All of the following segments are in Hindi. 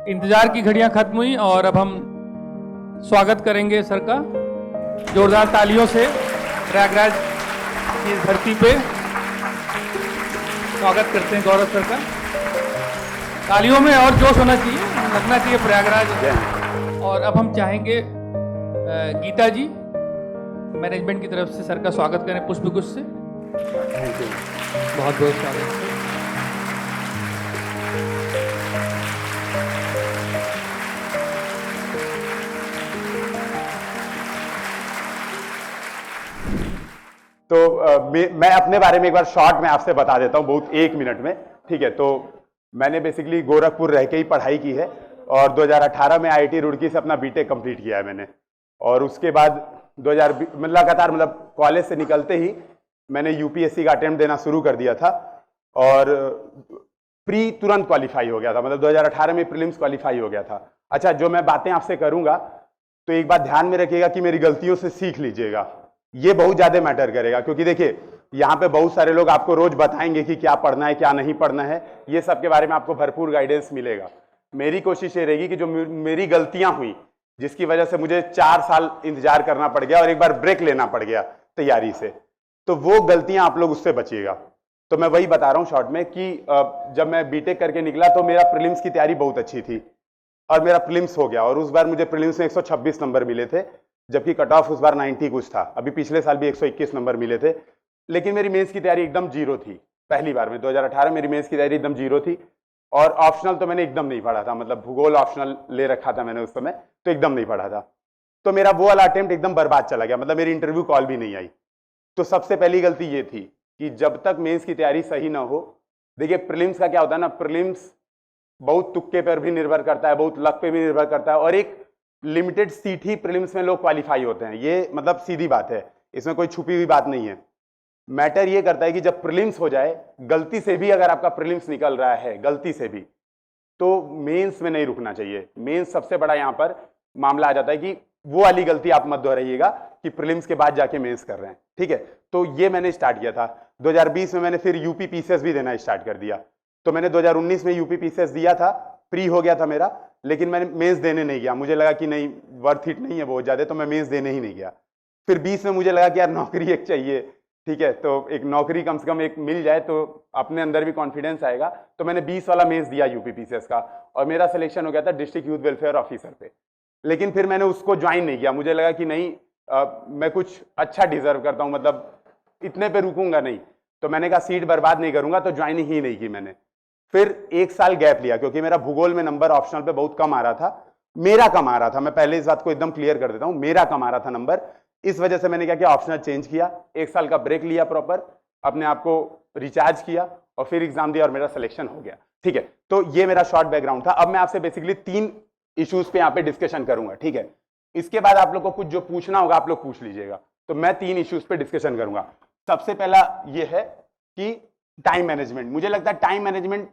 इंतजार की घड़ियां खत्म हुई और अब हम स्वागत करेंगे सर का जोरदार तालियों से। प्रयागराज की इस धरती पे स्वागत करते हैं गौरव सर का। तालियों में और जोश होना चाहिए, लगना चाहिए प्रयागराज। और अब हम चाहेंगे गीता जी मैनेजमेंट की तरफ से सर का स्वागत करें पुष्पगुच्छ से। Thank you. बहुत बहुत स्वागत। तो मैं अपने बारे में एक बार शॉर्ट में आपसे बता देता हूं, बहुत 1 मिनट में। ठीक है, तो मैंने बेसिकली गोरखपुर रह के ही पढ़ाई की है और 2018 में आईआईटी रुड़की से अपना बीटेक कंप्लीट किया है मैंने। और उसके बाद 2020 लगातार मतलब कॉलेज से निकलते ही मैंने यूपीएससी का अटेम्प्ट देना शुरू कर दिया था और प्री तुरंत क्वालिफाई हो गया था, मतलब 2018 में प्रीलिम्स क्वालिफाई हो गया था। अच्छा, जो मैं बातें आपसे करूंगा तो एक बात ध्यान में रखिएगा कि मेरी गलतियों से सीख लीजिएगा, ये बहुत ज्यादा मैटर करेगा। क्योंकि देखिए यहाँ पे बहुत सारे लोग आपको रोज बताएंगे कि क्या पढ़ना है क्या नहीं पढ़ना है, ये सब के बारे में आपको भरपूर गाइडेंस मिलेगा। मेरी कोशिश ये रहेगी कि जो मेरी गलतियां हुई जिसकी वजह से मुझे 4 साल इंतजार करना पड़ गया और एक बार ब्रेक लेना पड़ गया तैयारी से, तो वो गलतियां आप लोग उससे बचिएगा। तो मैं वही बता रहा हूं शॉर्ट में कि जब मैं बीटेक करके निकला तो मेरा प्रीलिम्स की तैयारी बहुत अच्छी थी और मेरा प्रीलिम्स हो गया। और उस बार मुझे प्रीलिम्स में 126 नंबर मिले थे, जबकि कट ऑफ उस बार 90 कुछ था। अभी पिछले साल भी 121 नंबर मिले थे, लेकिन मेरी मेंस की तैयारी एकदम जीरो थी। पहली बार में 2018 मेरी मेंस की तैयारी एकदम जीरो थी। और ऑप्शनल तो मैंने एकदम नहीं पढ़ा था, मतलब भूगोल ऑप्शनल ले रखा था मैंने उस समय, तो एकदम नहीं पढ़ा था। तो मेरा वो वाला अटेम्प्ट एकदम बर्बाद चला गया, मतलब मेरी इंटरव्यू कॉल भी नहीं आई। तो सबसे पहली गलती ये थी कि जब तक मेंस की तैयारी सही ना हो, देखिए प्रीलिम्स का क्या होता है ना, प्रीलिम्स बहुत तुक्के पर भी निर्भर करता है, बहुत लक पे भी निर्भर करता है, और एक लिमिटेड सीट ही प्रीलिम्स में लोग क्वालिफाई होते हैं। ये मतलब सीधी बात है, इसमें कोई छुपी हुई बात नहीं है। मैटर ये करता है कि जब प्रीलिम्स हो जाए, गलती से भी अगर आपका प्रीलिम्स निकल रहा है गलती से भी, तो मेंस में नहीं रुकना चाहिए। मेंस सबसे बड़ा यहां पर मामला आ जाता है कि वो वाली गलती आप मत दोहराइएगा कि प्रीलिम्स के बाद जाके मेंस कर रहे हैं। ठीक है, तो ये मैंने स्टार्ट किया था। 2020 में मैंने फिर यूपी पीसीएस भी देना स्टार्ट कर दिया। तो मैंने 2019 में यूपी पीसीएस दिया था, प्री हो गया था मेरा, लेकिन मैंने मेंस देने नहीं गया। मुझे लगा कि नहीं, वर्थ इट नहीं है बहुत ज्यादा, तो मैं मेंस देने ही नहीं गया। फिर 20 में मुझे लगा कि यार नौकरी एक चाहिए, ठीक है, तो एक नौकरी कम से कम एक मिल जाए तो अपने अंदर भी कॉन्फिडेंस आएगा। तो मैंने 20 वाला मेंस दिया यूपी पीसीएस का और मेरा सिलेक्शन हो गया था डिस्ट्रिक्ट यूथ वेलफेयर ऑफिसर पे। लेकिन फिर मैंने उसको ज्वाइन नहीं किया, मुझे लगा कि नहीं, मैं कुछ अच्छा डिजर्व करता हूं, मतलब इतने पे रुकूंगा नहीं। तो मैंने कहा सीट बर्बाद नहीं करूंगा, तो ज्वाइन ही नहीं की मैंने। फिर 1 साल गैप लिया क्योंकि मेरा भूगोल में नंबर ऑप्शनल पे बहुत कम आ रहा था, मेरा कम आ रहा था। मैं पहले इस बात को एकदम क्लियर कर देता हूं, मेरा कम आ रहा था नंबर। इस वजह से मैंने क्या किया, ऑप्शनल चेंज किया, 1 साल का ब्रेक लिया प्रॉपर, अपने आप को रिचार्ज किया और फिर एग्जाम दिया और मेरा सिलेक्शन हो गया। ठीक है, तो ये मेरा शॉर्ट बैकग्राउंड था। अब मैं आपसे बेसिकली 3 इश्यूज पे यहाँ पे डिस्कशन करूंगा। ठीक है, इसके बाद आप लोग को कुछ जो पूछना होगा आप लोग पूछ लीजिएगा। तो मैं 3 इश्यूज पे डिस्कशन करूंगा। सबसे पहला ये है कि टाइम मैनेजमेंट। मुझे लगता है टाइम मैनेजमेंट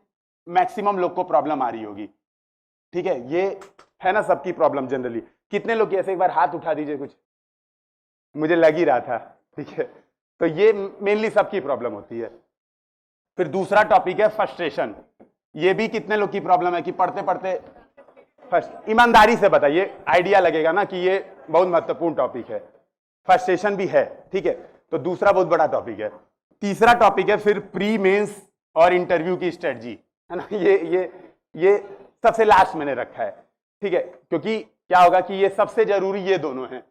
मैक्सिमम लोग को प्रॉब्लम आ रही होगी। ठीक है, ये है ना सबकी प्रॉब्लम जनरली। कितने लोग ऐसे, एक बार हाथ उठा दीजिए, कुछ मुझे लग ही रहा था। ठीक है, तो ये मेनली सबकी प्रॉब्लम होती है। फिर दूसरा टॉपिक है फ्रस्ट्रेशन। ये भी कितने लोग की प्रॉब्लम है कि पढ़ते पढ़ते फर्स्ट, ईमानदारी से बताइए, आइडिया लगेगा ना कि ये बहुत महत्वपूर्ण टॉपिक है। फ्रस्ट्रेशन भी है। ठीक है, तो दूसरा बहुत बड़ा टॉपिक है। तीसरा टॉपिक है फिर प्री मेंस और इंटरव्यू की स्ट्रेटजी, है ना। ये सबसे लास्ट मैंने रखा है। ठीक है, क्योंकि क्या होगा कि ये सबसे जरूरी ये दोनों हैं,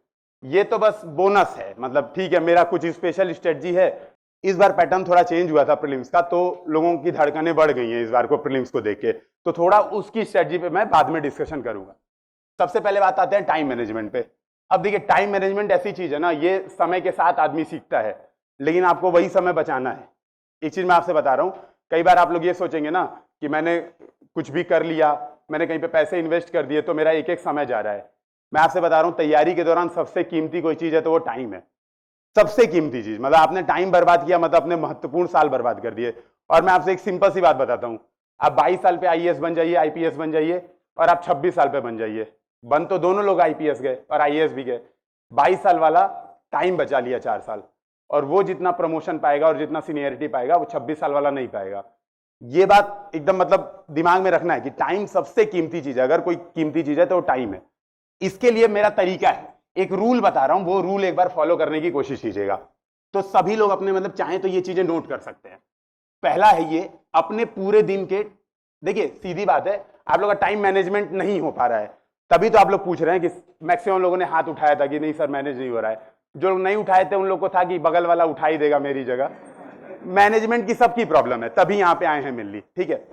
ये तो बस बोनस है। मतलब ठीक है, मेरा कुछ स्पेशल स्ट्रेटजी है। इस बार पैटर्न थोड़ा चेंज हुआ था प्रीलिम्स का, तो लोगों की धड़कनें बढ़ गई हैं इस बार को प्रीलिम्स को देख के, तो थोड़ा उसकी स्ट्रेटजी पे मैं बाद में डिस्कशन करूंगा। सबसे पहले बात आते हैं टाइम मैनेजमेंट पे। अब देखिए, टाइम मैनेजमेंट ऐसी चीज है ना, ये समय के साथ आदमी सीखता है, लेकिन आपको वही समय बचाना है। एक चीज मैं आपसे बता रहा हूं, कई बार आप लोग ये सोचेंगे ना कि मैंने कुछ भी कर लिया, मैंने कहीं पे पैसे इन्वेस्ट कर दिए तो मेरा एक एक समय जा रहा है। मैं आपसे बता रहा हूं, तैयारी के दौरान सबसे कीमती कोई चीज है तो वो टाइम है। सबसे कीमती चीज, मतलब आपने टाइम बर्बाद किया मतलब अपने महत्वपूर्ण साल बर्बाद कर दिए। और मैं आपसे एक सिंपल सी बात बताता हूं, आप 22 साल पे आईएएस बन जाइए, आईपीएस बन जाइए, और आप 26 साल पे बन जाइए। बन तो दोनों लोग आईपीएस गए और आईएएस भी गए। 22 साल वाला टाइम बचा लिया 4 साल, और वो जितना प्रमोशन पाएगा और जितना सीनियरिटी पाएगा वो 26 साल वाला नहीं पाएगा। ये बात एकदम मतलब दिमाग में रखना है कि टाइम सबसे कीमती चीज है। अगर कोई कीमती चीज है तो वो टाइम है। इसके लिए मेरा तरीका है, एक रूल बता रहा हूं, वो रूल एक बार फॉलो करने की कोशिश कीजिएगा। तो सभी लोग अपने मतलब चाहें तो ये चीजें नोट कर सकते हैं। पहला है ये, अपने पूरे दिन के, देखिए सीधी बात है, आप लोग का टाइम मैनेजमेंट नहीं हो पा रहा है, तभी तो आप लोग पूछ रहे हैं कि मैक्सिमम लोगों ने हाथ उठाया था कि नहीं सर मैनेज नहीं हो रहा है। जो लोग नहीं उठाए थे उन लोग को था कि बगल वाला उठा ही देगा मेरी जगह। मैनेजमेंट की सबकी प्रॉब्लम है, तभी यहां पे आए हैं मिलनी, ठीक है।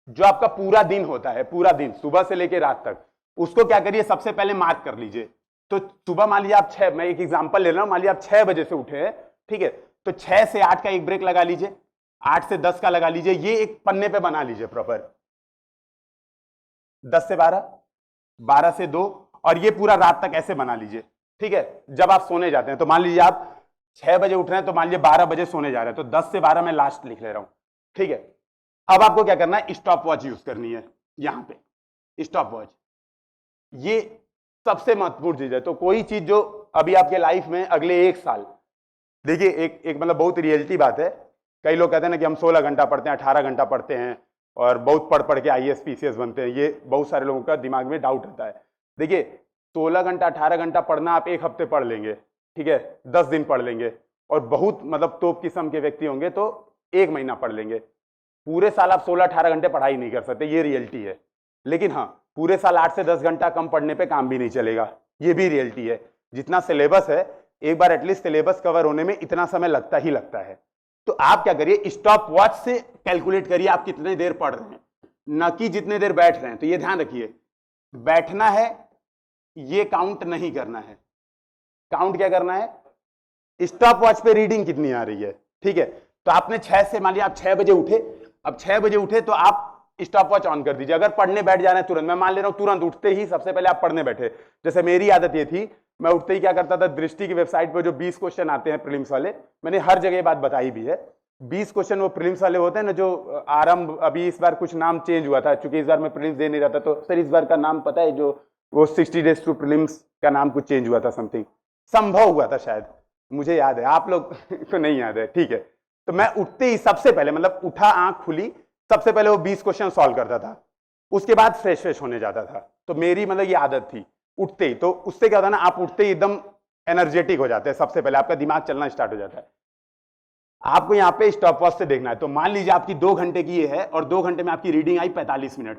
जो आपका पूरा दिन होता है, पूरा दिन सुबह से लेकर रात तक, उसको क्या करिए, सबसे पहले मार्क कर लीजिए। तो सुबह मान लीजिए आप 6, मैं एक एग्जांपल ले रहा हूं, मान लीजिए आप 6 बजे से उठे हैं, ठीक है, तो 6 से 8 का एक ब्रेक लगा लीजिए, 8 से 10 का लगा लीजिए, ये एक पन्ने पे बना लीजिए प्रॉपर। 10 से 12, 12 से 2, और ये पूरा रात तक ऐसे बना लीजिए, ठीक है। जब आप सोने जाते हैं तो मान लीजिए आप 6 बजे उठ रहे हैं, तो मान लीजिए 12 बजे सोने जा रहे हैं, तो 10 से 12 मैं लास्ट लिख ले रहा हूं, ठीक है। अब आपको क्या करना है, स्टॉप वॉच यूज करनी है। यहां पे स्टॉप वॉच, ये सबसे महत्वपूर्ण चीज है। तो कोई चीज जो अभी आपके लाइफ में अगले 1 साल, देखिए एक मतलब बहुत रियलिटी बात है। कई लोग कहते हैं ना कि हम 16 घंटा पढ़ते हैं, 18 घंटा पढ़ते हैं और बहुत पढ़ पढ़ के IAS PCS बनते हैं, ये बहुत सारे लोगों का दिमाग में डाउट रहता है। देखिए 16 घंटा 18 घंटा पढ़ना आप 1 हफ्ते पढ़ लेंगे, ठीक है, 10 दिन पढ़ लेंगे, और बहुत मतलब तोप किस्म के व्यक्ति होंगे तो 1 महीना पढ़ लेंगे। पूरे साल आप 16-18 घंटे पढ़ाई नहीं कर सकते, ये रियलिटी है। लेकिन हाँ, पूरे साल 8 से 10 घंटा कम पढ़ने पे काम भी नहीं चलेगा, ये भी रियलिटी है। जितना सिलेबस है, एक बार एटलीस्ट सिलेबस कवर होने में इतना समय लगता ही लगता है। तो आप क्या करिए, स्टॉप वॉच से कैलकुलेट करिए आप कितने देर पढ़ रहे हैं, न कि जितने देर बैठ रहे हैं। तो ये ध्यान रखिए, बैठना है ये काउंट नहीं करना है। काउंट क्या करना है, स्टॉप वॉच पे रीडिंग कितनी आ रही है, ठीक है। तो आपने 6 से, मान लिया आप 6 बजे उठे, अब 6 बजे उठे तो आप स्टॉप वॉच ऑन कर दीजिए। अगर पढ़ने बैठ जा रहे हैं तुरंत, मैं मान ले रहा हूं तुरंत उठते ही सबसे पहले आप पढ़ने बैठे, जैसे मेरी आदत ये थी, मैं उठते ही क्या करता था, दृष्टि की वेबसाइट पर जो 20 क्वेश्चन आते हैं प्रीलिम्स वाले, मैंने हर जगह बात बताई भी है। 20 क्वेश्चन वो प्रीलिम्स वाले होते हैं ना, जो आरंभ, अभी इस बार कुछ नाम चेंज हुआ था, चूंकि इस बार मैं प्रीलिम्स दे नहीं रहा था, तो सर इस बार का नाम पता है, जो वो 60 डेज टू प्रीलिम्स का नाम कुछ चेंज हुआ था, समथिंग संभव हुआ था शायद, मुझे याद है, आप लोग को नहीं याद है, ठीक है। तो मैं उठते ही सबसे पहले, मतलब उठा आंख खुली, सबसे पहले वो 20 क्वेश्चन सॉल्व करता था, उसके बाद फ्रेश होने जाता था। तो मेरी मतलब ये आदत थी उठते ही। तो उससे क्या होता है ना, आप उठते ही एकदम एनर्जेटिक हो जाते हैं, सबसे पहले आपका दिमाग चलना स्टार्ट हो जाता है। आपको यहाँ पे स्टॉप वॉच से देखना है। तो मान लीजिए आपकी 2 घंटे की ये है, और 2 घंटे में आपकी रीडिंग आई 45 मिनट,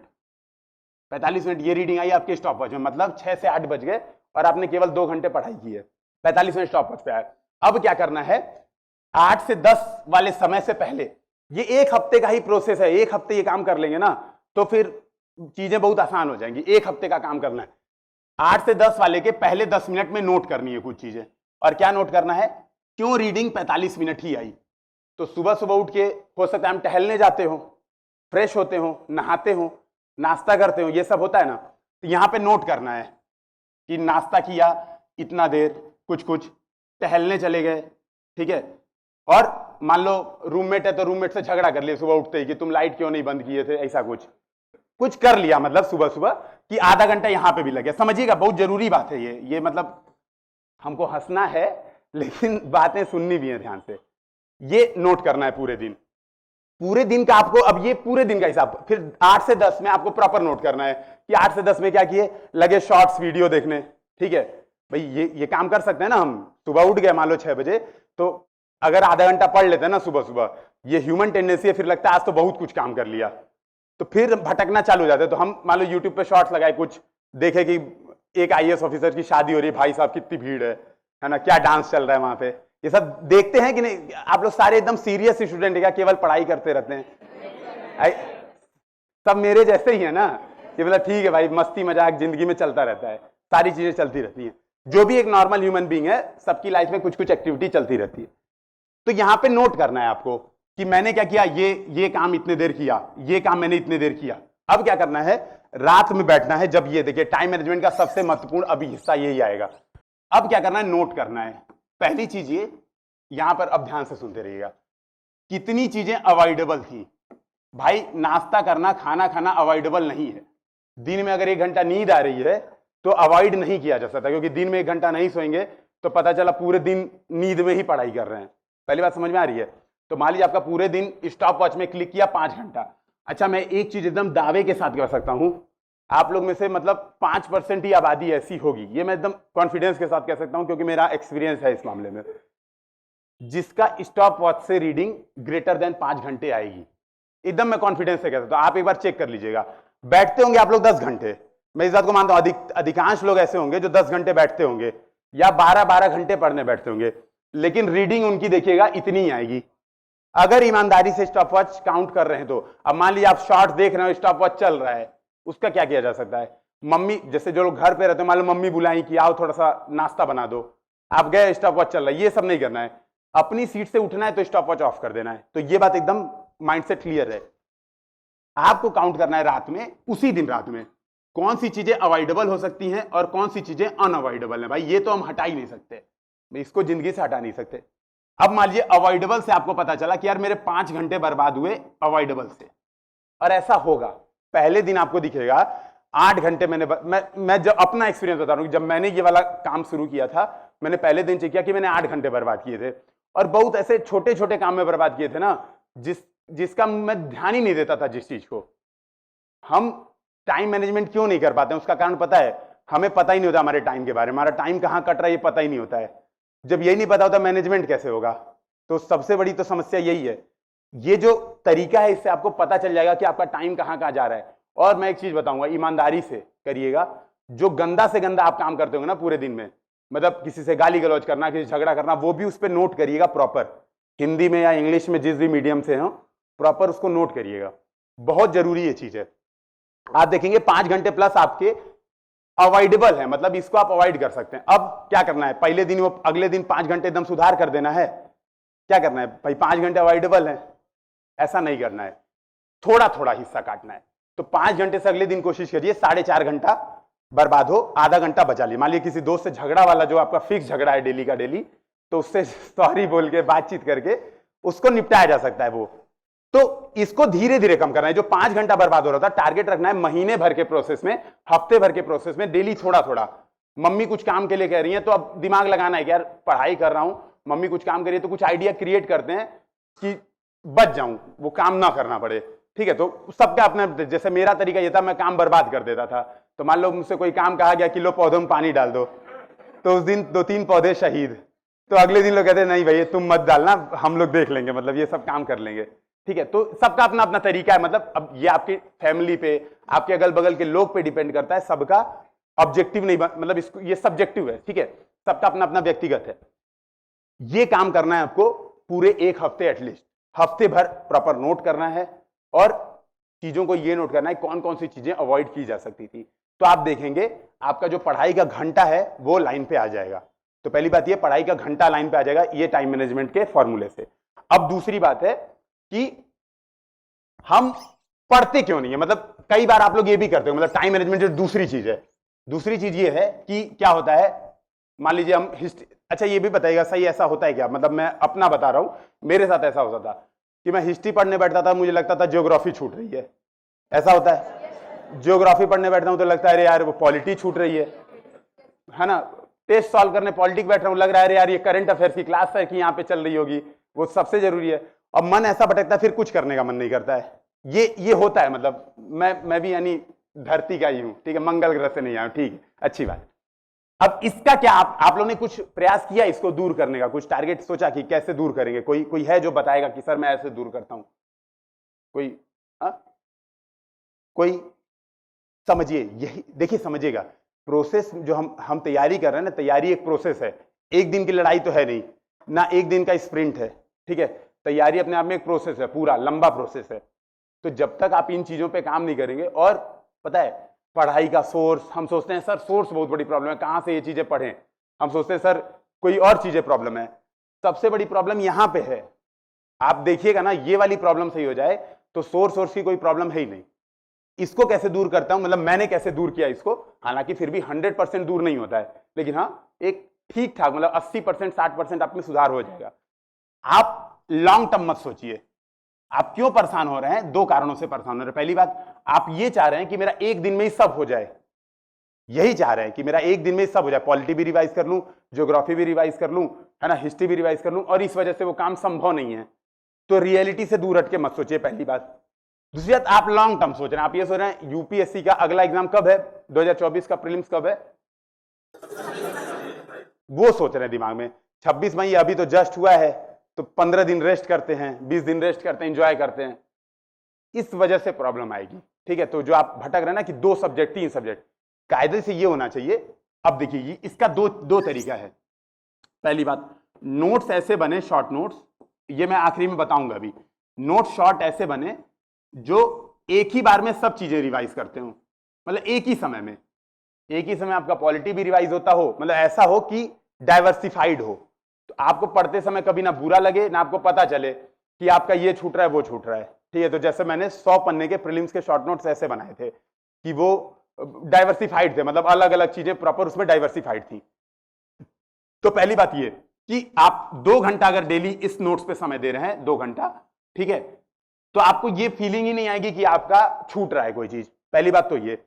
45 मिनट ये रीडिंग आई आपके स्टॉप वॉच में, मतलब 6 से 8 बज गए और आपने केवल 2 घंटे पढ़ाई की है, 45 मिनट स्टॉप वॉच पे आया। अब क्या करना है, 8 से 10 वाले समय से पहले, ये 1 हफ्ते का ही प्रोसेस है, 1 हफ्ते ये काम कर लेंगे ना तो फिर चीजें बहुत आसान हो जाएंगी। 1 हफ्ते का काम करना है। 8 से 10 वाले के पहले 10 मिनट में नोट करनी है कुछ चीजें। और क्या नोट करना है, क्यों रीडिंग 45 मिनट ही आई। तो सुबह सुबह उठ के हो सकता है हम टहलने जाते हो, फ्रेश होते हो, नहाते हो, नाश्ता करते हो, ये सब होता है ना, तो यहां पे नोट करना है कि नाश्ता किया इतना देर, कुछ कुछ टहलने चले गए, ठीक है। और मान लो रूममेट है तो रूममेट से झगड़ा कर लिया सुबह उठते ही कि तुम लाइट क्यों नहीं बंद किए थे, ऐसा कुछ कुछ कर लिया, मतलब सुबह सुबह कि आधा घंटा यहां पे भी लगे। समझिएगा, बहुत जरूरी बात है ये मतलब हमको हंसना है लेकिन बातें सुननी भी है ध्यान से। ये नोट करना है पूरे दिन, पूरे दिन का आपको। अब ये पूरे दिन का हिसाब, फिर 8 से 10 में आपको प्रॉपर नोट करना है कि 8 से 10 में क्या किए, लगे शॉर्ट्स वीडियो देखने, ठीक है भाई। ये काम कर सकते हैं ना हम। सुबह उठ गए मान लो 6 बजे, तो अगर आधा घंटा पढ़ लेते हैं ना सुबह सुबह, ये ह्यूमन टेंडेंसी है, फिर लगता है आज तो बहुत कुछ काम कर लिया, तो फिर भटकना चालू हो जाते हैं। तो हम मान लो यूट्यूब पे शॉर्ट्स लगाए, कुछ देखे कि एक IAS ऑफिसर की शादी हो रही है, भाई साहब कितनी भीड़ है ना, क्या डांस चल रहा है वहां पे, ये सब देखते हैं कि नहीं। आप लोग सारे एकदम सीरियस स्टूडेंट है क्या, केवल पढ़ाई करते रहते हैं? सब मेरे जैसे ही है ना, ये मतलब ठीक है भाई, मस्ती मजाक जिंदगी में चलता रहता है, सारी चीजें चलती रहती हैं। जो भी एक नॉर्मल ह्यूमन बीइंग है, सबकी लाइफ में कुछ कुछ एक्टिविटी चलती रहती है। तो यहां पे नोट करना है आपको कि मैंने क्या किया, ये काम इतने देर किया, ये काम मैंने इतने देर किया। अब क्या करना है, रात में बैठना है, जब ये देखिए टाइम मैनेजमेंट का सबसे महत्वपूर्ण अभी हिस्सा यही आएगा। अब क्या करना है, नोट करना है। पहली चीज ये, यहां पर अब ध्यान से सुनते रहिएगा, कितनी चीजें अवॉइडेबल थी। भाई नाश्ता करना, खाना खाना अवॉइडेबल नहीं है। दिन में अगर 1 घंटा नींद आ रही है तो अवॉइड नहीं किया जा सकता, क्योंकि दिन में 1 घंटा नहीं सोएंगे तो पता चला पूरे दिन नींद में ही पढ़ाई कर रहे हैं। पहली बात समझ में आ रही है। तो मान लीजिए आपका पूरे दिन स्टॉप वॉच में क्लिक किया 5 घंटा। अच्छा, मैं एक चीज एकदम दावे के साथ कह सकता हूं, आप लोग में से मतलब 5% ही आबादी ऐसी होगी, ये मैं एकदम कॉन्फिडेंस के साथ कह सकता हूं क्योंकि मेरा एक्सपीरियंस है इस मामले में, जिसका स्टॉप वॉच से रीडिंग ग्रेटर देन 5 घंटे आएगी। एकदम मैं कॉन्फिडेंस से कह सकता हूं, आप एक बार चेक कर लीजिएगा। बैठते होंगे आप लोग 10 घंटे, मैं इस बात को मानता हूं, अधिकांश लोग ऐसे होंगे जो 10 घंटे बैठते होंगे या 12-12 घंटे पढ़ने बैठते होंगे, लेकिन रीडिंग उनकी देखिएगा इतनी ही आएगी। अगर ईमानदारी से स्टॉप वॉच काउंट कर रहे हैं तो अब मान लीजिए आप शॉर्ट देख रहे हो, स्टॉप वॉच चल रहा है, उसका क्या किया जा सकता है? मम्मी, जैसे जो लोग घर पे रहते हैं, मान लो मम्मी बुलाई कि आओ थोड़ा सा नाश्ता बना दो, आप गए, स्टॉप वॉच चल रहा है, ये सब नहीं करना है। अपनी सीट से उठना है तो स्टॉप वॉच ऑफ कर देना है। तो ये बात एकदम माइंड से क्लियर है। आपको काउंट करना है रात में, उसी दिन रात में कौन सी चीजें अवॉइडेबल हो सकती हैं और कौन सी चीजें अनअवॉइडेबल हैं। भाई ये तो हम हटा ही नहीं सकते, इसको जिंदगी से हटा नहीं सकते। अब मान लीजिए अवॉइडेबल से आपको पता चला कि यार मेरे 5 घंटे बर्बाद हुए अवॉइडेबल से, और ऐसा होगा। पहले दिन आपको दिखेगा 8 घंटे मैं जब अपना एक्सपीरियंस बता रहा हूं, जब मैंने ये वाला काम शुरू किया था, मैंने पहले दिन चेक किया कि मैंने 8 घंटे बर्बाद किए थे, और बहुत ऐसे छोटे छोटे काम में बर्बाद किए थे ना, जिसका मैं ध्यान ही नहीं देता था। जिस चीज को हम टाइम मैनेजमेंट क्यों नहीं कर पाते हैं, उसका कारण पता है, हमें पता ही नहीं होता हमारे टाइम के बारे में, हमारा टाइम कहां कट रहा है ये पता ही नहीं होता है। जब यही नहीं पता होता मैनेजमेंट कैसे होगा? तो सबसे बड़ी तो समस्या यही है। ये जो तरीका है, इससे आपको पता चल जाएगा कि आपका टाइम कहां कहां जा रहा है। और मैं एक चीज बताऊंगा, ईमानदारी से करिएगा। जो गंदा से गंदा आप काम करते होंगे ना पूरे दिन में, मतलब किसी से गाली गलौज करना, किसी से झगड़ा करना, वो भी उस पर नोट करिएगा प्रॉपर, हिंदी में या इंग्लिश में, जिस भी मीडियम से हो, प्रॉपर उसको नोट करिएगा। बहुत जरूरी ये चीज है। आप देखेंगे 5 घंटे प्लस आपके अवॉइडेबल है, मतलब इसको आप अवॉइड कर सकते हैं। अब क्या करना है? पहले दिन वो अगले दिन 5 घंटे एकदम सुधार कर देना है। क्या करना है भाई? 5 घंटे अवॉइडेबल है, ऐसा नहीं करना है, थोड़ा थोड़ा हिस्सा काटना है। तो 5 घंटे से अगले दिन कोशिश करिए 4.5 घंटा बर्बाद हो, आधा घंटा बचा लिया। मान लीजिए किसी दोस्त से झगड़ा वाला, जो आपका फिक्स झगड़ा है डेली का डेली, तो उससे सॉरी बोल के बातचीत करके उसको निपटाया जा सकता है वो। तो इसको धीरे धीरे कम करना है। जो 5 घंटा बर्बाद हो रहा था, टारगेट रखना है महीने भर के प्रोसेस में, हफ्ते भर के प्रोसेस में, डेली थोड़ा थोड़ा। मम्मी कुछ काम के लिए कह रही है तो अब दिमाग लगाना है कि यार पढ़ाई कर रहा हूं, मम्मी कुछ काम करिए, तो कुछ आइडिया क्रिएट करते हैं कि बच जाऊं, वो काम ना करना पड़े। ठीक है, तो सबका अपना, जैसे मेरा तरीका ये था, मैं काम बर्बाद कर देता था। तो मान लो मुझसे कोई काम कहा गया कि लो पौधों में पानी डाल दो, तो उस दिन 2-3 पौधे शहीद। तो अगले दिन लोग कहते नहीं भाई तुम मत डालना, हम लोग देख लेंगे, मतलब ये सब काम कर लेंगे। ठीक है, तो सबका अपना अपना तरीका है। मतलब अब ये आपकी फैमिली पे, आपके अगल बगल के लोग पे डिपेंड करता है, सबका ऑब्जेक्टिव नहीं, मतलब इसको, ये सब्जेक्टिव है। ठीक है, सबका अपना अपना व्यक्तिगत है। ये काम करना है आपको पूरे 1 हफ्ते, एटलीस्ट हफ्ते भर प्रॉपर नोट करना है, और चीजों को ये नोट करना है कौन कौन सी चीजें अवॉइड की जा सकती थी। तो आप देखेंगे आपका जो पढ़ाई का घंटा है वो लाइन पे आ जाएगा। तो पहली बात ये, पढ़ाई का घंटा लाइन पे आ जाएगा, ये टाइम मैनेजमेंट के फॉर्मूले से। अब दूसरी बात है कि हम पढ़ते क्यों नहीं है। मतलब कई बार आप लोग ये भी करते हो, मतलब टाइम मैनेजमेंट जो दूसरी चीज है, दूसरी चीज ये है कि क्या होता है, मान लीजिए हम हिस्ट्री, अच्छा ये भी बताइएगा सही ऐसा होता है क्या? मतलब मैं अपना बता रहा हूं, मेरे साथ ऐसा होता था कि मैं हिस्ट्री पढ़ने बैठता था, मुझे लगता था ज्योग्राफी छूट रही है। ऐसा होता है, ज्योग्राफी पढ़ने बैठता हूं तो लगता है अरे यार वो पॉलिटी छूट रही है ना। टेस्ट सॉल्व करने पॉलिटिक्स बैठ रहा हूं, लग रहा है अरे यार ये करंट अफेयर्स की क्लास है कि यहाँ पे चल रही होगी, वो सबसे जरूरी है। अब मन ऐसा भटकता है, फिर कुछ करने का मन नहीं करता है। ये होता है, मतलब मैं भी यानी धरती का ही हूं, ठीक है, मंगल ग्रह से नहीं आया, ठीक है, अच्छी बात। अब इसका क्या आप लोगों ने कुछ प्रयास किया इसको दूर करने का? कुछ टारगेट सोचा कि कैसे दूर करेंगे? कोई है जो बताएगा कि सर मैं ऐसे दूर करता हूं? कोई समझिए, यही देखिए, समझिएगा प्रोसेस जो हम तैयारी कर रहे हैं ना, तैयारी एक प्रोसेस है, एक दिन की लड़ाई तो है नहीं ना, एक दिन का स्प्रिंट है। ठीक है, तैयारी अपने आप में एक प्रोसेस है, पूरा लंबा प्रोसेस है। तो जब तक आप इन चीजों पे काम नहीं करेंगे, और पता है पढ़ाई का सोर्स, हम सोचते हैं सर सोर्स बहुत बड़ी प्रॉब्लम है, कहां से ये चीजें पढ़ें, हम सोचते हैं सर कोई और चीजें प्रॉब्लम है। सबसे बड़ी प्रॉब्लम यहां पे है। आप देखिएगा ना, ये वाली प्रॉब्लम सही हो जाए तो सोर्स की कोई प्रॉब्लम है ही नहीं। इसको कैसे दूर करता हूं, मतलब मैंने कैसे दूर किया इसको, हालांकि फिर भी 100% दूर नहीं होता है, लेकिन हाँ एक ठीक ठाक, मतलब 80% 60% आप में सुधार हो जाएगा। आप लॉन्ग टर्म मत सोचिए। आप क्यों परेशान हो रहे हैं? 2 कारणों से परेशान हो रहे हैं। पहली बात, आप ये चाह रहे हैं कि मेरा एक दिन में ही सब हो जाए, यही चाह रहे हैं कि मेरा एक दिन में ही सब हो जाए, पॉलिटी भी रिवाइज कर लूं, ज्योग्राफी भी रिवाइज कर लूं, है ना, हिस्ट्री भी रिवाइज कर लूं, और इस वजह से वो काम संभव नहीं है। तो रियलिटी से दूर हट के मत सोचिए, पहली बात। दूसरी बात, आप लॉन्ग टर्म सोच रहे हैं, आप ये सोच रहे हैं यूपीएससी का अगला एग्जाम कब है, 2024 का प्रीलिम्स कब है, वो सोच रहे हैं दिमाग में। 26 मई अभी तो जस्ट हुआ है, तो 15 दिन रेस्ट करते हैं, 20 दिन रेस्ट करते हैं, एंजॉय करते हैं, इस वजह से प्रॉब्लम आएगी। ठीक है, तो जो आप भटक रहे हैं ना कि 2 सब्जेक्ट 3 सब्जेक्ट, कायदे से ये होना चाहिए। अब देखिए इसका दो तरीका है। पहली बात, नोट्स ऐसे बने, शॉर्ट नोट्स, ये मैं आखिरी में बताऊंगा अभी, नोट शॉर्ट ऐसे बने जो एक ही बार में सब चीजें रिवाइज करते हो, मतलब एक ही समय आपका पॉलिटी भी रिवाइज होता हो, मतलब ऐसा हो कि डाइवर्सिफाइड हो, तो आपको पढ़ते समय कभी ना बुरा लगे ना आपको पता चले कि आपका ये छूट रहा है वो छूट रहा है। ठीक है, तो जैसे मैंने 100 पन्ने के प्रीलिम्स के शॉर्ट नोट्स ऐसे बनाए थे कि वो डाइवर्सिफाइड थे, मतलब अलग अलग चीजें प्रॉपर उसमें डाइवर्सिफाइड थी। तो पहली बात ये कि आप 2 घंटा अगर डेली इस नोट्स पे समय दे रहे हैं, 2 घंटा, ठीक है, तो आपको ये फीलिंग ही नहीं आएगी कि आपका छूट रहा है कोई चीज। पहली बात तो ये।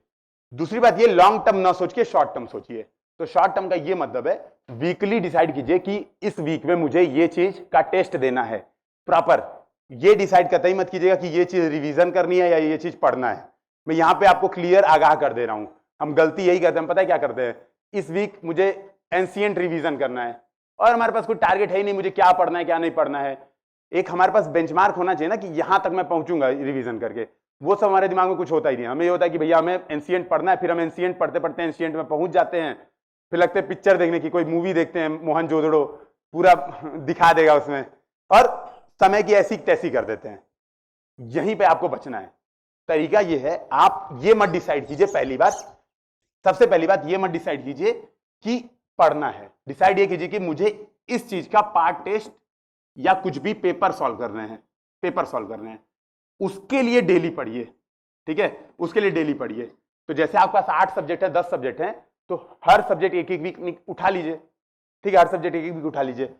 दूसरी बात ये, लॉन्ग टर्म ना सोच के शॉर्ट टर्म सोचिए। तो शॉर्ट टर्म का ये मतलब है, वीकली डिसाइड कीजिए कि इस वीक में मुझे ये चीज का टेस्ट देना है प्रॉपर। ये डिसाइड कतई मत कीजिएगा कि ये चीज रिवीजन करनी है या ये चीज पढ़ना है। मैं यहां पे आपको क्लियर आगाह कर दे रहा हूं। हम गलती यही करते हैं, पता है क्या करते हैं, इस वीक मुझे एंशिएंट रिवीजन करना है और हमारे पास कोई टारगेट है ही नहीं, मुझे क्या पढ़ना है क्या नहीं पढ़ना है। एक हमारे पास बेंचमार्क होना चाहिए ना कि यहां तक मैं पहुंचूंगा रिवीजन करके, वो सब हमारे दिमाग में कुछ होता ही नहीं। हमें ये होता है कि भैया हमें एंशिएंट पढ़ना है, फिर हम एंशिएंट पढ़ते पढ़ते एंशिएंट में पहुंच जाते हैं, फिर लगते हैं पिक्चर देखने की, कोई मूवी देखते हैं, मोहनजोदड़ो पूरा दिखा देगा उसमें, और समय की ऐसी तैसी कर देते हैं। यहीं पे आपको बचना है। तरीका ये है, आप ये मत डिसाइड कीजिए, पहली बात, सबसे पहली बात ये मत डिसाइड कीजिए कि पढ़ना है। डिसाइड ये कीजिए कि मुझे इस चीज का पार्ट टेस्ट या कुछ भी पेपर सॉल्व करने हैं, उसके लिए डेली पढ़िए। ठीक है, उसके लिए डेली पढ़िए। तो जैसे आपके पास 8 सब्जेक्ट है, 10 सब्जेक्ट है, तो हर सब्जेक्ट एक एक वीक उठा लीजिए। ठीक है, हर सब्जेक्ट एक एक वीक उठा लीजिए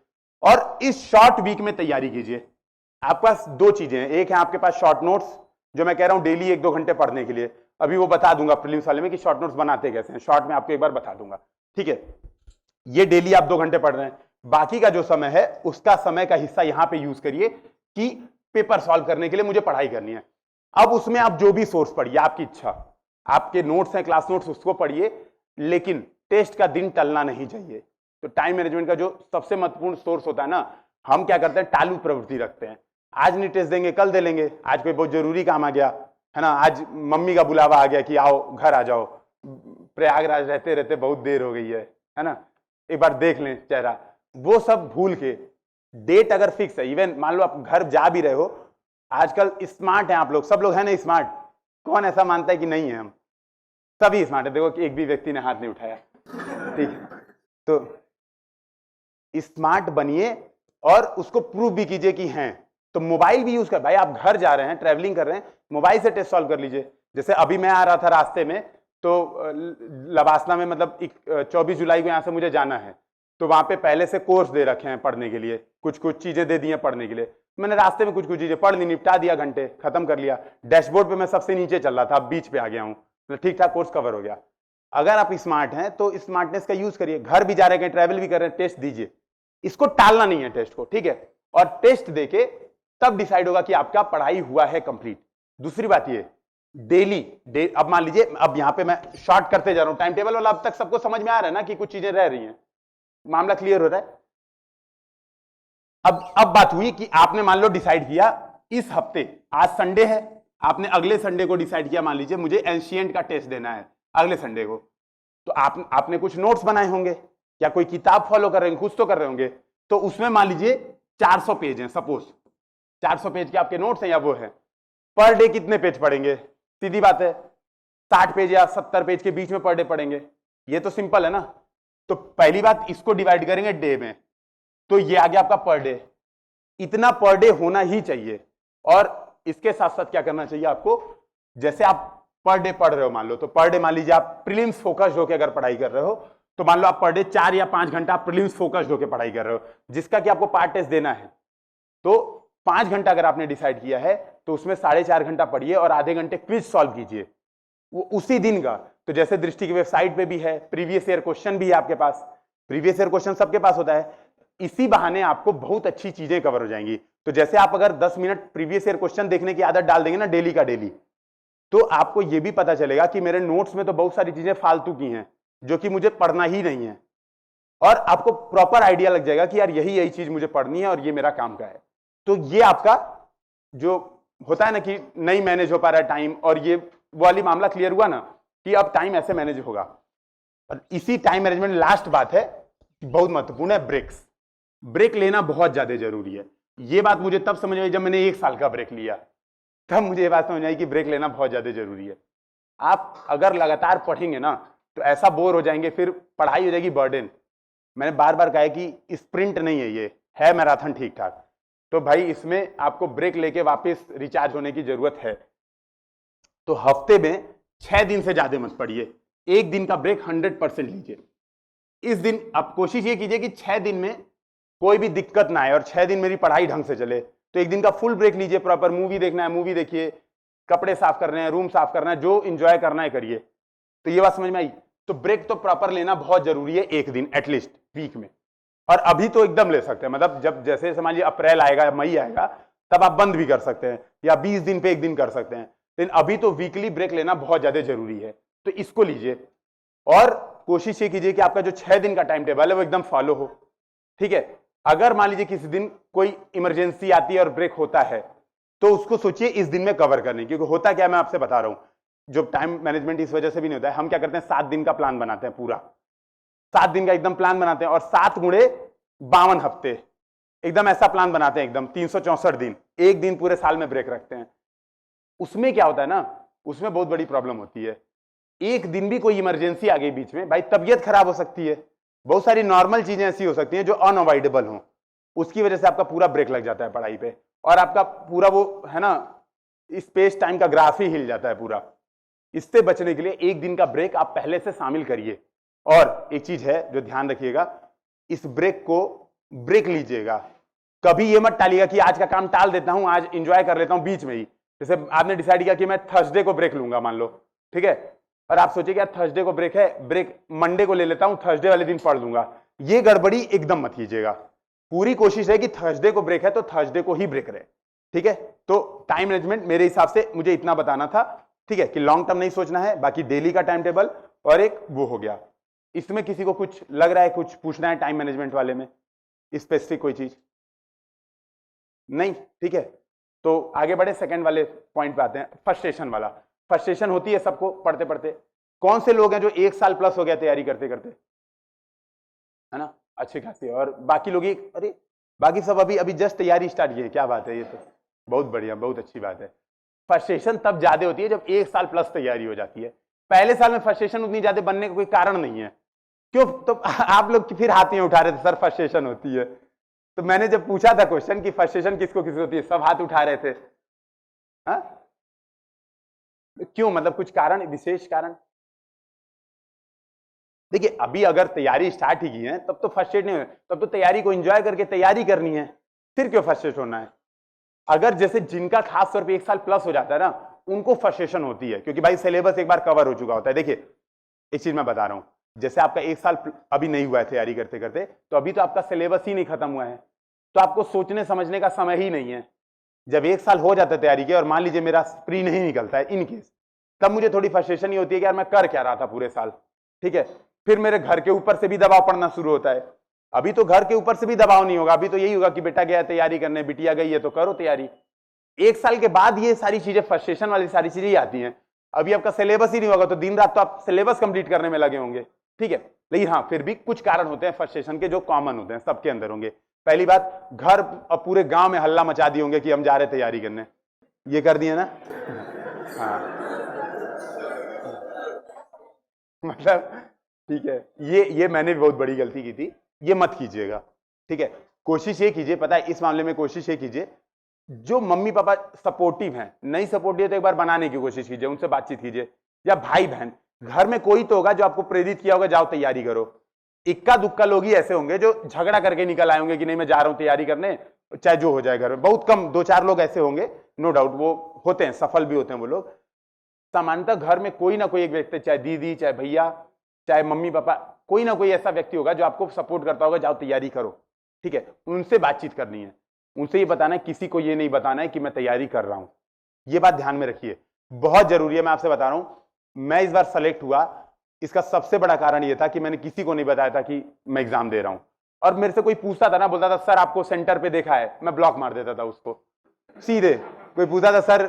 और इस शॉर्ट वीक में तैयारी कीजिए। आपके पास 2 चीजें हैं, एक है आपके पास शॉर्ट नोट्स, जो मैं कह रहा हूं डेली 1-2 घंटे पढ़ने के लिए, अभी वो बता दूंगा प्रीलिम्स वाले में कि शॉर्ट नोट्स बनाते कैसे हैं, शॉर्ट में आपको एक बार बता दूंगा। ठीक है, ये डेली आप 2 घंटे पढ़ रहे हैं, बाकी का जो समय है उसका समय का हिस्सा यहां पे यूज करिए कि पेपर सॉल्व करने के लिए मुझे पढ़ाई करनी है। अब उसमें आप जो भी सोर्स पढ़िए, आपकी इच्छा, आपके नोट्स हैं क्लास नोट्स, उसको पढ़िए, लेकिन टेस्ट का दिन टलना नहीं चाहिए। तो टाइम मैनेजमेंट का जो सबसे महत्वपूर्ण सोर्स होता है ना, हम क्या करते हैं, टालू प्रवृत्ति रखते हैं। आज नहीं टेस्ट देंगे, कल दे लेंगे, आज कोई बहुत जरूरी काम आ गया है ना, आज मम्मी का बुलावा आ गया कि आओ घर आ जाओ, प्रयागराज रहते रहते बहुत देर हो गई है ना, एक बार देख लें चेहरा, वो सब भूल के डेट अगर फिक्स है, इवन मान लो आप घर जा भी रहे हो, आजकल स्मार्ट हैं आप लोग, सब लोग हैं ना स्मार्ट, कौन ऐसा मानता है कि नहीं है, हम सभी स्मार्ट है। देखो कि एक भी व्यक्ति ने हाथ नहीं उठाया। ठीक है, तो स्मार्ट बनिए और उसको प्रूव भी कीजिए कि हैं। तो मोबाइल भी यूज कर, भाई आप घर जा रहे हैं, ट्रैवलिंग कर रहे हैं, मोबाइल से टेस्ट सॉल्व कर लीजिए। जैसे अभी मैं आ रहा था रास्ते में, तो लबासना में, मतलब 24 जुलाई को यहां से मुझे जाना है, तो वहां पे पहले से कोर्स दे रखे हैं पढ़ने के लिए, कुछ कुछ चीजें दे दी हैं पढ़ने के लिए। मैंने रास्ते में कुछ कुछ चीजें पढ़ ली, निपटा दिया, घंटे खत्म कर लिया। डैशबोर्ड पे मैं सबसे नीचे चल रहा था, अब बीच पे आ गया हूं, ठीक ठाक कोर्स कवर हो गया। अगर आप स्मार्ट हैं तो स्मार्टनेस का यूज करिए, घर भी जा रहे हैं, ट्रैवल भी कर रहे हैं, टेस्ट दीजिए, इसको टालना नहीं है टेस्ट को। ठीक है, और टेस्ट देके तब डिसाइड होगा कि आपका पढ़ाई हुआ है कंप्लीट। दूसरी बात ये, डेली अब मान लीजिए, अब यहां पे मैं शॉर्ट करते जा रहा हूं, टाइम टेबल वाला अब तक सबको समझ में आ रहा है ना कि कुछ चीजें रह रही हैं, मामला क्लियर हो रहा है। अब बात हुई कि आपने मान लो डिसाइड किया इस हफ्ते, आज संडे है, आपने अगले संडे को डिसाइड किया, मान लीजिए मुझे एंशिएंट का टेस्ट देना है अगले संडे को, तो आपने कुछ नोट्स बनाए होंगे या कोई किताब फॉलो कर रहे होंगे, कुछ तो कर रहे होंगे, तो उसमें मान लीजिए 400 पेज हैं, सपोज 400 पेज के आपके नोट्स हैं या वो है, पर डे कितने पेज पढ़ेंगे? सीधी बात है, 60 पेज या 70 पेज के बीच में पर डे पढ़ेंगे। ये तो सिंपल है ना। तो पहली बात, इसको डिवाइड करेंगे डे में, तो ये आ गया आपका पर डे, इतना पर डे होना ही चाहिए। और इसके साथ साथ क्या करना चाहिए आपको, जैसे आप पर डे पढ़ रहे हो, मान लो, तो पर डे मान लीजिए आप प्रीलिम्स फोकस्ड होकर अगर पढ़ाई कर रहे हो, तो मान लो आप पर डे 4 या 5 घंटा प्रीलिम्स फोकस्ड होकर पढ़ाई कर रहे हो, जिसका कि आपको पार्ट टेस्ट देना है। तो 5 घंटा अगर आपने डिसाइड किया है, तो उसमें 4.5 घंटा पढ़िए और आधे घंटे क्विज सॉल्व कीजिए वो उसी दिन का। तो जैसे दृष्टि की वेबसाइट पे भी है, प्रीवियस ईयर क्वेश्चन भी है आपके पास, प्रीवियस ईयर क्वेश्चन सबके पास होता है, इसी बहाने आपको बहुत अच्छी चीजें कवर हो जाएंगी। तो जैसे आप अगर 10 मिनट प्रीवियस ईयर क्वेश्चन देखने की आदत डाल देंगे ना डेली का डेली, तो आपको यह भी पता चलेगा कि मेरे नोट्स में तो बहुत सारी चीजें फालतू की हैं जो कि मुझे पढ़ना ही नहीं है, और आपको प्रॉपर आइडिया लग जाएगा कि यार यही चीज मुझे पढ़नी है और ये मेरा काम का है। तो ये आपका जो होता है ना कि नहीं मैनेज हो पा रहा है टाइम, और ये वाली मामला क्लियर हुआ ना कि अब टाइम ऐसे मैनेज होगा। और इसी टाइम मैनेजमेंट लास्ट बात है, बहुत महत्वपूर्ण है, ब्रेक्स। ब्रेक लेना बहुत ज्यादा जरूरी है। ये बात मुझे तब समझ आई जब मैंने 1 साल का ब्रेक लिया, तब मुझे ये बात समझ आई कि ब्रेक लेना बहुत ज्यादा जरूरी है। आप अगर लगातार पढ़ेंगे ना तो ऐसा बोर हो जाएंगे, फिर पढ़ाई हो जाएगी बर्डन। मैंने बार बार कहा है कि स्प्रिंट नहीं है, ये है मैराथन ठीक ठाक। तो भाई इसमें आपको ब्रेक लेके वापस रिचार्ज होने की जरूरत है। तो हफ्ते में 6 दिन से ज्यादा मत पढ़िए, 1 दिन का ब्रेक 100% लीजिए। इस दिन आप कोशिश ये कीजिए कि 6 दिन में कोई भी दिक्कत ना आए और 6 दिन मेरी पढ़ाई ढंग से चले। तो 1 दिन का फुल ब्रेक लीजिए, प्रॉपर मूवी देखना है मूवी देखिए, कपड़े साफ करने हैं रूम साफ करना है, जो इंजॉय करना है करिए। तो ये बात समझ में आई। तो ब्रेक तो प्रॉपर लेना बहुत जरूरी है, 1 दिन एटलीस्ट वीक में। और अभी तो एकदम ले सकते हैं, मतलब जब जैसे समझिए अप्रैल आएगा मई आएगा तब आप बंद भी कर सकते हैं, या 20 दिन पे 1 दिन कर सकते हैं। लेकिन अभी तो वीकली ब्रेक लेना बहुत ज्यादा जरूरी है, तो इसको लीजिए। और कोशिश ये कीजिए कि आपका जो 6 दिन का टाइम टेबल है वो एकदम फॉलो हो, ठीक है। अगर मान लीजिए किसी दिन कोई इमरजेंसी आती है और ब्रेक होता है, तो उसको सोचिए इस दिन में कवर करने, क्योंकि होता क्या मैं आपसे बता रहा हूं, जो टाइम मैनेजमेंट इस वजह से भी नहीं होता है। हम क्या करते हैं 7 दिन का प्लान बनाते हैं, पूरा 7 दिन का एकदम प्लान बनाते हैं, और 7 गुणे 52 हफ्ते एकदम ऐसा प्लान बनाते हैं, एकदम 364 दिन, 1 दिन पूरे साल में ब्रेक रखते हैं। उसमें क्या होता है ना, उसमें बहुत बड़ी प्रॉब्लम होती है। 1 दिन भी कोई इमरजेंसी आ गई बीच में, भाई तबीयत खराब हो सकती है, बहुत सारी नॉर्मल चीजें ऐसी हो सकती हैं जो अनअवॉइडेबल हो, उसकी वजह से आपका पूरा ब्रेक लग जाता है पढ़ाई पे, और आपका पूरा वो है ना स्पेस टाइम का ग्राफ ही हिल जाता है पूरा। इससे बचने के लिए 1 दिन का ब्रेक आप पहले से शामिल करिए। और एक चीज है जो ध्यान रखिएगा, इस ब्रेक को ब्रेक लीजिएगा, कभी ये मत टालिएगा कि आज का काम टाल देता हूं, आज इंजॉय कर लेता हूं बीच में ही। जैसे आपने डिसाइड किया कि मैं थर्सडे को ब्रेक लूंगा मान लो, ठीक है, और आप सोचिए यार थर्सडे को ब्रेक है, ब्रेक मंडे को ले लेता हूं, थर्सडे वाले दिन पढ़ लूंगा। ये गड़बड़ी एकदम मत कीजिएगा। पूरी कोशिश है कि थर्सडे को ब्रेक है तो थर्सडे को ही ब्रेक रहे, ठीक है। तो टाइम मैनेजमेंट मेरे हिसाब से मुझे इतना बताना था, ठीक है, कि लॉन्ग टर्म नहीं सोचना है, बाकी डेली का टाइम टेबल और एक वो हो गया। इसमें किसी को कुछ लग रहा है, कुछ पूछना है टाइम मैनेजमेंट वाले में स्पेसिफिक कोई चीज नहीं, ठीक है। तो आगे बढ़े, सेकंड वाले पॉइंट पे आते हैं, फ्रस्ट्रेशन वाला। फ्रस्ट्रेशन होती है सबको पढ़ते पढ़ते। कौन से लोग हैं जो 1 साल प्लस हो गया तैयारी करते करते, है ना, अच्छी खासी, और बाकी लोग अरे बाकी सब अभी अभी जस्ट तैयारी स्टार्ट की है, क्या बात है, ये तो बहुत बढ़िया, बहुत अच्छी बात है। फ्रस्ट्रेशन तब ज्यादा होती है जब 1 साल प्लस तैयारी हो जाती है। पहले साल में फ्रस्ट्रेशन उतनी ज्यादा बनने का कोई कारण नहीं है। क्यों? तो आप लोग फिर हाथ नहीं उठा रहे थे, सर फ्रस्ट्रेशन होती है। तो मैंने जब पूछा था क्वेश्चन कि फ्रस्ट्रेशन किसको किसको होती है, सब हाथ उठा रहे थे। हा? क्यों, मतलब कुछ कारण, विशेष कारण? देखिए अभी अगर तैयारी स्टार्ट ही की है तब तो फ्रस्ट्रेट नहीं हो, तब तो तैयारी को एंजॉय करके तैयारी करनी है, फिर क्यों फ्रस्ट्रेट होना है। अगर जैसे जिनका खास तौर पे 1 साल प्लस हो जाता है ना, उनको फ्रस्ट्रेशन होती है, क्योंकि भाई सिलेबस एक बार कवर हो चुका होता है। देखिए एक चीज मैं बता रहा हूं, जैसे आपका 1 साल अभी नहीं हुआ है तैयारी करते करते, तो अभी तो आपका सिलेबस ही नहीं खत्म हुआ है, तो आपको सोचने समझने का समय ही नहीं है। जब 1 साल हो जाता है तैयारी के और मान लीजिए मेरा प्री नहीं निकलता है इन केस, तब मुझे थोड़ी फ्रस्ट्रेशन ही होती है कि यार मैं कर क्या रहा था पूरे साल, ठीक है। फिर मेरे घर के ऊपर से भी दबाव पड़ना शुरू होता है। अभी तो घर के ऊपर से भी दबाव नहीं होगा, अभी तो यही होगा कि बेटा गया तैयारी करने, बिटिया गई है तो करो तैयारी। 1 साल के बाद ये सारी चीजें, फ्रस्ट्रेशन वाली सारी चीजें ही आती हैं। अभी आपका सिलेबस ही नहीं होगा तो दिन रात तो आप सिलेबस कंप्लीट करने में लगे होंगे, ठीक है। लेकिन हाँ फिर भी कुछ कारण होते हैं फ्रस्ट्रेशन के जो कॉमन होते हैं, सबके अंदर होंगे। पहली बात, घर अब पूरे गांव में हल्ला मचा दिए होंगे कि हम जा रहे तैयारी करने, ये कर दिए ना। हाँ मतलब ठीक है, ये मैंने भी बहुत बड़ी गलती की थी, ये मत कीजिएगा, ठीक है। कोशिश ये कीजिए, पता है इस मामले में कोशिश ये कीजिए, जो मम्मी पापा सपोर्टिव हैं, नहीं सपोर्टिव तो एक बार बनाने की कोशिश कीजिए, उनसे बातचीत कीजिए, या भाई बहन, घर में कोई तो होगा जो आपको प्रेरित किया होगा जाओ तैयारी करो। इक्का दुक्का लोग ही ऐसे होंगे जो झगड़ा करके निकल आए होंगे कि नहीं मैं जा रहा हूं तैयारी करने, चाहे जो हो जाए घर में। बहुत कम 2-4 लोग ऐसे होंगे, नो डाउट, वो होते हैं, सफल भी होते हैं वो लोग। सामान्यतः घर में कोई ना कोई एक व्यक्ति, चाहे दीदी, चाहे भैया, चाहे मम्मी पापा, कोई ना कोई ऐसा व्यक्ति होगा जो आपको सपोर्ट करता होगा जाओ तैयारी करो, ठीक है, उनसे बातचीत करनी है, उनसे ये बताना है, किसी को ये नहीं बताना है कि मैं तैयारी कर रहा हूं। ये बात ध्यान में रखिए, बहुत जरूरी है। मैं आपसे बता रहा हूं, मैं इस बार सेलेक्ट हुआ, इसका सबसे बड़ा कारण यह था कि मैंने किसी को नहीं बताया था कि मैं एग्जाम दे रहा हूं। और मेरे से कोई पूछता था ना, बोलता था सर आपको सेंटर पे देखा है, मैं ब्लॉक मार देता था उसको सीधे। कोई पूछता था सर,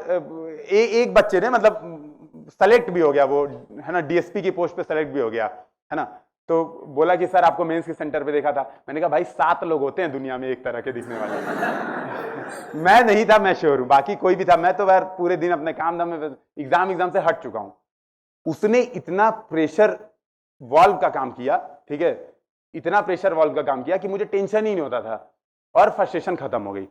एक बच्चे ने मतलब सेलेक्ट भी हो गया, वो है ना, डीएसपी की पोस्ट पे सेलेक्ट भी हो गया, है ना, तो बोला कि सर आपको मेंस के सेंटर पे देखा था। मैंने कहा भाई 7 लोग होते हैं दुनिया में एक तरह के दिखने वाले मैं नहीं था, मैं श्योर हूं, बाकी कोई भी था, मैं तो यार पूरे दिन अपने काम धाम में एग्जाम से हट चुका हूं। उसने इतना प्रेशर वॉल्व का काम किया, ठीक है, इतना प्रेशर वॉल्व का काम किया कि मुझे टेंशन ही नहीं होता था और फ्रस्ट्रेशन खत्म हो गई।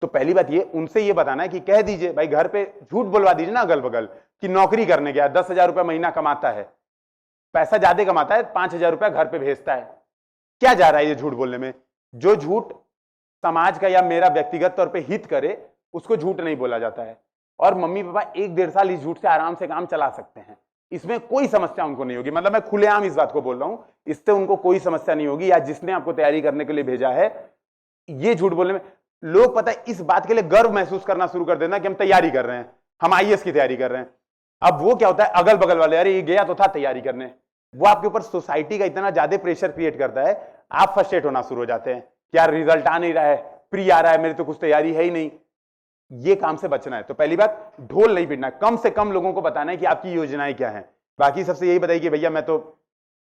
तो पहली बात ये, उनसे ये बताना है कि कह दीजिए भाई, घर पे झूठ बुलवा दीजिए ना अगल बगल कि नौकरी करने गया, 10,000 रुपया महीना कमाता है, पैसा ज्यादा कमाता है, 5,000 रुपया घर पे भेजता है। क्या जा रहा है ये झूठ बोलने में? जो झूठ समाज का या मेरा व्यक्तिगत तौर पे हित करे उसको झूठ नहीं बोला जाता है। और मम्मी पापा 1-1.5 साल इस झूठ से आराम से काम चला सकते हैं, इसमें कोई समस्या उनको नहीं होगी। मतलब मैं खुलेआम इस बात को बोल रहा हूं, इससे उनको कोई समस्या नहीं होगी। या जिसने आपको तैयारी करने के लिए भेजा है, ये झूठ बोलने में लोग पता है इस बात के लिए गर्व महसूस करना शुरू कर देना कि हम तैयारी कर रहे हैं, हम आईएएस की तैयारी कर रहे हैं। अब वो क्या होता है, अगल बगल वाले, अरे ये गया तो था तैयारी करने, वो आपके ऊपर सोसाइटी का इतना ज्यादा प्रेशर क्रिएट करता है, आप फ्रस्ट्रेट होना शुरू हो जाते हैं कि यार रिजल्ट आ नहीं रहा है, प्री आ रहा है, मेरी तो कुछ तैयारी है ही नहीं। ये काम से बचना है। तो पहली बात, ढोल नहीं पीटना है, कम से कम लोगों को बताना है कि आपकी योजनाएं क्या हैं। बाकी सबसे यही बताइए कि भैया मैं तो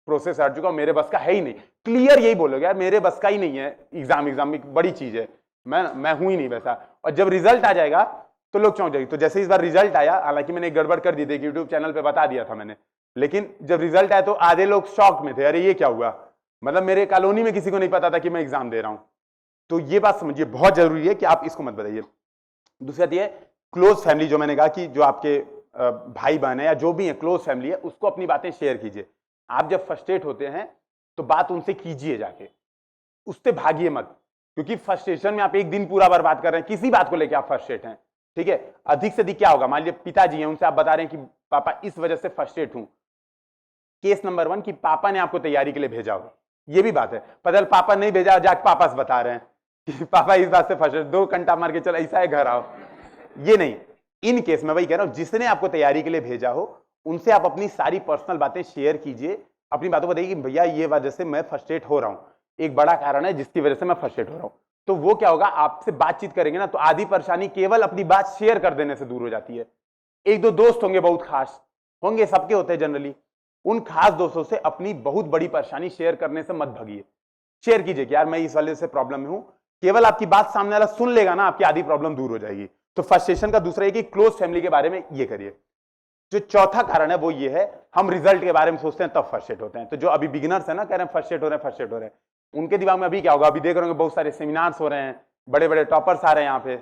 प्रोसेस हट चुका हूं, मेरे बस का है ही नहीं। क्लियर यही बोलोगे, यार मेरे बस का ही नहीं है, एग्जाम एक बड़ी चीज है, मैं हूं ही नहीं वैसा। और जब रिजल्ट आ जाएगा तो लोग चौंक जाएंगे। तो जैसे इस बार रिजल्ट आया, हालांकि मैंने एक गड़बड़ कर दी थी, यूट्यूब चैनल पे बता दिया था मैंने, लेकिन जब रिजल्ट आया तो आधे लोग शॉक में थे, अरे ये क्या हुआ, मतलब मेरे कॉलोनी में किसी को नहीं पता था कि मैं एग्जाम दे रहा हूं। तो ये बात समझिए, बहुत जरूरी है कि आप इसको मत बताइए। दूसरी बात ये, क्लोज फैमिली, जो मैंने कहा कि जो आपके भाई बहन है या जो भी है क्लोज फैमिली है, उसको अपनी बातें शेयर कीजिए। आप जब फ्रस्ट्रेट होते हैं तो बात उनसे कीजिए जाके, उससे भागिए मत, क्योंकि फ्रस्ट्रेशन में आप एक दिन पूरा बर्बाद कर रहे हैं, किसी बात को लेकर आप फ्रस्ट्रेट हैं, ठीक है। अधिक से अधिक क्या होगा, मान लीजिए पिताजी हैं, उनसे आप बता रहे हैं कि पापा इस वजह से फ्रस्ट्रेट हूं। केस नंबर 1 कि पापा ने आपको तैयारी के लिए भेजा होगा, ये भी बात है। पता पापा नहीं भेजा, जाके पापा से बता रहे हैं कि पापा इस बात से फ्रस्ट्रेट, 2 घंटा मार के चल ऐसा है घर आओ, ये नहीं। इन केस में वही कह रहा हूं, जिसने आपको तैयारी के लिए भेजा हो उनसे आप अपनी सारी पर्सनल बातें शेयर कीजिए, अपनी बातों को बताइए कि भैया ये वजह से मैं फ्रस्ट्रेट हो रहा हूं, एक बड़ा कारण है जिसकी वजह से मैं फ्रस्ट्रेट हो रहा हूं। तो वो क्या होगा, आपसे बातचीत करेंगे ना तो आधी परेशानी केवल अपनी बात शेयर कर देने से दूर हो जाती है। 1-2 दोस्त होंगे, बहुत खास होंगे, सबके होते हैं जनरली, उन खास दोस्तों से अपनी बहुत बड़ी परेशानी शेयर करने से मत भागिए। शेयर कीजिए कि यार मैं इस वाले से प्रॉब्लम में हूं, केवल आपकी बात सामने वाला सुन लेगा ना, आपकी आधी प्रॉब्लम दूर हो जाएगी। तो फ्रस्ट्रेशन का दूसरा है कि क्लोज फैमिली के बारे में ये करिए। जो चौथा कारण है वो ये है, हम रिजल्ट के बारे में सोचते हैं तब फ्रस्ट्रेट होते हैं। तो जो अभी बिगिनर्स है ना, कह रहे हैं फ्रस्ट्रेट हो रहे हैं, उनके दिमाग में अभी क्या होगा, अभी देख रहे होंगे बहुत सारे सेमिनार्स हो रहे हैं, बड़े बड़े टॉपर्स आ रहे हैं यहाँ पे,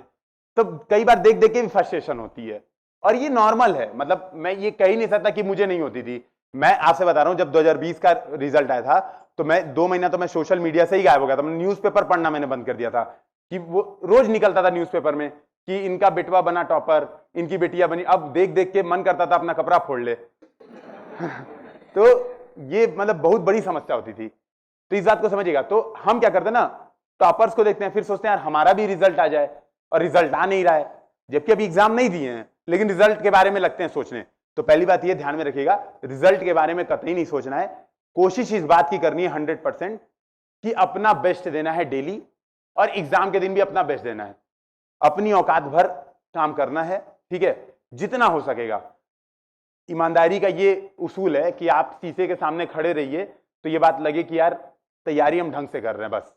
तो कई बार देख देख के भी फ्रस्ट्रेशन होती है, और ये नॉर्मल है। मतलब मैं ये कह ही नहीं सकता कि मुझे नहीं होती थी। मैं आपसे बता रहा हूं, जब 2020 का रिजल्ट आया था तो मैं 2 महीना तो मैं सोशल मीडिया से ही गायब हो गया था। मैंने न्यूज़पेपर पढ़ना मैंने बंद कर दिया था, कि वो रोज निकलता था न्यूज़पेपर में कि इनका बेटवा बना टॉपर, इनकी बेटियां बनी। अब देख देख के मन करता था अपना कपड़ा फोड़ ले तो ये मतलब बहुत बड़ी समस्या होती थी। तो इस बात को समझिएगा। तो हम क्या करते हैं ना, टॉपर्स को देखते हैं, फिर सोचते हैं यार हमारा भी रिजल्ट आ जाए, और रिजल्ट आ नहीं रहा है, जबकि अभी एग्जाम नहीं दिए हैं, लेकिन रिजल्ट के बारे में लगते हैं सोचने। तो पहली बात ये ध्यान में रखिएगा, रिजल्ट के बारे में कतई नहीं सोचना है। कोशिश इस बात की करनी है 100% कि अपना बेस्ट देना है डेली, और एग्जाम के दिन भी अपना बेस्ट देना है, अपनी औकात भर काम करना है, ठीक है, जितना हो सकेगा। ईमानदारी का ये उसूल है कि आप शीशे के सामने खड़े रहिए तो ये बात लगे कि यार तैयारी हम ढंग से कर रहे हैं, बस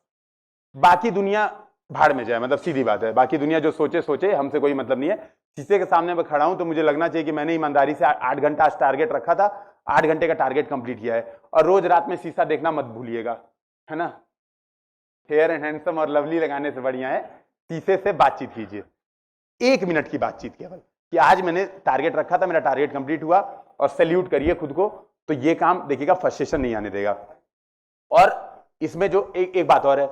बाकी दुनिया भाड़ में जाए। मतलब सीधी बात है, बाकी दुनिया जो सोचे सोचे, हमसे कोई मतलब नहीं है। शीशे के सामने मैं खड़ा हूं तो मुझे लगना चाहिए कि मैंने ईमानदारी से 8 घंटा आज टारगेट रखा था, 8 घंटे का टारगेट कंप्लीट किया है। और रोज रात में शीशा देखना मत भूलिएगा, है ना। फेयर एंड हैंडसम और लवली लगाने से बढ़िया है शीशे से बातचीत कीजिए, 1 मिनट की बातचीत केवल, कि आज मैंने टारगेट रखा था, मेरा टारगेट कंप्लीट हुआ, और सैल्यूट करिए खुद को। तो ये काम देखिएगा फ्रस्ट्रेशन नहीं आने देगा। और इसमें जो एक बात और है,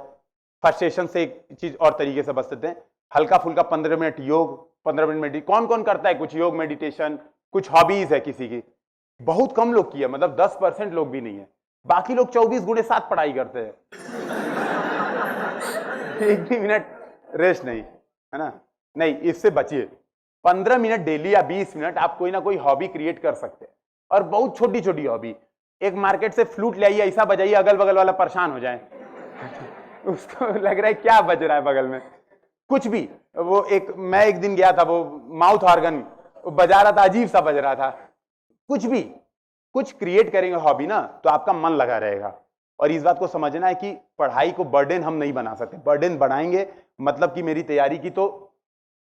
फ्रस्ट्रेशन से एक चीज और तरीके से बच सकते हैं, हल्का फुल्का 15 मिनट योग, 15 मिनट मेडिटेशन। कौन कौन करता है कुछ योग, मेडिटेशन, कुछ हॉबीज है किसी की? बहुत कम लोग की है, मतलब 10% लोग भी नहीं है। बाकी लोग 24 गुणे 7 पढ़ाई करते हैं एक भी मिनट रेस्ट नहीं, है ना? नहीं, इससे बचिए। 15 मिनट डेली या 20 मिनट आप कोई ना कोई हॉबी क्रिएट कर सकते हैं, और बहुत छोटी छोटी हॉबी। एक मार्केट से फ्लूट ले आइए, ऐसा बजाइए अगल बगल वाला परेशान हो जाए, उसको लग रहा है क्या बज रहा है बगल में, कुछ भी। वो मैं एक दिन गया था, वो माउथ ऑर्गन बजा रहा था, अजीब सा बज रहा था। कुछ भी, कुछ क्रिएट करेंगे हॉबी ना, तो आपका मन लगा रहेगा। और इस बात को समझना है कि पढ़ाई को बर्डन हम नहीं बना सकते। बर्डन बनाएंगे मतलब कि मेरी तैयारी की तो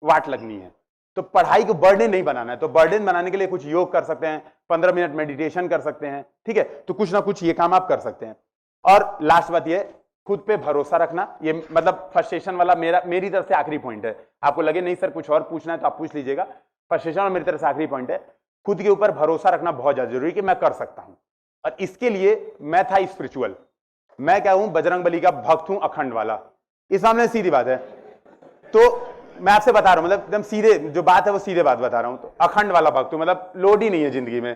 वाट लगनी है, तो पढ़ाई को बर्डन नहीं बनाना है। तो बर्डन बनाने के लिए कुछ योग कर सकते हैं, 15 मिनट मेडिटेशन कर सकते हैं, ठीक है? तो कुछ ना कुछ ये काम आप कर सकते हैं। और लास्ट बात ये, खुद पे भरोसा रखना। ये मतलब फ्रस्ट्रेशन वाला मेरी तरफ से आखिरी पॉइंट है। आपको लगे नहीं सर कुछ और पूछना है तो आप पूछ लीजिएगा। फ्रस्ट्रेशन वाला मेरी तरफ से आखिरी पॉइंट है। खुद के ऊपर भरोसा रखना बहुत ज्यादा जरूरी कि मैं कर सकता हूं। और इसके लिए मैं था स्पिरिचुअल, मैं क्या हूं, बजरंग बली का भक्त हूं, अखंड वाला। इस मामले में सीधी बात है। तो मैं आपसे बता रहा हूं, मतलब एकदम सीधे जो बात है वो सीधे बात बता रहा हूं। तो अखंड वाला भक्त हूं, मतलब लोड ही नहीं है जिंदगी में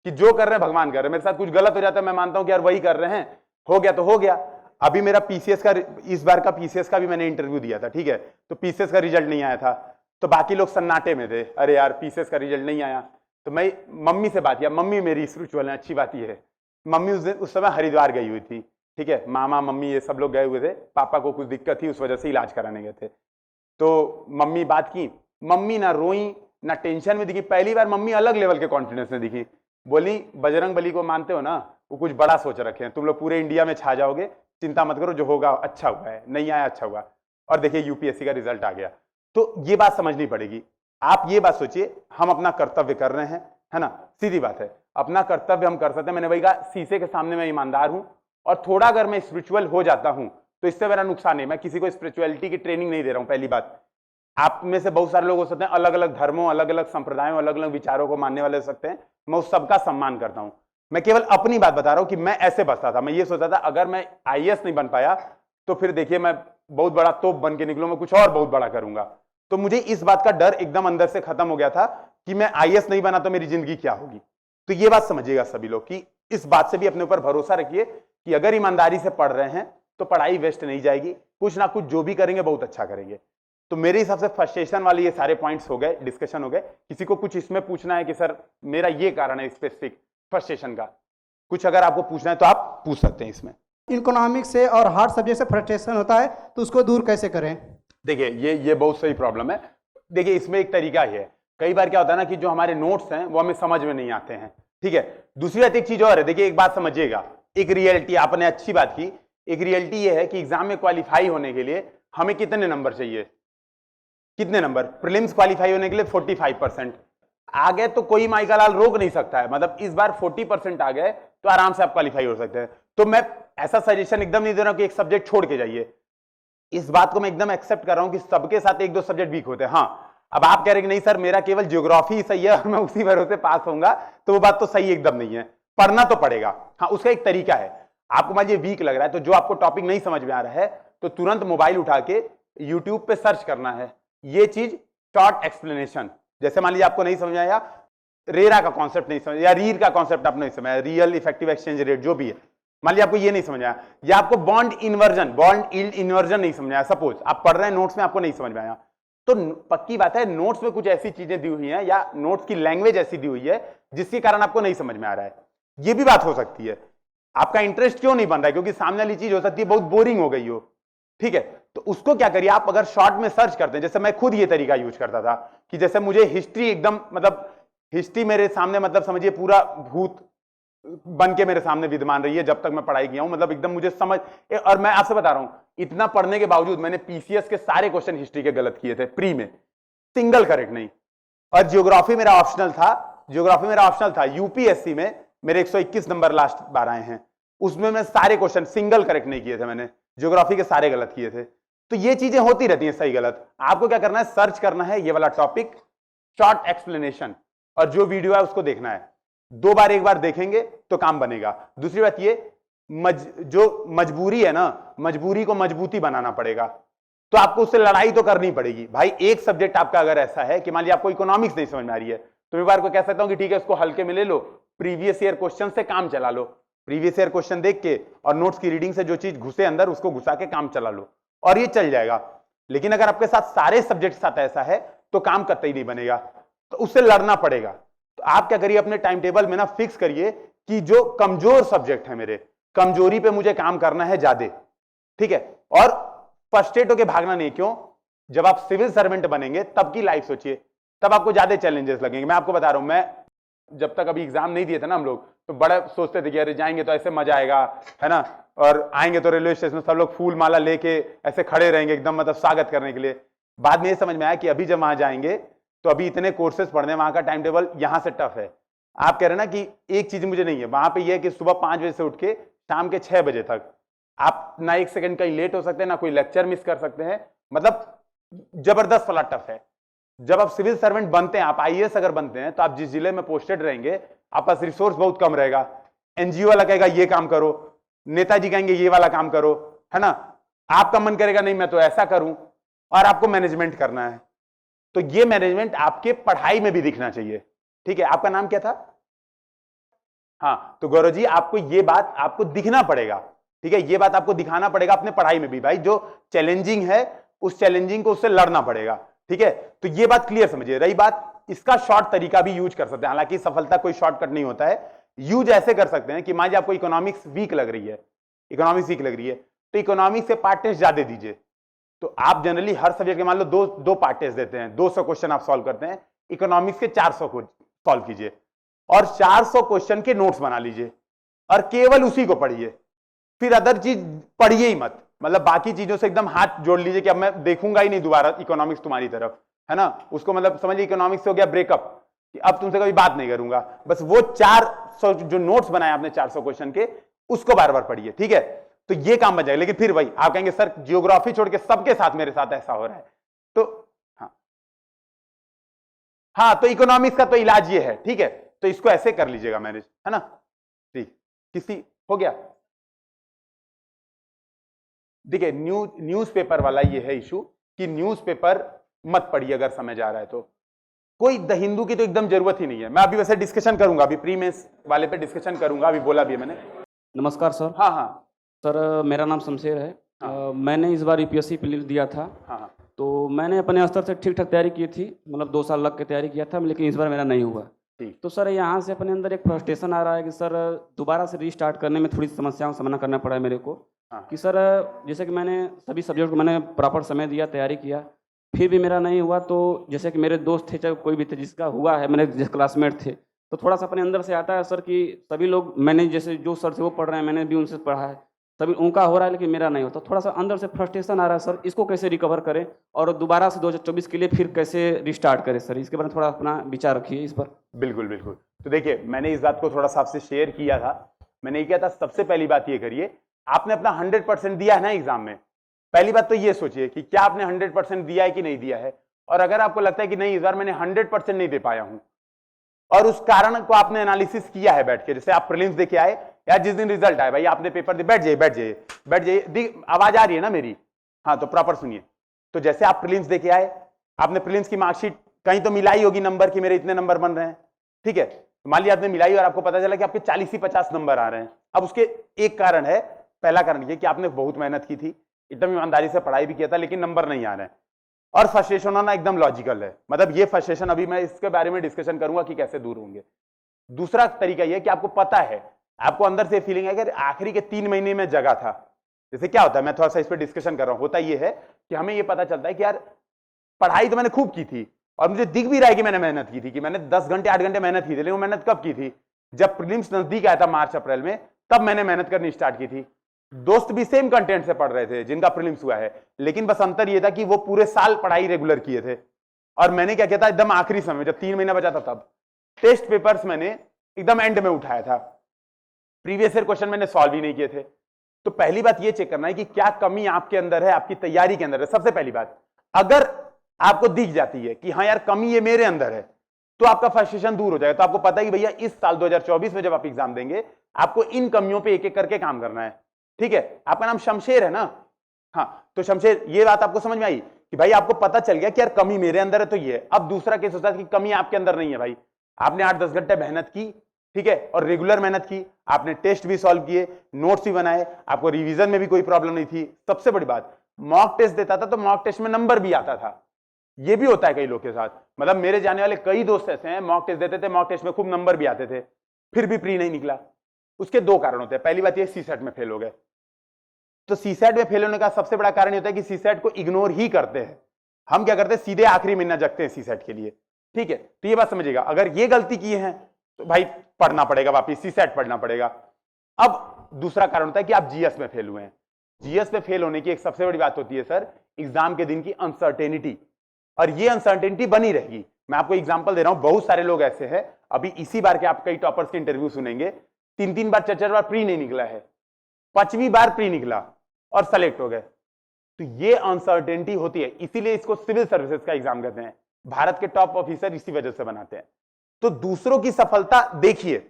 कि जो कर रहे हैं भगवान कर रहे हैं। मेरे साथ कुछ गलत हो जाता है, मैं मानता हूं कि यार वही कर रहे हैं, हो गया तो हो गया। अभी मेरा पीसीएस का, इस बार का पीसीएस का भी मैंने इंटरव्यू दिया था, ठीक है? तो पीसीएस का रिजल्ट नहीं आया था, तो बाकी लोग सन्नाटे में थे, अरे यार पीसीएस का रिजल्ट नहीं आया। तो मैं मम्मी से बात किया, मम्मी मेरी स्पिरिचुअल है, अच्छी बात ये है। मम्मी उस समय हरिद्वार गई हुई थी, ठीक है? मामा मम्मी ये सब लोग गए हुए थे, पापा को कुछ दिक्कत थी, उस वजह से इलाज कराने गए थे। तो मम्मी बात की, मम्मी ना रोई ना टेंशन में दिखी, पहली बार मम्मी अलग लेवल के कॉन्फिडेंस में दिखी। बोली बजरंग बली को मानते हो ना, वो कुछ बड़ा सोच रखे हैं, तुम लोग पूरे इंडिया में छा जाओगे, चिंता मत करो, जो होगा अच्छा हुआ है, नहीं आया अच्छा हुआ। और देखिए यूपीएससी का रिजल्ट आ गया। तो ये बात समझनी पड़ेगी। आप ये बात सोचिए, हम अपना कर्तव्य कर रहे हैं, है ना? सीधी बात है, अपना कर्तव्य हम कर सकते हैं। मैंने वही कहा, शीशे के सामने मैं ईमानदार हूं, और थोड़ा अगर मैं स्पिरिचुअल हो जाता हूं तो इससे मेरा नुकसान नहीं। मैं किसी को स्पिरिचुअलिटी की ट्रेनिंग नहीं दे रहा हूं। पहली बात, आप में से बहुत सारे लोग हो सकते हैं अलग अलग धर्मों, अलग अलग संप्रदायों, अलग अलग विचारों को मानने वाले हो सकते हैं, मैं उस सबका सम्मान करता हूं। मैं केवल अपनी बात बता रहा हूं कि मैं ऐसे बसता था। मैं ये सोचता था अगर मैं आईएएस नहीं बन पाया तो फिर देखिए मैं बहुत बड़ा तोप बन के निकलूं, मैं कुछ और बहुत बड़ा करूंगा। तो मुझे इस बात का डर एकदम अंदर से खत्म हो गया था कि मैं आईएएस नहीं बना तो मेरी जिंदगी क्या होगी। तो ये बात समझिएगा सभी लोग कि इस बात से भी अपने ऊपर भरोसा रखिए कि अगर ईमानदारी से पढ़ रहे हैं तो पढ़ाई वेस्ट नहीं जाएगी, कुछ ना कुछ जो भी करेंगे बहुत अच्छा करेंगे। तो मेरे हिसाब से फ्रस्ट्रेशन वाले ये सारे पॉइंट्स हो गए, डिस्कशन हो गए। किसी को कुछ इसमें पूछना है कि सर मेरा ये कारण है स्पेसिफिक फ्रस्ट्रेशन का, कुछ अगर आपको पूछना है तो आप पूछ सकते हैं इसमें। इकोनॉमिक्स से और हार्ड सब्जेक्ट से फ्रस्ट्रेशन होता है तो उसको दूर कैसे करें? देखिए ये बहुत सही प्रॉब्लम है। देखिए इसमें एक तरीका ही है, कई बार क्या होता है ना कि जो हमारे नोट्स हैं वो हमें समझ में नहीं आते हैं, ठीक है? दूसरी बात एक चीज और है, देखिए एक बात समझिएगा, एक रियलिटी आपने अच्छी बात की, एक रियलिटी ये है कि एग्जाम में क्वालिफाई होने के लिए हमें कितने नंबर चाहिए? कितने नंबर? प्रीलिम्स क्वालिफाई होने के लिए 45%। आ गए तो कोई माई का लाल रोक नहीं सकता है, मतलब इस बार 40% आ गए तो आराम से आप क्वालिफाई हो सकते हैं। तो मैं ऐसा सजेशन एकदम नहीं दे रहा हूं कि एक सब्जेक्ट छोड़ के जाइए। इस बात को मैं एकदम एक्सेप्ट कर रहा हूं कि सबके साथ एक दो सब्जेक्ट वीक होते हैं। हाँ, अब आप कह रहे हैं कि नहीं सर मेरा केवल ज्योग्राफी सही है और मैं उसी भरोसे पास होऊंगा, तो वो बात तो सही एकदम नहीं है। पढ़ना तो पड़ेगा, हाँ उसका एक तरीका है। आपको मान लीजिए वीक लग रहा है तो जो आपको टॉपिक नहीं समझ में आ रहा है तो तुरंत मोबाइल उठा के यूट्यूब पे सर्च करना है, ये चीज शॉर्ट एक्सप्लेनेशन। जैसे मान लीजिए आपको नहीं समझ आया, रेरा का कॉन्सेप्ट नहीं समझ या रीर का कॉन्सेप्ट आप नहीं समझ, रियल इफेक्टिव एक्सचेंज रेट जो भी है, मान लीजिए आपको ये नहीं समझ आया, या आपको bond inversion, bond yield inversion नहीं समझ आया, सपोज आप पढ़ रहे हैं नोट्स में आपको नहीं समझ में आया, तो पक्की बात है नोट्स में कुछ ऐसी चीजें दी हुई हैं या नोट्स की लैंग्वेज ऐसी दी हुई है जिसके कारण आपको नहीं समझ में आ रहा है। ये भी बात हो सकती है, आपका इंटरेस्ट क्यों नहीं बन रहा है, क्योंकि सामने वाली चीज हो सकती है बहुत बोरिंग हो गई हो, ठीक है? तो उसको क्या करिए आप, अगर शॉर्ट में सर्च करते हैं, जैसे मैं खुद ये तरीका यूज करता था कि जैसे मुझे हिस्ट्री एकदम, मतलब हिस्ट्री मेरे सामने, मतलब समझिए पूरा भूत बन के मेरे सामने विद्यमान रही है जब तक मैं पढ़ाई किया हूं, मतलब एकदम मुझे समझ। और मैं आपसे बता रहा हूं, इतना पढ़ने के बावजूद मैंने पीसीएस के सारे क्वेश्चन हिस्ट्री के गलत किए थे, प्री में सिंगल करेक्ट नहीं। और ज्योग्राफी मेरा ऑप्शनल था, यूपीएससी में मेरे 121 नंबर लास्ट बार आए हैं, उसमें मैं सारे क्वेश्चन सिंगल करेक्ट नहीं किए थे, मैंने ज्योग्राफी के सारे गलत किए थे। तो ये चीजें होती रहती हैं सही गलत। आपको क्या करना है, सर्च करना है ये वाला टॉपिक, शॉर्ट एक्सप्लेनेशन, और जो वीडियो है उसको देखना है, दो बार एक बार देखेंगे तो काम बनेगा। दूसरी बात ये, जो मजबूरी है ना, मजबूरी को मजबूती बनाना पड़ेगा, तो आपको उससे लड़ाई तो करनी पड़ेगी। भाई एक सब्जेक्ट आपका अगर ऐसा है कि मान लीजिए आपको इकोनॉमिक्स नहीं समझ में आ रही है, तो मैं बार को कह सकता हूं कि ठीक है उसको हल्के में ले लो, प्रीवियस ईयर क्वेश्चन से काम चला लो, प्रीवियस ईयर क्वेश्चन देख के और नोट्स की रीडिंग से जो चीज घुसे अंदर उसको घुसा के काम चला लो, और ये चल जाएगा। लेकिन अगर आपके साथ सारे सब्जेक्ट साथ ऐसा है तो काम कतई नहीं बनेगा, तो उससे लड़ना पड़ेगा। तो आप क्या करिए, अपने टाइम टेबल में ना फिक्स करिए कि जो कमजोर सब्जेक्ट है मेरे, कमजोरी पे मुझे काम करना है ज्यादा, ठीक है। और फ्रस्ट्रेट होके भागना नहीं। क्यों? जब आप सिविल सर्वेंट बनेंगे तब की लाइफ सोचिए, तब आपको ज्यादा चैलेंजेस लगेंगे। मैं आपको बता रहा हूं, मैं जब तक अभी एग्जाम नहीं दिए थे ना हम लोग, तो बड़ा सोचते थे कि अरे जाएंगे तो ऐसे मजा आएगा, है ना, और आएंगे तो रेलवे स्टेशन सब लोग फूल माला लेके ऐसे खड़े रहेंगे एकदम, मतलब स्वागत करने के लिए। बाद में ये समझ में आया कि अभी जब वहां जाएंगे तो अभी इतने कोर्सेज पढ़ने, वहां का टाइम टेबल यहां से टफ है। आप कह रहे ना कि एक चीज मुझे नहीं है, वहां पे ये है कि सुबह 5 बजे से उठ के शाम के 6 बजे तक आप ना एक सेकंड कहीं लेट हो सकते हैं, ना कोई लेक्चर मिस कर सकते हैं, मतलब जबरदस्त वाला टफ है। जब आप सिविल सर्वेंट बनते हैं, आप आईएएस अगर बनते हैं, तो आप जिस जिले में पोस्टेड रहेंगे आपका रिसोर्स बहुत कम रहेगा। एनजीओ वाला कहेगा ये काम करो, नेताजी कहेंगे ये वाला काम करो, है ना, आपका मन करेगा नहीं मैं तो ऐसा करूं, और आपको मैनेजमेंट करना है। तो ये मैनेजमेंट आपके पढ़ाई में भी दिखना चाहिए, ठीक है। आपका नाम क्या था? हाँ, तो गौरव जी आपको ये बात आपको दिखना पड़ेगा, ठीक है, ये बात आपको दिखाना पड़ेगा अपने पढ़ाई में भी। भाई जो चैलेंजिंग है उस चैलेंजिंग को उससे लड़ना पड़ेगा, ठीक है। तो ये बात क्लियर समझिए। रही बात, इसका शॉर्ट तरीका भी यूज कर सकते हैं, हालांकि सफलता कोई शॉर्टकट नहीं होता है। यूज ऐसे कर सकते हैं कि मान लीजिए आपको इकोनॉमिक्स वीक लग रही है, तो इकोनॉमिक्स से पार्ट टेस्ट ज्यादा दीजिए। तो आप जनरली हर सब्जेक्ट के मान लो दो पार्ट टेस्ट देते हैं, 200 क्वेश्चन आप सॉल्व करते हैं, इकोनॉमिक्स के 400 को सॉल्व कीजिए और 400 क्वेश्चन के नोट्स बना लीजिए और केवल उसी को पढ़िए। फिर अदर चीज पढ़िए ही मत, मतलब बाकी चीजों से एकदम हाथ जोड़ लीजिए कि अब मैं देखूंगा ही नहीं दोबारा इकोनॉमिक्स तुम्हारी तरफ, है ना। उसको मतलब समझिए इकोनॉमिक्स से हो गया ब्रेकअप, कि अब तुमसे कभी बात नहीं करूंगा। बस वो 400 जो नोट्स बनाए आपने 400 क्वेश्चन के, उसको बार बार पढ़िए, ठीक है। तो ये काम बन जाएगा। लेकिन फिर भाई आप कहेंगे सर जियोग्राफी छोड़ के सबके साथ मेरे साथ ऐसा हो रहा है, तो हाँ तो इकोनॉमिक्स का तो इलाज ये है, ठीक है। तो इसको ऐसे कर लीजिएगा मैनेज, है ना, ठीक। किसी हो गया? देखिए न्यूज़पेपर वाला ये है इशू कि न्यूज़पेपर मत पढ़िए अगर समय जा रहा है तो। कोई द हिंदू की तो एकदम जरूरत ही नहीं है। मैं अभी वैसे डिस्कशन करूंगा, अभी प्री मेंस वाले पे डिस्कशन करूंगा, अभी बोला भी है मैंने। नमस्कार सर। हाँ हाँ सर मेरा नाम शमशेर है। मैंने इस बार यूपीएससी प्रीलिम्स दिया था। हाँ तो मैंने अपने स्तर से ठीक ठाक तैयारी की थी, मतलब 2 साल लग के तैयारी किया था, लेकिन इस बार मेरा नहीं हुआ। ठीक। तो सर यहाँ से अपने अंदर एक फ्रस्ट्रेशन आ रहा है कि सर दोबारा से रीस्टार्ट करने में थोड़ी समस्याओं का सामना करना पड़ा है मेरे को। हाँ। कि सर जैसे कि मैंने सभी सब्जेक्ट को मैंने प्रॉपर समय दिया, तैयारी किया, फिर भी मेरा नहीं हुआ। तो जैसे कि मेरे दोस्त थे, चाहे कोई भी थे जिसका हुआ है, मेरे जिस क्लासमेट थे, तो थोड़ा सा अपने अंदर से आता है सर कि सभी लोग, मैंने जैसे जो सर से वो पढ़ रहे हैं, मैंने भी उनसे पढ़ा है, सभी उनका हो रहा है लेकिन मेरा नहीं होता। थोड़ा सा अंदर से फ्रस्ट्रेशन आ रहा है सर, इसको कैसे रिकवर करें और दोबारा से 2024 के लिए फिर कैसे रिस्टार्ट करें सर, इसके बारे में थोड़ा अपना विचार रखिए इस पर। बिल्कुल बिल्कुल। तो देखिए मैंने इस बात को थोड़ा सा आपसे शेयर किया था। मैंने ये किया था, सबसे पहली बात ये करिए, आपने अपना 100% दिया है ना एग्जाम में। पहली बात तो ये सोचिए कि क्या आपने 100% दिया है कि नहीं दिया है। और अगर आपको लगता है कि नहीं इस बार मैंने 100% नहीं दे पाया हूं और उस कारण को आपने एनालिसिस किया है बैठ के, जैसे आप प्रीलिम्स देके आए या जिस दिन रिजल्ट आए, भाई आपने पेपर दे, बैठ जाइए, आवाज आ रही है ना मेरी? हाँ तो प्रॉपर सुनिए। तो जैसे आप प्रीलिम्स देके आए, आपने प्रीलिम्स की मार्कशीट कहीं तो मिलाई होगी नंबर की, मेरे इतने नंबर बन रहे हैं, ठीक है। मान लिया आपने मिलाई और आपको पता चला कि आपके 40 ही 50 नंबर आ रहे हैं। अब उसके एक कारण है, पहला कारण ये कि आपने बहुत मेहनत की थी, एकदम ईमानदारी से पढ़ाई भी किया था, लेकिन नंबर नहीं आ रहे हैं। और फ्रस्ट्रेशन होना एकदम लॉजिकल है, मतलब ये फ्रस्ट्रेशन अभी मैं इसके बारे में डिस्कशन करूंगा कि कैसे दूर होंगे। दूसरा तरीका यह कि आपको पता है, आपको अंदर से फीलिंग है कि आखिरी के 3 महीने में जगह था। जैसे क्या होता है, मैं थोड़ा सा इस पर डिस्कशन कर रहा हूं, होता यह है कि हमें यह पता चलता है कि यार पढ़ाई तो मैंने खूब की थी और मुझे दिख भी रहा है कि मैंने मेहनत की थी, कि मैंने 10 घंटे 8 घंटे मेहनत की थी, लेकिन वो मेहनत कब की थी? जब प्रीलिम्स नजदीक आया था मार्च अप्रैल में, तब मैंने मेहनत करनी स्टार्ट की थी। दोस्त भी सेम कंटेंट से पढ़ रहे थे जिनका प्रीलिम्स हुआ है, लेकिन बस अंतर यह था कि वो पूरे साल पढ़ाई रेगुलर किए थे और मैंने क्या किया था, एकदम आखिरी समय जब 3 महीना बचा था तब टेस्ट पेपर्स मैंने एकदम एंड में उठाया था। प्रीवियस ईयर क्वेश्चन मैंने सॉल्व ही नहीं किए थे। तो पहली बात ये चेक करना है कि क्या कमी आपके अंदर है, आपकी तैयारी के अंदर है। सबसे पहली बात, अगर आपको दिख जाती है कि हाँ यार कमी ये मेरे अंदर है, तो आपका फ्रस्ट्रेशन दूर हो जाएगा। तो आपको पता है कि भैया इस साल 2024 में जब आप एग्जाम देंगे, आपको इन कमियों पे एक एक करके काम करना है, ठीक है। आपका नाम शमशेर है ना? हाँ तो शमशेर, ये बात आपको समझ में आई कि भाई आपको पता चल गया कि यार कमी मेरे अंदर है, तो ये। अब दूसरा केस होता है कि कमी आपके अंदर नहीं है। भाई आपने 8-10 घंटे मेहनत की, ठीक है, और रेगुलर मेहनत की, आपने टेस्ट भी सॉल्व किए, नोट्स भी बनाए, आपको रिवीजन में भी कोई प्रॉब्लम नहीं थी। सबसे बड़ी बात, मॉक टेस्ट देता था तो मॉक टेस्ट में नंबर भी आता था। ये भी होता है कई लोग के साथ, मतलब मेरे जाने वाले कई दोस्त ऐसे हैं मॉक टेस्ट देते थे, मॉक टेस्ट में खूब नंबर भी आते थे, फिर भी प्री नहीं निकला। उसके दो कारण होते हैं। पहली बात ये, सीसेट में फेल हो गए। तो सीसेट में फेल होने का सबसे बड़ा कारण ये होता है कि सीसेट को इग्नोर ही करते हैं। हम क्या करते हैं, सीधे आखिरी महीना जगते हैं सीसेट के लिए, ठीक है। तो ये बात समझिएगा, अगर ये गलती की है तो भाई पढ़ना पड़ेगा, वापिस सीसेट पढ़ना पड़ेगा। अब दूसरा कारण होता है कि आप जीएस में फेल हुए हैं। जीएस में फेल होने की एक सबसे बड़ी बात होती है सर, एग्जाम के दिन की अनसर्टेनिटी, और ये अनसर्टेनिटी बनी रहेगी। मैं आपको एग्जांपल दे रहा हूं, बहुत सारे लोग ऐसे हैं, अभी इसी बार के आप कई टॉपर्स के इंटरव्यू सुनेंगे, 3-3 बार 4-4 बार प्री नहीं निकला है, 5वीं बार प्री निकला और सेलेक्ट हो गए। तो ये अनसर्टेनिटी होती है, इसीलिए इसको सिविल सर्विसेज का एग्जाम कहते हैं। भारत के टॉप ऑफिसर इसी वजह से बनाते हैं। तो दूसरों की सफलता देखिए,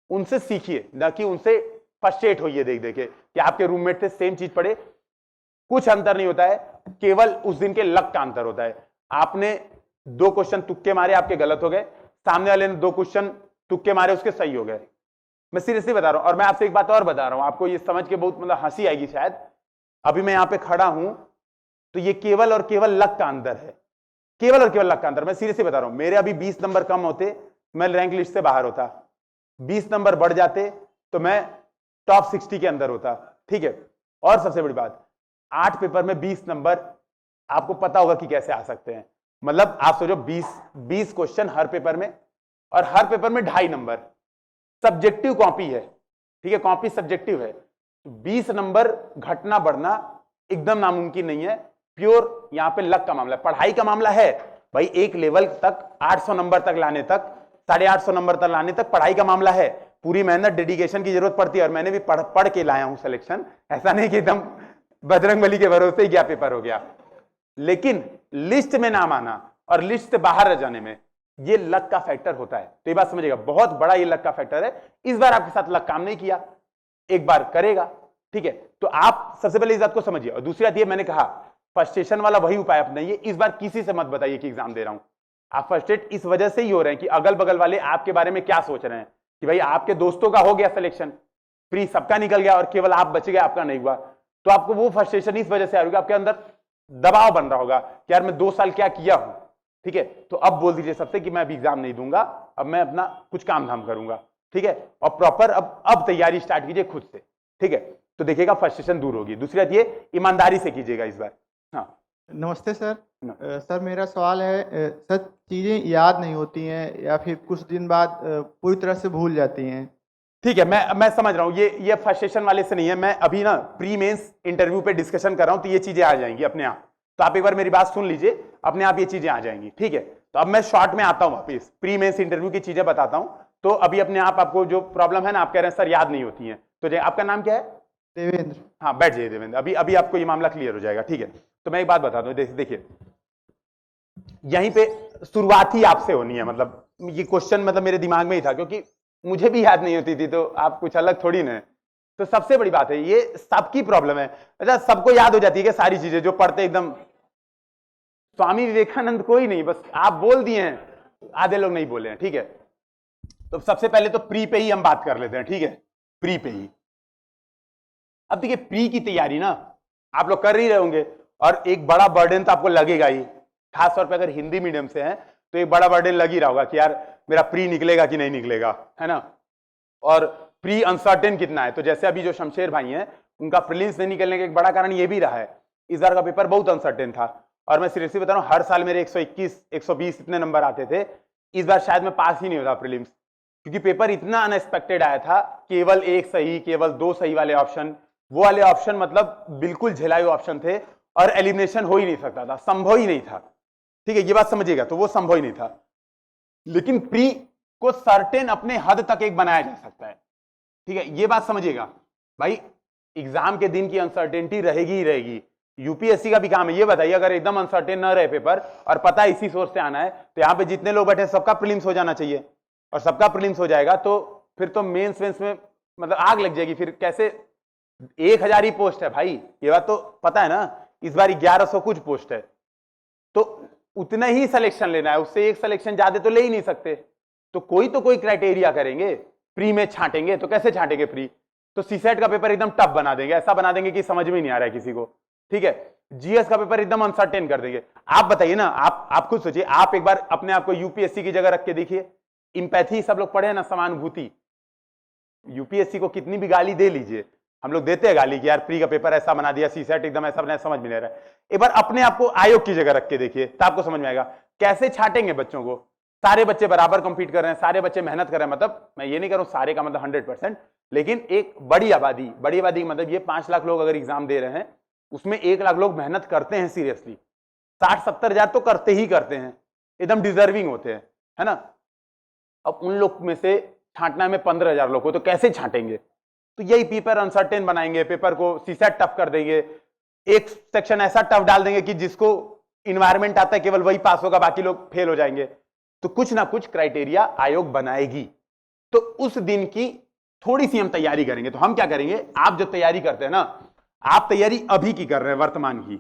उनसे सीखिए, ना कि उनसे फ्रस्ट्रेट होइए देख देखे कि आपके रूममेट से सेम चीज पढ़े। कुछ अंतर नहीं होता है, केवल उस दिन के लक का अंतर होता है। आपने 2 क्वेश्चन तुक्के मारे, आपके गलत हो गए, सामने वाले ने 2 क्वेश्चन तुक्के मारे, उसके सही हो गए। मैं सीरियसली बता रहा हूं। और मैं आपसे एक बात और बता रहा हूं, आपको ये समझ के बहुत मतलब हंसी आएगी शायद। अभी मैं यहां पे खड़ा हूं तो ये केवल और केवल लक का अंतर है, केवल और केवल लक का अंतर। मैं सीरियसली बता रहा हूं, मेरे अभी 20 नंबर कम होते, मैं रैंक लिस्ट से बाहर होता, 20 नंबर बढ़ जाते तो मैं टॉप 60 के अंदर होता, ठीक है। और सबसे बड़ी बात, 8 पेपर में 20 नंबर, आपको पता होगा कि कैसे आ सकते हैं। मतलब आप सोचो 20 क्वेश्चन हर पेपर में, और हर पेपर में 2.5 नंबर। सब्जेक्टिव कॉपी है, ठीक है, कॉपी सब्जेक्टिव है। 20 नंबर घटना बढ़ना एकदम नामुमकिन नहीं है, प्योर यहां पे लक का मामला है, पढ़ाई का मामला है भाई। एक लेवल तक 800 नंबर तक लाने तक, 850 नंबर तक लाने तक पढ़ाई का मामला है। पूरी मेहनत, डेडिकेशन की जरूरत पड़ती है, और मैंने भी पढ़ के लाया हूं सिलेक्शन। ऐसा नहीं कि एकदम बजरंगबली के भरोसे ही गया पेपर हो गया। लेकिन लिस्ट में नाम आना और लिस्ट से बाहर रह जाने में ये लक का फैक्टर होता है। तो ये बात समझिएगा, बहुत बड़ा ये लक का फैक्टर है। इस बार आपके साथ लक काम नहीं किया, एक बार करेगा, ठीक है। तो आप सबसे पहले इस बात को समझिए। और दूसरी बात ये, मैंने कहा फ्रस्ट्रेशन वाला वही उपाय अपनाइए। इस बार किसी से मत बताइए कि एग्जाम दे रहा हूं। आप फ्रस्ट्रेट इस वजह से ही हो रहे हैं कि अगल बगल वाले आपके बारे में क्या सोच रहे हैं, कि भाई आपके दोस्तों का हो गया सिलेक्शन, प्री सबका निकल गया और केवल आप बच गए, आपका नहीं हुआ। तो आपको वो फ्रस्ट्रेशन इस वजह से आ रही है, आपके अंदर दबाव बन रहा होगा कि यार मैं 2 साल क्या किया हूं, ठीक है। तो अब बोल दीजिए सबसे कि मैं अभी एग्जाम नहीं दूंगा, अब मैं अपना कुछ काम धाम करूंगा, ठीक है। और प्रॉपर अब तैयारी स्टार्ट कीजिए खुद से, ठीक है। तो देखिएगा फ्रस्ट्रेशन दूर होगी। दूसरी बात ये, ईमानदारी से कीजिएगा इस बार। हाँ नमस्ते सर। सर मेरा सवाल है, सर चीज़ें याद नहीं होती हैं या फिर कुछ दिन बाद पूरी तरह से भूल जाती हैं। ठीक है, मैं समझ रहा हूं, ये फ्रस्ट्रेशन वाले से नहीं है। मैं अभी ना प्री मेंस इंटरव्यू पे डिस्कशन कर रहा हूं, तो ये चीजें आ जाएंगी अपने आप। तो आप एक बार मेरी बात सुन लीजिए, अपने आप ये चीजें आ जाएंगी, ठीक है। तो अब मैं शॉर्ट में आता हूं वापिस, प्री मेंस इंटरव्यू की चीजें बताता हूं। तो अभी अपने आप आपको जो प्रॉब्लम है ना, आप कह रहे हैं सर याद नहीं होती है, तो आपका नाम क्या है? देवेंद्र। हाँ बैठ जाइए देवेंद्र, अभी आपको ये मामला क्लियर हो जाएगा, ठीक है। तो मैं एक बात बता दूं, देखिए यहीं पे शुरुआत ही आपसे होनी है। मतलब ये क्वेश्चन मतलब मेरे दिमाग में ही था, क्योंकि मुझे भी याद नहीं होती थी, तो आप कुछ अलग थोड़ी ना। तो सबसे बड़ी बात है, ये सबकी प्रॉब्लम है। अच्छा, सबको याद हो जाती है कि सारी चीजें जो पढ़ते एकदम, स्वामी विवेकानंद को ही नहीं, बस आप बोल दिए हैं, आधे लोग नहीं बोले हैं, ठीक है। तो सबसे पहले तो प्री पे ही हम बात कर लेते हैं, ठीक है, प्री पे ही। अब देखिए प्री की तैयारी ना आप लोग कर ही रहे होंगे, और एक बड़ा बर्डन तो आपको लगेगा ही, खासतौर पे अगर हिंदी मीडियम से हैं तो एक बड़ा बर्डन लग ही रहा होगा कि यार मेरा प्री निकलेगा कि नहीं निकलेगा, है ना। और प्री अनसर्टेन कितना है। तो जैसे अभी जो शमशेर भाई हैं, उनका प्रीलिम्स नहीं निकलने का एक बड़ा कारण ये भी रहा है, इस बार का पेपर बहुत अनसर्टेन था। और मैं सीरियसली बता रहा हूं, हर साल मेरे 121 120 इतने नंबर आते थे, इस बार शायद मैं पास ही नहीं होता प्रीलिम्स, क्योंकि पेपर इतना अनएक्सपेक्टेड आया था। केवल 1 सही, केवल 2 सही वाले ऑप्शन, वो वाले ऑप्शन मतलब बिल्कुल झेलाए हुए ऑप्शन थे, और एलिमिनेशन हो ही नहीं सकता था, संभव ही नहीं था, ठीक है। ये बात समझिएगा, तो वो संभव ही नहीं था। लेकिन प्री को सर्टेन अपने हद तक एक बनाया जा सकता है, ठीक है। ये बात समझिएगा भाई, एग्जाम के दिन की अनसर्टेनिटी रहेगी ही रहेगी। यूपीएससी का भी काम है, ये बताइए अगर एकदम अनसर्टेन ना रहे पेपर, और पता है इसी सोर्स से आना है, तो यहाँ पे जितने लोग बैठे सबका प्रीलिम्स हो जाना चाहिए, और सबका प्रीलिम्स हो जाएगा तो फिर तो मेंस में मतलब आग लग जाएगी। फिर कैसे 1000 ही पोस्ट है भाई, ये बात तो पता है ना। इस बार 1100 कुछ पोस्ट है, तो उतना ही सिलेक्शन लेना है, उससे एक सिलेक्शन ज्यादा तो ले ही नहीं सकते। तो कोई क्राइटेरिया करेंगे, प्री में छांटेंगे। तो कैसे छांटेंगे प्री? तो सीसेट का पेपर एकदम टफ बना देंगे, ऐसा बना देंगे कि समझ में नहीं आ रहा है किसी को, ठीक है। जीएस का पेपर एकदम अनसर्टेन कर देंगे। आप बताइए ना, आप खुद सोचिए, आप एक बार अपने आप को यूपीएससी की जगह रख के देखिए। इंपैथी सब लोग पढ़े हैं ना, समानुभूति। यूपीएससी को कितनी भी गाली दे लीजिए, हम लोग देते हैं गाली कि यार प्री का पेपर ऐसा बना दिया, सीसेट एकदम ऐसा बनाया, समझ में नहीं आ रहा है। एक बार अपने आप को आयोग की जगह रख के देखिए, तो आपको समझ में आएगा कैसे छाटेंगे बच्चों को। सारे बच्चे बराबर कंपीट कर रहे हैं, सारे बच्चे मेहनत कर रहे हैं, मतलब मैं ये नहीं कर रहा हूं सारे का मतलब 100%, लेकिन एक बड़ी आबादी का मतलब ये 5 लाख लोग अगर एग्जाम दे रहे हैं, उसमें 1 लाख लोग मेहनत करते हैं सीरियसली। 60-70 हजार तो करते ही करते हैं, एकदम डिजर्विंग होते हैं, है ना। अब उन लोग में से छांटना में 15,000 लोग को, तो कैसे छांटेंगे? तो यही पेपर अनसर्टेन बनाएंगे, पेपर को सीसेट टफ कर देंगे, एक सेक्शन ऐसा टफ डाल देंगे कि जिसको इन्वायरमेंट आता है केवल वही पास होगा, बाकी लोग फेल हो जाएंगे। तो कुछ ना कुछ क्राइटेरिया आयोग बनाएगी, तो उस दिन की थोड़ी सी हम तैयारी करेंगे। तो हम क्या करेंगे, आप जो तैयारी करते हैं ना, आप तैयारी अभी की कर रहे हैं, वर्तमान की,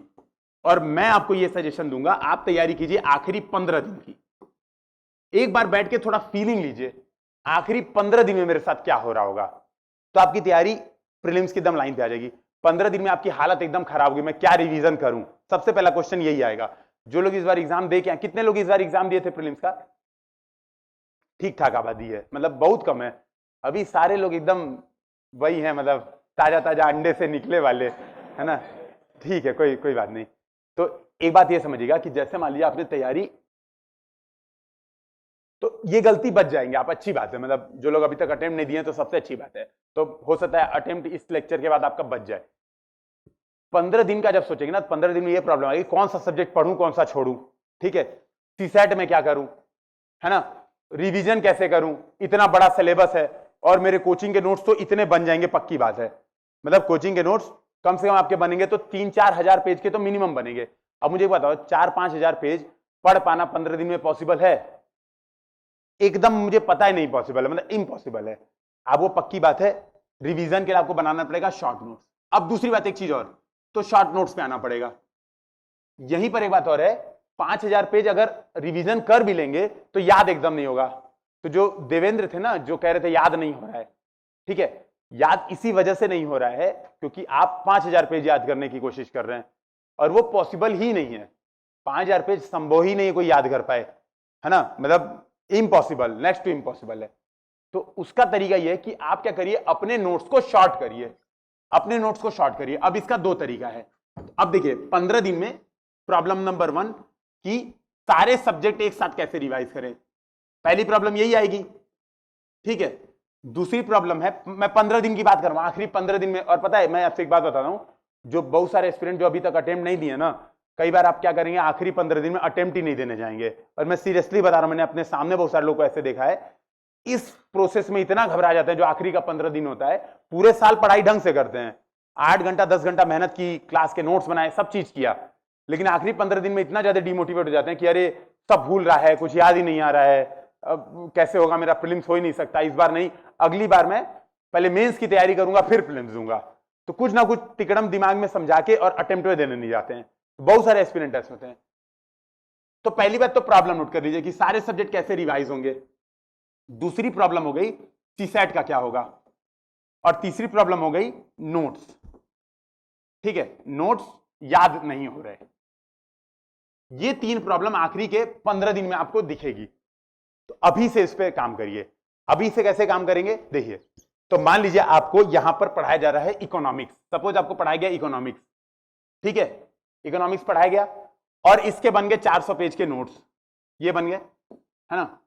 और मैं आपको यह सजेशन दूंगा, आप तैयारी कीजिए आखिरी 15 दिन की। एक बार बैठ के थोड़ा फीलिंग लीजिए, आखिरी 15 दिन में मेरे साथ क्या हो रहा होगा, तो आपकी तैयारी प्रीलिम्स की एकदम लाइन पे आ जाएगी। 15 दिन में आपकी हालत एकदम खराब होगी, मैं क्या रिवीजन करूं, सबसे पहला क्वेश्चन यही आएगा। जो लोग इस बार एग्जाम दे के आए, कितने लोग इस बार एग्जाम दिए थे प्रीलिम्स का? ठीक ठाक आबादी है, मतलब बहुत कम है। अभी सारे लोग एकदम वही हैं, मतलब ताजा ताजा अंडे से निकले वाले, है ना। ठीक है, कोई बात नहीं। तो एक बात ये समझिएगा कि जैसे मान लीजिए आपने तैयारी, तो ये गलती बच जाएंगे आप, अच्छी बात है। मतलब जो लोग अभी तक अटेम्प्ट नहीं दिए तो सबसे अच्छी बात है। तो हो सकता है अटेम्प्ट इस लेक्चर के बाद आपका बच जाए। 15 दिन का जब सोचेंगे ना, 15 दिन में ये प्रॉब्लम आएगी, कौन सा सब्जेक्ट पढ़ूं, कौन सा छोड़ूं, ठीक है। सीसेट में क्या करूं, है ना, रिवीजन कैसे करूं, इतना बड़ा सिलेबस है, और मेरे कोचिंग के नोट्स तो इतने बन जाएंगे, पक्की बात है। मतलब कोचिंग के नोट्स कम से कम आपके बनेंगे तो 3-4 हजार पेज के तो मिनिमम बनेंगे। अब मुझे बताओ, 4-5 हजार पेज पढ़ पाना 15 दिन में पॉसिबल है? एकदम मुझे पता है नहीं पॉसिबल है, मतलब इम्पॉसिबल है। अब वो पक्की बात है, रिवीजन के लिए आपको बनाना पड़ेगा शॉर्ट नोट्स। अब दूसरी बात, एक चीज और, तो शॉर्ट नोट्स पे आना पड़ेगा। यहीं पर एक बात और है, 5,000 पेज अगर रिवीजन कर भी लेंगे तो याद एकदम नहीं होगा। तो जो देवेंद्र थे ना, जो कह रहे थे याद नहीं हो रहा है, ठीक है, याद इसी वजह से नहीं हो रहा है क्योंकि आप 5,000 पेज याद करने की कोशिश कर रहे हैं, और वो पॉसिबल ही नहीं है। 5,000 पेज संभव ही नहीं है कोई याद कर पाए, है ना, मतलब इम्पॉसिबल, नेक्स्ट टू इम्पॉसिबल है। तो उसका तरीका यह है कि आप क्या करिए, अपने नोट्स को शॉर्ट करिए, अपने नोट्स को शॉर्ट करिए। अब इसका 2 तरीका है। अब देखिए 15 दिन में प्रॉब्लम नंबर 1 कि सारे सब्जेक्ट एक साथ कैसे रिवाइज करें, पहली प्रॉब्लम यही आएगी, ठीक है। दूसरी प्रॉब्लम है, मैं 15 दिन की बात कर रहा हूं, आखिरी 15 दिन में। और पता है, मैं आपसे एक बात बता रहा हूं, जो बहुत सारे एस्पिरेंट जो अभी तक अटेम्प्ट नहीं दिए ना, कई बार आप क्या करेंगे, आखिरी 15 दिन में अटेम्प्ट ही नहीं देने जाएंगे। और मैं सीरियसली बता रहा हूं, मैंने अपने सामने बहुत सारे लोगों को ऐसे देखा है, इस प्रोसेस में इतना घबरा जाते हैं जो आखिरी का 15 दिन होता है। पूरे साल पढ़ाई ढंग से करते हैं, 8 घंटा 10 घंटा मेहनत की, क्लास के नोट्स बनाए, सब चीज किया, लेकिन आखिरी 15 दिन में इतना ज्यादा डिमोटिवेट हो जाते हैं कि अरे सब भूल रहा है, कुछ याद ही नहीं आ रहा है, अब कैसे होगा, मेरा प्रीलिम्स हो ही नहीं सकता, इस बार नहीं, अगली बार मैं पहले मेंस की तैयारी करूंगा फिर प्रीलिम्स दूंगा। तो कुछ ना कुछ तिकड़म दिमाग में समझा के और अटेम्प्ट देने नहीं जाते हैं। बहुत सारे एस्पिरेंट ऐसे होते हैं। तो पहली बात तो प्रॉब्लम नोट कर लीजिए कि सारे सब्जेक्ट कैसे रिवाइज होंगे। दूसरी प्रॉब्लम हो गई सीसेट का क्या होगा, और तीसरी प्रॉब्लम हो गई नोट्स, ठीक है, नोट्स याद नहीं हो रहे। ये 3 प्रॉब्लम आखिरी के 15 दिन में आपको दिखेगी। तो अभी से इस पे काम करिए। अभी से कैसे काम करेंगे, देखिए। तो मान लीजिए आपको यहां पर पढ़ाया जा रहा है इकोनॉमिक्स, सपोज आपको पढ़ाया गया इकोनॉमिक्स, ठीक है, इकोनॉमिक्स पढ़ाया गया, और इसके बन गए 400 पेज के नोट्स, ये बन गए, है ना।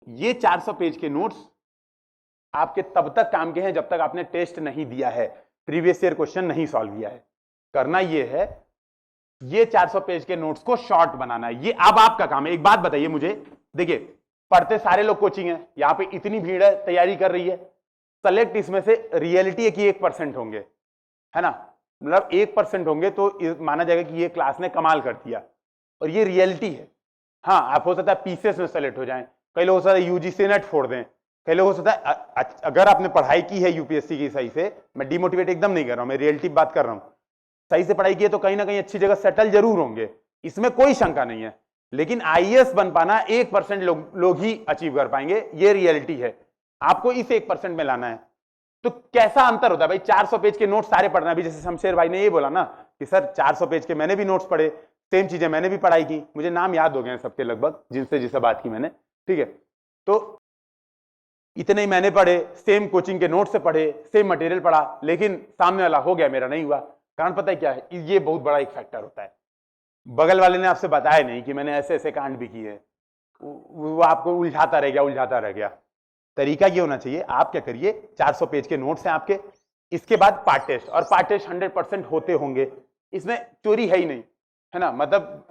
ये 400 पेज के नोट्स आपके तब तक काम के हैं जब तक आपने टेस्ट नहीं दिया है, प्रीवियस ईयर क्वेश्चन नहीं सॉल्व किया है। करना ये है, ये 400 पेज के नोट्स को शॉर्ट बनाना है। ये अब आपका काम है। एक बात बताइए मुझे, देखिए पढ़ते सारे लोग कोचिंग है, यहां पे इतनी भीड़ है, तैयारी कर रही है, सेलेक्ट इसमें से रियलिटी है कि 1% होंगे, है ना, मतलब 1% होंगे तो माना जाएगा कि ये क्लास ने कमाल कर दिया, और ये रियलिटी है। हाँ, आप हो सकता है पीसीएस में सेलेक्ट हो जाएं, कई लोग हो सकता है यूजीसी नेट फोड़ दें, कई लोग हो सकता है अगर आपने पढ़ाई की है यूपीएससी की सही से, मैं डिमोटिवेट एकदम नहीं कर रहा हूं, मैं रियलिटी बात कर रहा हूं, सही से पढ़ाई की है तो कहीं ना कहीं अच्छी जगह सेटल जरूर होंगे, इसमें कोई शंका नहीं है। लेकिन आईएएस बन पाना 1% लोग ही अचीव कर पाएंगे, ये रियलिटी है। आपको इस 1% में लाना है। तो कैसा अंतर होता है भाई, 400 पेज के नोट सारे पढ़ना। अभी जैसे शमशेर भाई ने ये बोला ना कि सर 400 पेज के मैंने भी नोट्स पढ़े, सेम चीजें मैंने भी पढ़ाई की, मुझे नाम याद हो गए हैं सबके लगभग जिनसे बात की मैंने, ठीक है। तो इतने ही मैंने पढ़े, सेम कोचिंग के नोट से पढ़े, सेम मटेरियल पढ़ा, लेकिन सामने वाला हो गया, मेरा नहीं हुआ। कारण पता है क्या है, ये बहुत बड़ा एक फैक्टर होता है। बगल वाले ने आपसे बताया नहीं कि मैंने ऐसे ऐसे कांड भी किए, वो आपको उलझाता रह गया। तरीका ये होना चाहिए, आप क्या करिए, 400 पेज के नोट्स हैं आपके, इसके बाद पार्ट टेस्ट, और पार्ट टेस्ट 100% होते होंगे, इसमें चोरी है ही नहीं, है ना। मतलब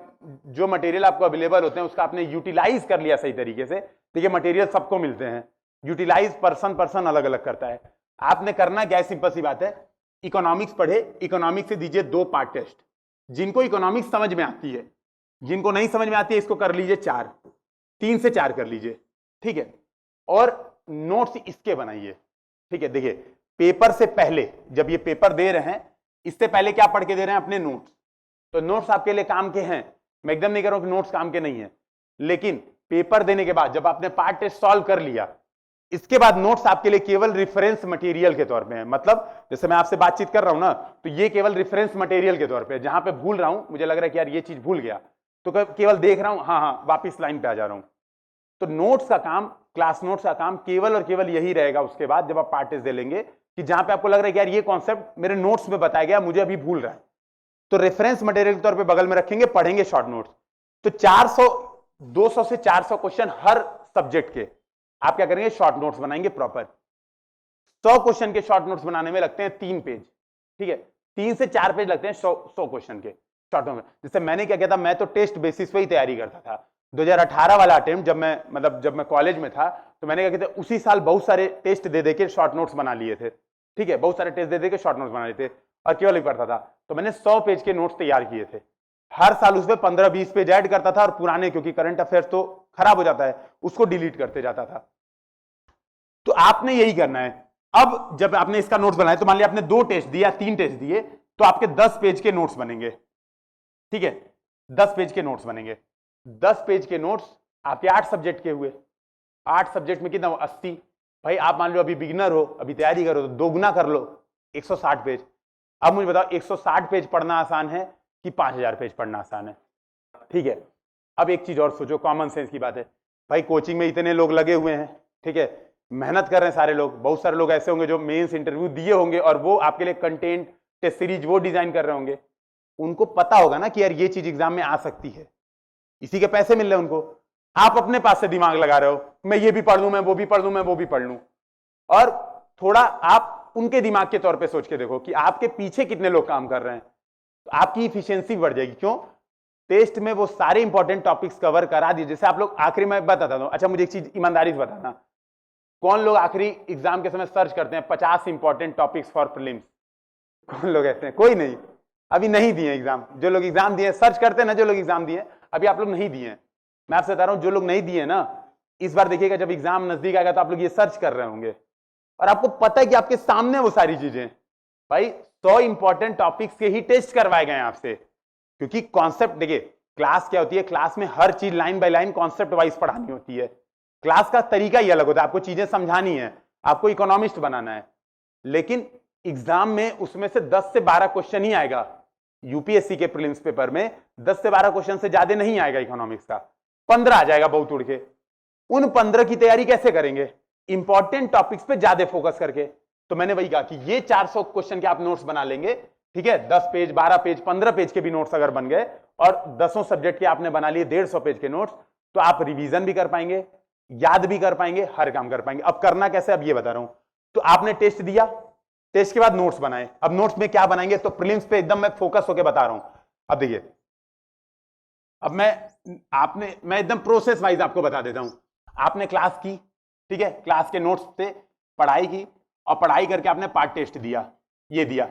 जो मटेरियल आपको अवेलेबल होते हैं उसका आपने यूटिलाइज कर लिया सही तरीके से। देखिए मटेरियल सबको मिलते हैं, यूटिलाइज पर्सन अलग अलग करता है। आपने करना क्या है, सिंपल सी बात है, इकोनॉमिक्स पढ़े, इकोनॉमिक्स से दीजिए 2 पार्ट टेस्ट। जिनको इकोनॉमिक्स समझ में आती है, जिनको नहीं समझ में आती है इसको कर लीजिए 4, 3 से 4 कर लीजिए, ठीक है। और नोट्स इसके बनाइए, ठीक है। देखिए पेपर से पहले, जब ये पेपर दे रहे हैं, इससे पहले क्या पढ़ के दे रहे हैं, अपने नोट्स। तो नोट्स आपके लिए काम के हैं, मैं एकदम नहीं कह रहा हूं कि नोट्स काम के नहीं है, लेकिन पेपर देने के बाद जब आपने पार्ट टेस्ट सॉल्व कर लिया, इसके बाद नोट्स आपके लिए केवल रेफरेंस मटेरियल के तौर पे है। मतलब जैसे मैं आपसे बातचीत कर रहा हूं ना, तो ये केवल रेफरेंस मटेरियल के तौर पे है। जहां पे भूल रहा हूं, मुझे लग रहा है कि यार ये चीज भूल गया, तो केवल देख रहा हूं, हाँ वापिस लाइन पे आ जा रहा हूं। तो नोट्स का काम, क्लास नोट्स का काम केवल और केवल यही रहेगा उसके बाद, जब आप पार्ट टेस्ट दे लेंगे, कि जहां पे आपको लग रहा है कि यार ये कॉन्सेप्ट मेरे नोट्स में बताया गया, मुझे अभी भूल रहा है, तो रेफरेंस मटेरियल के तौर पे बगल में रखेंगे, पढ़ेंगे शॉर्ट नोट्स। तो 200 से 400 क्वेश्चन हर सब्जेक्ट के आप क्या करेंगे, शॉर्ट नोट्स बनाएंगे प्रॉपर। 100 क्वेश्चन के शॉर्ट नोट्स बनाने में लगते हैं 3 पेज, ठीक है। 3 से 4 पेज लगते हैं 100 क्वेश्चन के शॉर्ट नोट में। जैसे मैंने क्या किया था, मैं तो टेस्ट बेसिस पे ही तैयारी करता था। 2018 वाला अटेम्प्ट जब मैं कॉलेज में था, तो मैंने क्या किया था, उसी साल बहुत सारे टेस्ट दे के शॉर्ट नोट्स बना लिए थे, ठीक है। बहुत सारे टेस्ट दे के शॉर्ट नोट्स बना लिए थे, और केवल ही पढ़ता था। तो मैंने 100 पेज के नोट्स तैयार किए थे। हर साल उसमें 15-20 पेज ऐड करता था, और पुराने, क्योंकि करंट अफेयर्स तो खराब हो जाता है, उसको डिलीट करते जाता था। तो आपने यही करना है। अब जब आपने इसका नोट्स बनाया, तो मान लिया आपने 2 टेस्ट दिया, 3 टेस्ट दिए, तो आपके 10 पेज के नोट्स बनेंगे, ठीक है। 10 पेज के नोट्स बनेंगे। 10 पेज के नोट्स आपके 8 सब्जेक्ट के हुए। 8 सब्जेक्ट में कितना, 80। भाई आप मान लो अभी बिगिनर हो, अभी तैयारी करो, तो 2 गुना कर लो, 160 पेज। अब मुझे बताओ, 160 पेज पढ़ना आसान है कि 5000 पेज पढ़ना आसान है, ठीक है। अब एक चीज और सोचो, कॉमन सेंस की बात है। भाई कोचिंग में इतने लोग लगे हुए हैं, ठीक है, मेहनत कर रहे हैं सारे लोग। बहुत सारे लोग ऐसे होंगे जो मेंस इंटरव्यू दिए होंगे, और वो आपके लिए कंटेंट, टेस्ट सीरीज वो डिजाइन कर रहे होंगे। उनको पता होगा ना कि यार ये चीज एग्जाम में आ सकती है, इसी के पैसे मिल रहे हैं उनको। आप अपने पास से दिमाग लगा रहे हो, मैं ये भी पढ़ लूं, मैं वो भी पढ़ लूं, मैं वो भी पढ़ लूं। और थोड़ा आप उनके दिमाग के तौर पे सोच के देखो कि आपके पीछे कितने लोग काम कर रहे हैं, तो आपकी इफिशियंसी बढ़ जाएगी। क्यों? टेस्ट में वो सारे इंपॉर्टेंट टॉपिक्स कवर करा दिए। जैसे आप लोग, आखिरी में बताता हूं, अच्छा मुझे एक चीज ईमानदारी से बताना, कौन लोग आखिरी एग्जाम के समय सर्च करते हैं 50 इंपॉर्टेंट टॉपिक्स फॉर प्रीलिम्स? कौन लोग ऐसे हैं? कोई नहीं, अभी नहीं दिए एग्जाम। जो लोग एग्जाम दिए सर्च करते हैं ना, जो लोग एग्जाम दिए, अभी आप लोग नहीं दिए। मैं आपसे बता रहा हूं, जो लोग नहीं दिए ना, इस बार देखिएगा जब एग्जाम नजदीक आएगा तो आप लोग ये सर्च कर रहे होंगे, और आपको पता है कि आपके सामने वो सारी चीजें। भाई 100 इंपॉर्टेंट टॉपिक्स के ही टेस्ट करवाए गए हैं आपसे, क्योंकि कॉन्सेप्ट, देखिए क्लास क्या होती है, क्लास में हर चीज line by line concept wise पढ़ानी होती है। क्लास का तरीका ही अलग होता है, आपको चीजें समझानी है, आपको इकोनॉमिस्ट बनाना है। लेकिन एग्जाम में उसमें से 10 से 12 क्वेश्चन ही आएगा। यूपीएससी के प्रीलिम्स पेपर में 10 से 12 क्वेश्चन से ज्यादा नहीं आएगा इकोनॉमिक्स का, 15 आ जाएगा बहुत उड़ के। उन 15 की तैयारी कैसे करेंगे? इंपॉर्टेंट टॉपिक्स पे ज्यादा फोकस करके। तो मैंने वही कहा कि ये 400 क्वेश्चन के आप नोट्स बना लेंगे, ठीक है। 10 पेज, 12 पेज, 15 पेज के भी नोट्स अगर बन गए, और 10 सब्जेक्ट के आपने बना लिए 150 पेज के नोट्स, तो आप रिवीजन भी कर पाएंगे, याद भी कर पाएंगे, हर काम कर पाएंगे। अब करना कैसे, अब ये बता रहा हूं। तो आपने टेस्ट दिया, टेस्ट के बाद नोट्स बनाए। अब नोट्स में क्या बनाएंगे, तो प्रीलिम्स पे एकदम मैं फोकस होकर बता रहा हूं। अब देखिए, अब मैं एकदम प्रोसेस वाइज आपको बता देता हूं। आपने क्लास की, ठीक है, क्लास के नोट्स से पढ़ाई की, और पढ़ाई करके आपने पार्ट टेस्ट दिया, ये दिया,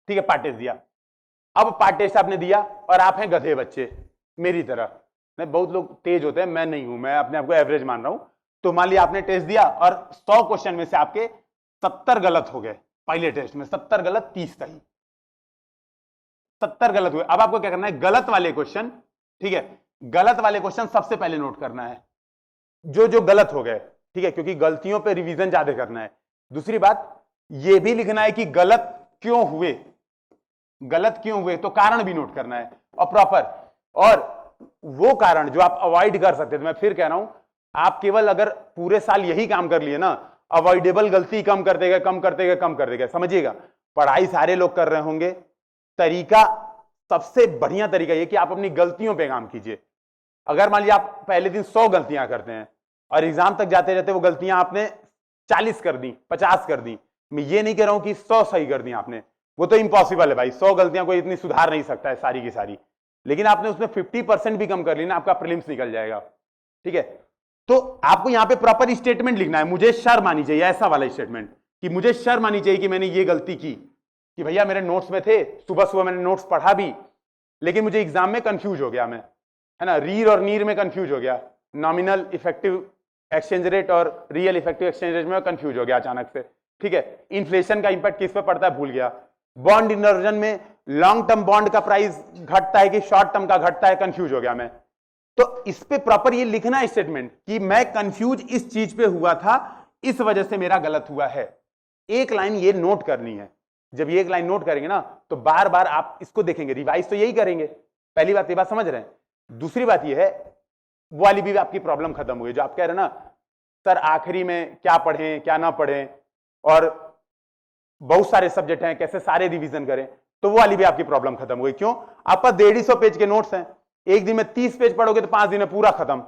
ठीक है, पार्ट टेस्ट दिया। अब पार्ट टेस्ट आपने दिया, और आप हैं गधे बच्चे मेरी तरह। नहीं, बहुत लोग तेज होते हैं, मैं नहीं हूं, मैं अपने आप को एवरेज मान रहा हूं। तो मान लिया आपने टेस्ट दिया, और 100 क्वेश्चन में से आपके 70 गलत हो गए। पहले टेस्ट में 70 गलत, 30 सही, 70 गलत हुए। अब आपको क्या करना है, गलत वाले क्वेश्चन, ठीक है, गलत वाले क्वेश्चन सबसे पहले नोट करना है, जो गलत हो गए, ठीक है, क्योंकि गलतियों पे रिवीजन ज्यादा करना है। दूसरी बात ये भी लिखना है कि गलत क्यों हुए, गलत क्यों हुए, तो कारण भी नोट करना है और प्रॉपर। और वो कारण जो आप अवॉइड कर सकते थे, मैं फिर कह रहा हूं, आप केवल अगर पूरे साल यही काम कर लिए ना, अवॉइडेबल गलती कम करते गए, कम करते गए, कम करते गए, समझिएगा। पढ़ाई सारे लोग कर रहे होंगे, तरीका, सबसे बढ़िया तरीका ये कि आप अपनी गलतियों पे काम कीजिए। अगर मान लीजिए आप पहले दिन 100 गलतियां करते हैं और एग्जाम तक जाते जाते वो गलतियां आपने 40 कर दी, 50 कर दी, मैं ये नहीं कह रहा हूं कि 100 सही कर दी आपने, वो तो इम्पॉसिबल है भाई, 100 गलतियां कोई इतनी सुधार नहीं सकता है सारी की सारी, लेकिन आपने उसमें 50% भी कम कर ली ना, आपका प्रीलिम्स निकल जाएगा। ठीक है, तो आपको यहां पे प्रॉपर स्टेटमेंट लिखना है, मुझे शर्म आनी चाहिए, ऐसा वाला स्टेटमेंट कि मुझे शर्म आनी चाहिए कि मैंने ये गलती की, कि भैया मेरे नोट्स में थे, सुबह सुबह मैंने नोट्स पढ़ा भी, लेकिन मुझे एग्जाम में कंफ्यूज हो गया मैं, है ना, रीर और नीर में कंफ्यूज हो गया, नॉमिनल इफेक्टिव एक्सचेंज रेट और रियल इफेक्टिव एक्सचेंज रेट में कंफ्यूज हो गया अचानक से। ठीक है, इन्फ्लेशन का इंपैक्ट किस पे पड़ता है भूल गया, बॉन्ड इन्वर्जन में लॉन्ग टर्म बॉन्ड का प्राइस घटता है कि शॉर्ट टर्म का घटता है, कंफ्यूज हो गया मैं। तो इस पे प्रॉपर ये लिखना है स्टेटमेंट कि मैं कंफ्यूज इस चीज पे हुआ था, इस वजह से मेरा गलत हुआ है। एक लाइन ये नोट करनी है। जब ये एक लाइन नोट करेंगे ना तो बार बार आप इसको देखेंगे, रिवाइज तो यही करेंगे। पहली बात, ये बात समझ रहे हैं। दूसरी बात ये है, वो वाली भी आपकी प्रॉब्लम खत्म हुई जो आप कह रहे हैं ना सर आखिरी में क्या पढ़ें क्या ना पढ़ें, और बहुत सारे सब्जेक्ट हैं कैसे सारे रिवीजन करें, तो वो वाली भी आपकी प्रॉब्लम खत्म हुई। क्यों? आपका 150 पेज के नोट्स हैं, एक दिन में 30 पेज पढ़ोगे तो 5 दिन में पूरा खत्म।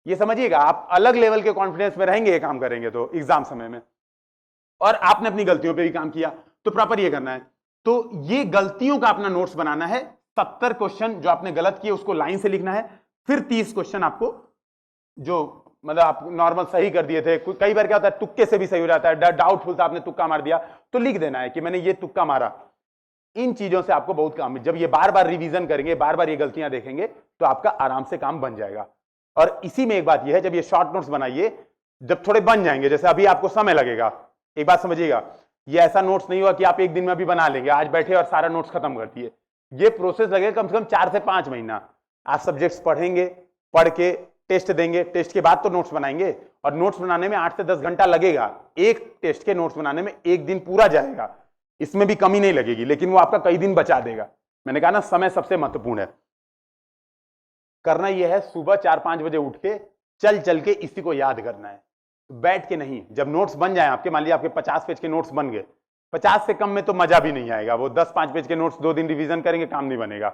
ये समझिएगा, आप अलग लेवल के कॉन्फिडेंस में रहेंगे ये काम करेंगे तो एग्जाम समय में, और आपने अपनी गलतियों पे भी काम किया, तो प्रॉपर ये करना है। तो ये गलतियों का अपना नोट्स बनाना है। 70 क्वेश्चन जो आपने गलत किए उसको लाइन से लिखना है, फिर 30 क्वेश्चन आपको जो मतलब आप नॉर्मल सही कर दिए थे, कई बार क्या होता है तुक्के से भी सही हो जाता है, डाउटफुल था आपने तुक्का मार दिया, तो लिख देना है कि मैंने ये तुक्का मारा। इन चीजों से आपको बहुत काम है। जब ये बार बार रिवीजन करेंगे, बार बार ये गलतियां देखेंगे, तो आपका आराम से काम बन जाएगा। और इसी में एक बात यह है, जब ये शॉर्ट नोट्स बनाइए, जब थोड़े बन जाएंगे, जैसे अभी आपको समय लगेगा, एक बात समझिएगा, ये ऐसा नोट्स नहीं हुआ कि आप एक दिन में भी बना लेंगे, आज बैठे और सारा नोट्स खत्म कर दिए। ये प्रोसेस लगेगा कम से कम 4 से 5 महीना। आप सब्जेक्ट्स पढ़ेंगे, पढ़ के टेस्ट देंगे, टेस्ट के बाद तो नोट्स बनाएंगे, और नोट्स बनाने में 8 से 10 घंटा लगेगा। एक टेस्ट के नोट्स बनाने में एक दिन पूरा जाएगा, इसमें भी कमी नहीं लगेगी, लेकिन वो आपका कई दिन बचा देगा। मैंने कहा ना, समय सबसे महत्वपूर्ण है। करना यह है, सुबह 4-5 बजे उठ के चल चल के इसी को याद करना है, बैठ के नहीं। जब नोट्स बन जाए आपके, मान लीजिए आपके 50 पेज के नोट्स बन गए, 50 से कम में तो मजा भी नहीं आएगा। वो 10-5 पेज के नोट्स 2 दिन रिवीजन करेंगे, काम नहीं बनेगा।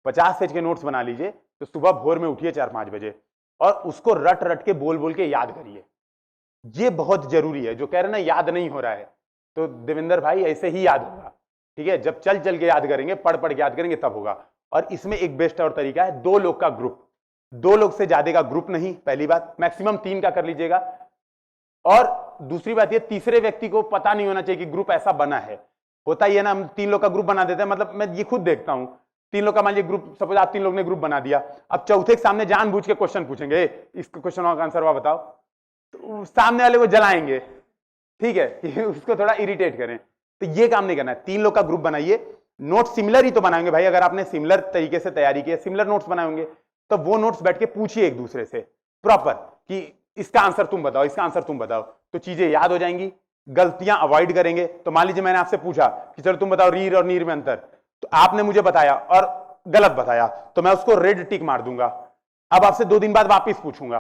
50 पेज के नोट्स बना लीजिए, तो सुबह भोर में उठिए 4-5 बजे, और उसको रट रट के बोल बोल के याद करिए। ये बहुत जरूरी है। जो कह रहे ना याद नहीं हो रहा है, तो देवेंद्र भाई ऐसे ही याद होगा। ठीक है, जब चल चल के याद करेंगे, पढ़ पढ़ के याद करेंगे, तब होगा। और इसमें एक बेस्ट और तरीका है, 2 लोग का ग्रुप, 2 लोग से ज्यादा का ग्रुप नहीं, पहली बात, मैक्सिमम 3 का कर लीजिएगा। और दूसरी बात ये, तीसरे व्यक्ति को पता नहीं होना चाहिए कि ग्रुप ऐसा बना है। होता ही है ना, हम 3 लोग का ग्रुप बना देते हैं, मतलब मैं ये खुद देखता हूं, 3 लोग का मान लीजिए ग्रुप, सपोज आप 3 लोग ने ग्रुप बना दिया, अब चौथे के सामने जानबूझ के क्वेश्चन पूछेंगे, इसका क्वेश्चन का आंसर हुआ बताओ, तो सामने वाले को जलाएंगे। ठीक है, कि उसको थोड़ा इरिटेट करें, तो ये काम नहीं करना है। 3 लोग का ग्रुप बनाइए, नोट सिमिलर ही तो बनाएंगे भाई। अगर आपने सिमिलर तरीके से तैयारी की है, सिमिलर नोट्स बनाएंगे, तो वो नोट्स बैठ के पूछिए एक दूसरे से प्रॉपर कि इसका आंसर तुम बताओ, इसका आंसर तुम बताओ, तो चीजें याद हो जाएंगी, गलतियां अवॉइड करेंगे। तो मान लीजिए मैंने आपसे पूछा कि चलो तुम बताओ रीर और नीर में अंतर, तो आपने मुझे बताया और गलत बताया, तो मैं उसको रेड टिक मार दूंगा। अब आपसे 2 दिन बाद वापिस पूछूंगा।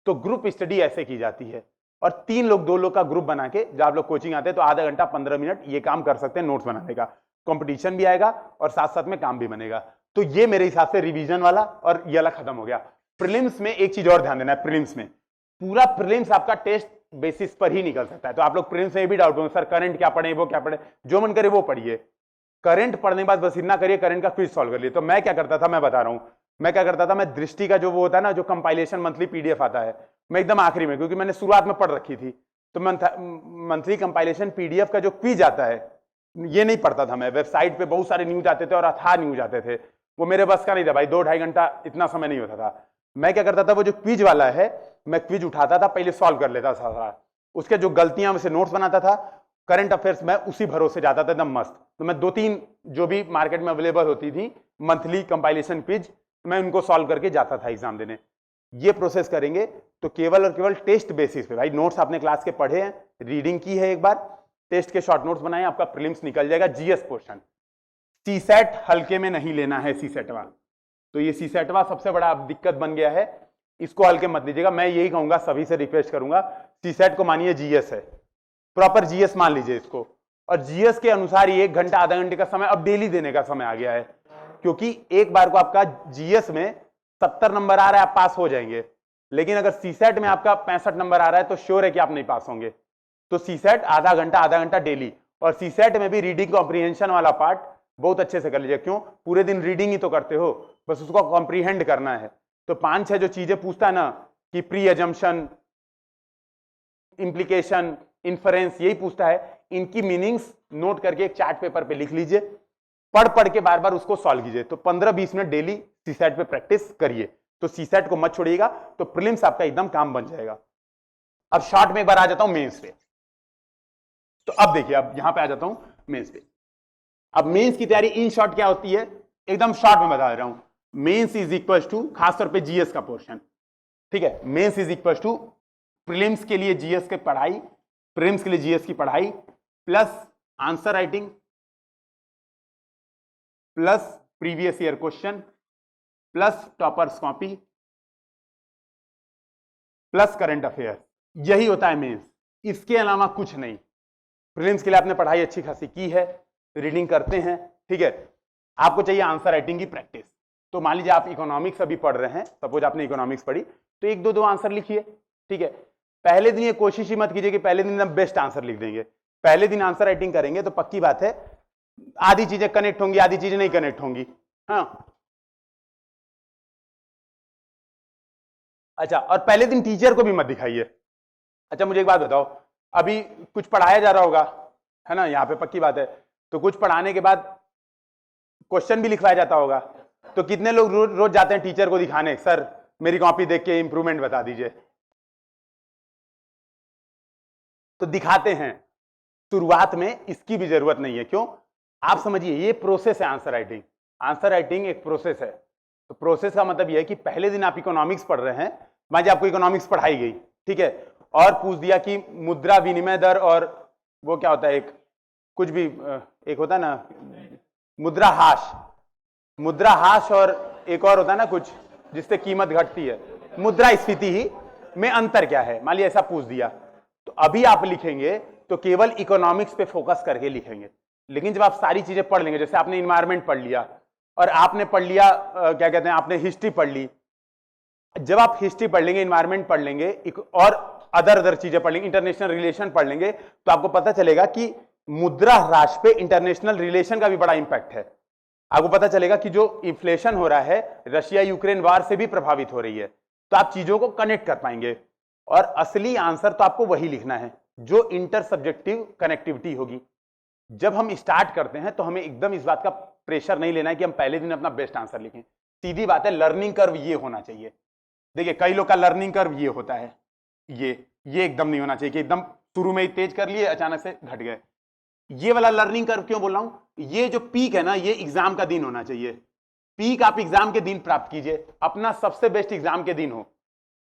तो ग्रुप स्टडी ऐसे की जाती है। और 3 लोग 2 लोग का ग्रुप बना के, जब आप लोग कोचिंग आते हैं तो आधा घंटा 15 मिनट ये काम कर सकते हैं नोट्स बनाने का। कंपटीशन भी आएगा और साथ साथ में काम भी बनेगा। तो ये मेरे हिसाब से रिवीजन वाला और ये वाला खत्म हो गया। प्रीलिम्स में एक चीज और ध्यान देना है, प्रीलिम्स में पूरा प्रीलिम्स आपका टेस्ट बेसिस पर ही निकल सकता है। तो आप लोग प्रीलिम्स में भी डाउट होंगे, सर करंट क्या पढ़े, वो क्या पढ़े, जो मन करे वो पढ़िए। करंट पढ़ने के बाद बस इतना करिए, करंट का क्विज सॉल्व कर लिए। तो मैं क्या करता था, मैं बता रहा हूं, मैं क्या करता था, मैं दृष्टि का जो वो होता है ना, जो कंपाइलेशन मंथली पीडीएफ आता है, मैं एकदम आखिरी में, क्योंकि मैंने शुरुआत में पढ़ रखी थी, तो मंथली कंपाइलेशन पीडीएफ का जो क्विज आता है ये नहीं पढ़ता था मैं। वेबसाइट पे बहुत सारे न्यूज आते थे और अथाह न्यूज आते थे, वो मेरे बस का नहीं था भाई, 2-2.5 घंटा इतना समय नहीं होता था। मैं क्या करता था, वो जो क्विज वाला है, मैं क्विज उठाता था, पहले सॉल्व कर लेता था, उसके जो गलतियां वैसे नोट्स बनाता था। करंट अफेयर्स में उसी भरोसे जाता था एकदम मस्त। तो मैं 2-3 जो भी मार्केट में अवेलेबल होती थी मंथली कंपाइलेशन क्विज, मैं उनको सॉल्व करके जाता था एग्जाम देने। ये प्रोसेस करेंगे तो केवल और केवल टेस्ट बेसिस पे, भाई नोट्स आपने क्लास के पढ़े हैं, रीडिंग की है एक बार, टेस्ट के शॉर्ट नोट्स बनाएं, आपका प्रीलिम्स निकल जाएगा। जीएस पोर्शन सीसेट हल्के में नहीं लेना है, सीसेटवा तो ये सीसेटवा सबसे बड़ा अब दिक्कत बन गया है, इसको हल्के मत लीजिएगा। मैं यही कहूंगा, सभी से रिक्वेस्ट करूंगा, सीसेट को मानिए जीएस है, प्रॉपर जीएस मान लीजिए इसको, और जीएस के अनुसार ही 1 घंटा आधा घंटे का समय अब डेली देने का समय आ गया है, क्योंकि एक बार को आपका जीएस में 70 नंबर आ रहा है, आप पास हो जाएंगे, लेकिन अगर सीसेट में आपका 65 नंबर आ रहा है तो श्योर है कि आप नहीं पास होंगे। तो सीसेट आधा घंटा डेली, और सीसेट में भी रीडिंग कॉम्प्रीहेंशन वाला पार्ट बहुत अच्छे से कर लीजिए। क्यों? पूरे दिन रीडिंग ही तो करते हो, बस उसको कॉम्प्रीहेंड करना है। तो 5-6 जो चीजें पूछता है ना, कि प्री एजम्पशन, इंप्लीकेशन, इन्फरेंस, यही पूछता है, इनकी मीनिंग्स नोट करके एक चार्ट पेपर पे लिख लीजिए, पढ़ के बार बार उसको सॉल्व कीजिए। तो 15-20 मिनट डेली सीसेट पे प्रैक्टिस करिए, तो सीसेट को मत छोड़िएगा, तो प्रीलिम्स आपका एकदम काम बन जाएगा। अब शॉर्ट में एक बार आ जाता हूं मेंस पे। तो अब देखिए, अब यहां पे आ जाता हूं मेंस पे। अब मेंस की तैयारी इन शॉर्ट क्या होती है, एकदम शॉर्ट में बता रहा हूं। मेंस इज इक्वल टू, खासतौर पे जीएस का पोर्शन, ठीक है, mains is equal to prelims के लिए जीएस की पढ़ाई, प्रीलिम्स के लिए जीएस की पढ़ाई plus answer writing plus previous year question plus toppers copy plus current affair, यही होता है मेंस। इसके अलावा कुछ नहीं। प्रीलिम्स के लिए आपने पढ़ाई अच्छी खासी की है, रीडिंग करते हैं, ठीक है, आपको चाहिए आंसर राइटिंग की प्रैक्टिस। तो मान लीजिए आप इकोनॉमिक्स अभी पढ़ रहे हैं, सपोज आपने इकोनॉमिक्स पढ़ी, तो 1-2 आंसर लिखिए, ठीक है। पहले दिन ये कोशिश ही मत कीजिए कि पहले दिन हम बेस्ट आंसर लिख देंगे। पहले दिन आंसर राइटिंग करेंगे तो पक्की बात है आधी चीजें कनेक्ट होंगी, आधी चीजें नहीं कनेक्ट होंगी। हाँ, अच्छा, और पहले दिन टीचर को भी मत दिखाइए। अच्छा, मुझे एक बात बताओ, अभी कुछ पढ़ाया जा रहा होगा, है ना, यहाँ पे पक्की बात है, तो कुछ पढ़ाने के बाद क्वेश्चन भी लिखवाया जाता होगा, तो कितने लोग रोज जाते हैं टीचर को दिखाने, सर मेरी कॉपी देख के इंप्रूवमेंट बता दीजिए, तो दिखाते हैं। शुरुआत में इसकी भी जरूरत नहीं है। क्यों? आप समझिए, ये प्रोसेस है आंसर राइटिंग। आंसर राइटिंग एक प्रोसेस है। तो प्रोसेस का मतलब यह है कि पहले दिन आप इकोनॉमिक्स पढ़ रहे हैं, मान लीजिए आपको इकोनॉमिक्स पढ़ाई गई, ठीक है, और पूछ दिया कि मुद्रा विनिमय दर और वो क्या होता है, एक कुछ भी एक होता है ना मुद्रा हाश और एक और होता है ना कुछ जिससे कीमत घटती है, मुद्रास्फीति ही में अंतर क्या है, मान लीजिए ऐसा पूछ दिया, तो अभी आप लिखेंगे तो केवल इकोनॉमिक्स पे फोकस करके लिखेंगे। लेकिन जब आप सारी चीजें पढ़ लेंगे, जैसे आपने इन्वायरमेंट पढ़ लिया और आपने पढ़ लिया क्या कहते हैं, आपने हिस्ट्री पढ़ ली, जब आप हिस्ट्री पढ़ लेंगे, इन्वायरमेंट पढ़ लेंगे और अदर चीजें पढ़ लेंगे, इंटरनेशनल रिलेशन पढ़ लेंगे, तो आपको पता चलेगा कि मुद्रा ह्रास पे इंटरनेशनल रिलेशन का भी बड़ा इंपैक्ट है। आपको पता चलेगा कि जो इन्फ्लेशन हो रहा है रशिया यूक्रेन वार से भी प्रभावित हो रही है, तो आप चीजों को कनेक्ट कर पाएंगे। और असली आंसर तो आपको वही लिखना है जो इंटर सब्जेक्टिव कनेक्टिविटी होगी। जब हम स्टार्ट करते हैं तो हमें एकदम इस बात का प्रेशर नहीं लेना है कि हम पहले दिन अपना बेस्ट आंसर लिखें। सीधी बात है, लर्निंग कर्व ये होना चाहिए। देखिए, कई लोग का लर्निंग कर्व ये होता है, ये एकदम नहीं होना चाहिए कि एकदम शुरू में ही तेज कर लिए, अचानक से घट गए। ये वाला लर्निंग कर्व क्यों बोल रहा हूं, ये जो पीक है ना, ये एग्जाम का दिन होना चाहिए। पीक आप एग्जाम के दिन प्राप्त कीजिए, अपना सबसे बेस्ट एग्जाम के दिन हो।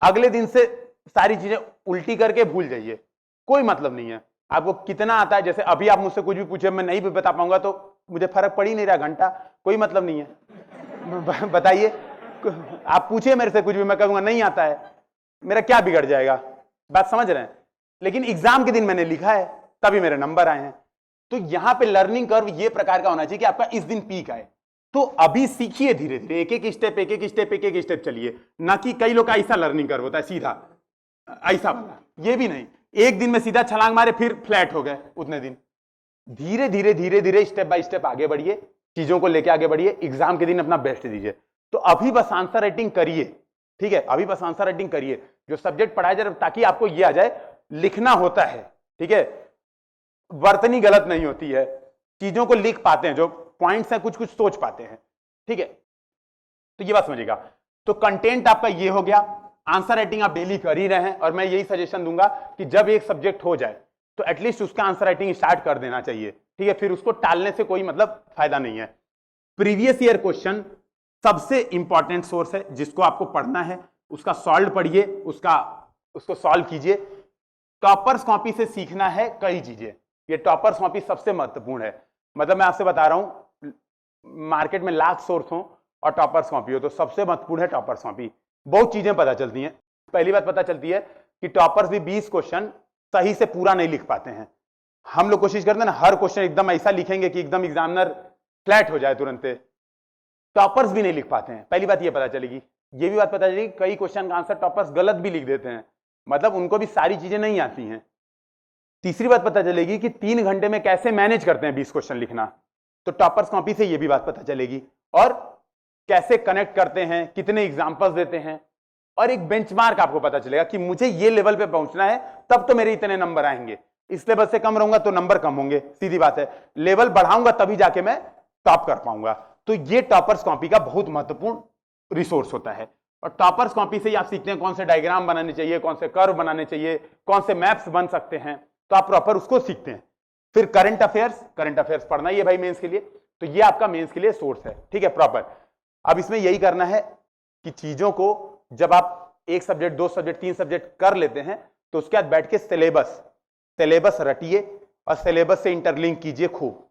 अगले दिन से सारी चीजें उल्टी करके भूल जाइए, कोई मतलब नहीं है। आपको कितना आता है, जैसे अभी आप मुझसे कुछ भी पूछे, मैं नहीं भी बता पाऊंगा तो मुझे फर्क पड़ ही नहीं रहा, घंटा, कोई मतलब नहीं है। बताइए, आप पूछिए मेरे से कुछ भी, मैं कहूंगा नहीं आता है, मेरा क्या बिगड़ जाएगा, बात समझ रहे हैं। लेकिन एग्जाम के दिन मैंने लिखा है, तभी मेरे नंबर आए हैं। तो यहां पे लर्निंग कर्व ये प्रकार का होना चाहिए कि आपका इस दिन पीक आए। तो अभी सीखिए धीरे धीरे, एक एक स्टेप चलिए, ना कि कई लोग का ऐसा लर्निंग कर्व होता है सीधा ऐसा वाला, ये भी नहीं, एक दिन में सीधा छलांग मारे फिर फ्लैट हो गए उतने दिन। धीरे धीरे स्टेप बाय स्टेप आगे बढ़िए, चीजों को लेके आगे बढ़िए, एग्जाम के दिन अपना बेस्ट दीजिए। तो अभी बस आंसर राइटिंग करिए, ठीक है, अभी बस आंसर राइटिंग करिए, जो सब्जेक्ट पढ़ाया जाए, ताकि आपको ये आ जाए लिखना होता है, ठीक है, वर्तनी गलत नहीं होती है, चीजों को लिख पाते हैं, जो पॉइंट्स हैं कुछ सोच पाते हैं, ठीक है। तो ये बात समझिएगा। तो कंटेंट आपका ये हो गया, आंसर राइटिंग आप डेली कर ही रहे हैं, और मैं यही सजेशन दूंगा कि जब एक सब्जेक्ट हो जाए तो एटलीस्ट उसका आंसर राइटिंग स्टार्ट कर देना चाहिए, ठीक है, फिर उसको टालने से कोई मतलब फायदा नहीं है। प्रीवियस ईयर क्वेश्चन सबसे इंपॉर्टेंट सोर्स है, जिसको आपको पढ़ना है, उसका सॉल्व पढ़िए, उसको सॉल्व कीजिए। टॉपर्स कॉपी से सीखना है कई चीजें, ये टॉपर्स कॉपी सबसे महत्वपूर्ण है। मतलब मैं आपसे बता रहा हूं, मार्केट में लाख सोर्स हो और टॉपर्स कॉपी हो, तो सबसे महत्वपूर्ण है टॉपर्स कॉपी। बहुत चीजें पता चलती हैं। पहली बात पता चलती है कि टॉपर्स भी 20 क्वेश्चन सही से पूरा नहीं लिख पाते हैं। हम लोग कोशिश करते हैं ना हर क्वेश्चन एकदम ऐसा लिखेंगे कि एकदम एग्जामिनर फ्लैट हो जाए तुरंत। टॉपर्स भी नहीं लिख पाते हैं, पहली बात ये पता चलेगी। ये भी बात पता चलेगी कई क्वेश्चन का आंसर टॉपर्स गलत भी लिख देते हैं, मतलब उनको भी सारी चीजें नहीं आती हैं। तीसरी बात पता चलेगी कि 3 घंटे में कैसे मैनेज करते हैं 20 क्वेश्चन लिखना, तो टॉपर्स कॉपी से ये भी बात पता चलेगी। और कैसे कनेक्ट करते हैं, कितने एग्जाम्पल्स देते हैं, और एक बेंचमार्क आपको पता चलेगा कि मुझे ये लेवल पे पहुंचना है तब तो मेरे इतने नंबर आएंगे, इस लेवल से कम रहूंगा तो नंबर कम होंगे। सीधी बात है, लेवल बढ़ाऊंगा तभी जाके मैं टॉप कर पाऊंगा। तो ये टॉपर्स कॉपी का बहुत महत्वपूर्ण रिसोर्स होता है। और टॉपर्स कॉपी से ही आप सीखते हैं कौन से डायग्राम बनाने चाहिए, कौन से कर्व बनाने चाहिए, कौन से मैप्स बन सकते हैं, तो आप प्रॉपर उसको सीखते हैं। फिर करंट अफेयर्स पढ़ना ही है भाई मेंस के लिए, तो ये आपका मेंस के लिए सोर्स है, ठीक है प्रॉपर। अब इसमें यही करना है कि चीजों को जब आप 1 सब्जेक्ट 2 सब्जेक्ट 3 सब्जेक्ट कर लेते हैं तो उसके बाद बैठ के सिलेबस रटिए और सिलेबस से इंटरलिंक कीजिए खूब।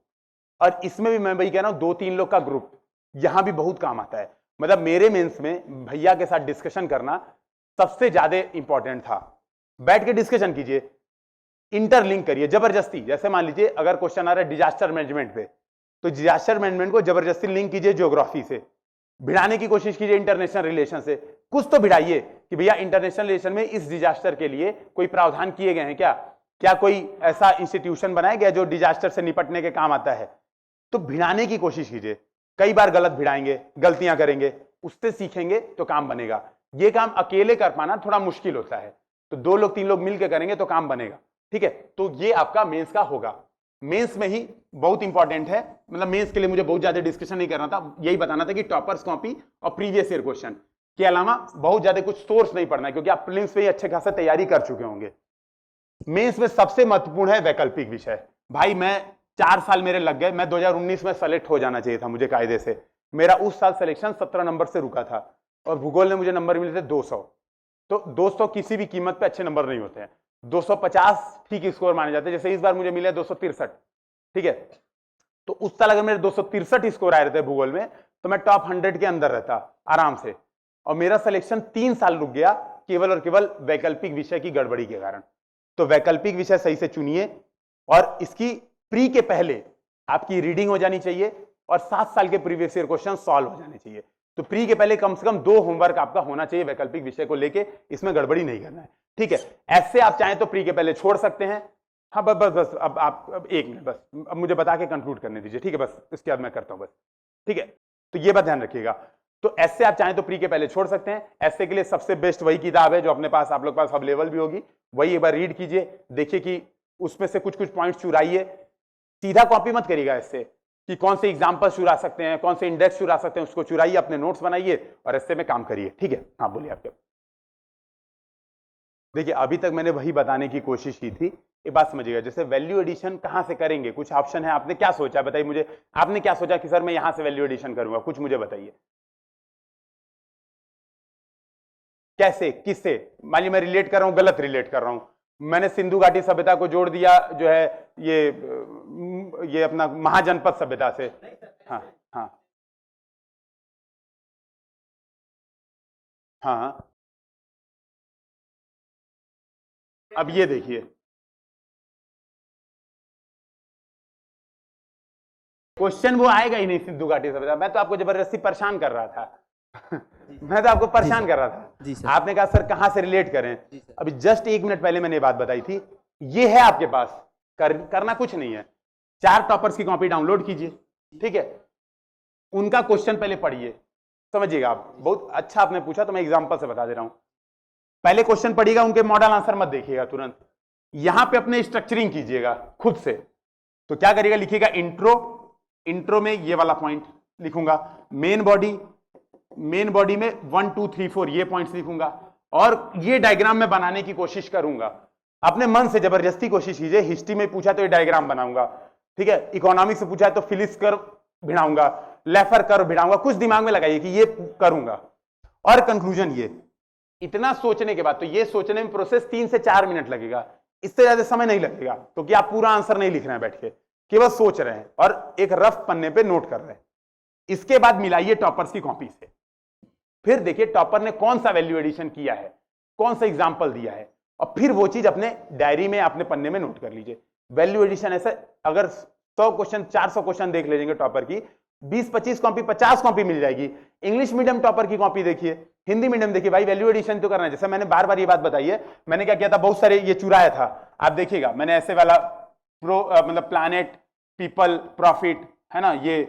और इसमें भी मैं वही कह रहा हूं 2-3 लोग का ग्रुप यहां भी बहुत काम आता है। मतलब मेरे मेंस में भैया के साथ डिस्कशन करना सबसे ज्यादा इंपॉर्टेंट था। बैठ के डिस्कशन कीजिए, इंटरलिंक करिए जबरदस्ती। जैसे मान लीजिए अगर क्वेश्चन आ रहा है डिजास्टर मैनेजमेंट पे, तो डिजास्टर मैनेजमेंट को जबरदस्ती लिंक कीजिए ज्योग्राफी से, भिड़ाने की कोशिश कीजिए इंटरनेशनल रिलेशन से। कुछ तो भिड़ाइए कि भैया इंटरनेशनल रिलेशन में इस डिजास्टर के लिए कोई प्रावधान किए गए हैं क्या कोई ऐसा इंस्टीट्यूशन बनाया गया जो डिजास्टर से निपटने के काम आता है। तो भिड़ाने की कोशिश कीजिए। कई बार गलत भिड़ाएंगे, गलतियां करेंगे, उससे सीखेंगे तो काम बनेगा। ये काम अकेले कर पाना थोड़ा मुश्किल होता है, तो 2 लोग 3 लोग मिलकर करेंगे तो काम बनेगा, ठीक है। तो ये आपका मेंस का होगा। मेंस में ही बहुत इंपॉर्टेंट है, मतलब मेंस के लिए मुझे बहुत ज्यादा डिस्कशन नहीं करना था, यही बताना था कि टॉपर्स कॉपी और प्रीवियस ईयर क्वेश्चन के अलावा बहुत ज्यादा कुछ सोर्स नहीं पढ़ना है, क्योंकि आप प्रीलिम्स में ही अच्छे खासा तैयारी कर चुके होंगे। मेंस में सबसे महत्वपूर्ण है वैकल्पिक विषय। भाई मैं 4 साल मेरे लग गए, मैं 2019 में सेलेक्ट हो जाना चाहिए था मुझे कायदे से। मेरा उस साल सिलेक्शन 17 नंबर से रुका था और भूगोल ने मुझे नंबर मिले थे 200। तो 200 किसी भी कीमत पे अच्छे नंबर नहीं होते हैं। 250 ठीक स्कोर माने जाते हैं, जैसे इस बार मुझे मिले 263, ठीक है। तो उस साल अगर मेरे 263 स्कोर आए रहते भूगोल में तो मैं टॉप 100 के अंदर रहता आराम से। और मेरा सिलेक्शन 3 साल रुक गया केवल और केवल वैकल्पिक विषय की गड़बड़ी के कारण। तो वैकल्पिक विषय सही से चुनिए और इसकी प्री के पहले आपकी रीडिंग हो जानी चाहिए और 7 साल के प्रीवियस ईयर क्वेश्चन सॉल्व हो जाने चाहिए। तो प्री के पहले कम से कम 2 होमवर्क आपका होना चाहिए वैकल्पिक विषय को लेके, इसमें गड़बड़ी नहीं करना है, ठीक है। ऐसे आप चाहें तो प्री के पहले छोड़ सकते हैं। हाँ बस अब आप 1 मिनट बस अब मुझे बता के कंक्लूड करने दीजिए, ठीक है। बस इसके बाद मैं करता हूं बस, ठीक है। तो ये बात ध्यान रखिएगा। तो ऐसे आप चाहें तो प्री के पहले छोड़ सकते हैं। ऐसे के लिए सबसे बेस्ट वही किताब है जो अपने पास आप लोग पास अवेलेबल भी होगी, वही एक बार रीड कीजिए, देखिए कि उसमें से कुछ पॉइंट्स चुराइए। सीधा कॉपी मत करिएगा इससे कि कौन से एग्जाम्पल चुरा सकते हैं, कौन से इंडेक्स चुरा सकते हैं, उसको चुराइए, अपने नोट्स बनाइए और ऐसे में काम करिए, ठीक है। हाँ बोलिए आपके। देखिए अभी तक मैंने वही बताने की कोशिश की थी, ये बात समझिएगा। जैसे वैल्यू एडिशन कहां से करेंगे, कुछ ऑप्शन है, आपने क्या सोचा बताइए मुझे। आपने क्या सोचा कि सर मैं यहां से वैल्यू एडिशन करूंगा, कुछ मुझे बताइए। कैसे, किससे? मान लीजिए मैं रिलेट कर रहा हूं, गलत रिलेट कर रहा हूं, मैंने सिंधु घाटी सभ्यता को जोड़ दिया जो है ये अपना महाजनपद सभ्यता से। हाँ हाँ हाँ। अब ये देखिए, क्वेश्चन वो आएगा ही नहीं सिंधु घाटी सभ्यता। मैं तो आपको जबरदस्ती परेशान कर रहा था मैं तो आपको परेशान कर रहा था। आपने कहा सर कहां से रिलेट करें। अभी जस्ट 1 मिनट पहले मैंने ये बात बताई थी। ये है आपके पास, करना कुछ नहीं है। 4 टॉपर्स की कॉपी डाउनलोड कीजिए, ठीक है। उनका क्वेश्चन पहले पढ़िए, समझिएगा आप। बहुत अच्छा आपने पूछा तो मैं एग्जांपल से बता दे रहा हूं। पहले क्वेश्चन पढ़िएगा, उनके मॉडल आंसर मत देखिएगा तुरंत, यहां पे अपने स्ट्रक्चरिंग कीजिएगा खुद से। तो क्या करिएगा, लिखिएगा इंट्रो में ये वाला पॉइंट लिखूंगा, मेन बॉडी में 1 2 3 4 ये पॉइंट्स लिखूंगा और ये डायग्राम में बनाने की कोशिश करूंगा। अपने मन से जबरदस्ती कोशिश कीजिए। हिस्ट्री में पूछा तो ये डायग्राम बनाऊंगा, ठीक है। इकोनॉमिक्स से पूछा है तो फिलिप्स कर्व भिड़ाऊंगा, लेफर कर्व भिड़ाऊंगा। कुछ दिमाग में लगाइए कि ये करूंगा। और कंक्लूजन ये, इतना सोचने के बाद, तो ये सोचने में प्रोसेस 3 से 4 मिनट लगेगा। इससे ज्यादा समय नहीं लगेगा, क्योंकि आप पूरा आंसर नहीं लिख रहे हैं बैठ के, केवल सोच रहे हैं और एक रफ पन्ने पे नोट कर रहे हैं। इसके बाद मिलाइए टॉपर्स की कॉपी से, फिर देखिए टॉपर ने कौन सा वैल्यू एडिशन किया है, कौन सा एग्जाम्पल दिया है, और फिर वो चीज अपने डायरी में अपने पन्ने में नोट कर लीजिए। वैल्यू एडिशन ऐसे अगर 100 क्वेश्चन 400 क्वेश्चन देख लीजिएंगे टॉपर की, 20-25 कॉपी 50 कॉपी मिल जाएगी। इंग्लिश मीडियम टॉपर की कॉपी देखिए, हिंदी मीडियम देखिए, भाई वैल्यू एडिशन तो करना है। जैसे मैंने बार बार ये बात बताई है, मैंने क्या किया था, बहुत सारे ये चुराया था, आप देखिएगा मैंने ऐसे वाला मतलब प्लैनेट, पीपल, प्रॉफिट, है ना, ये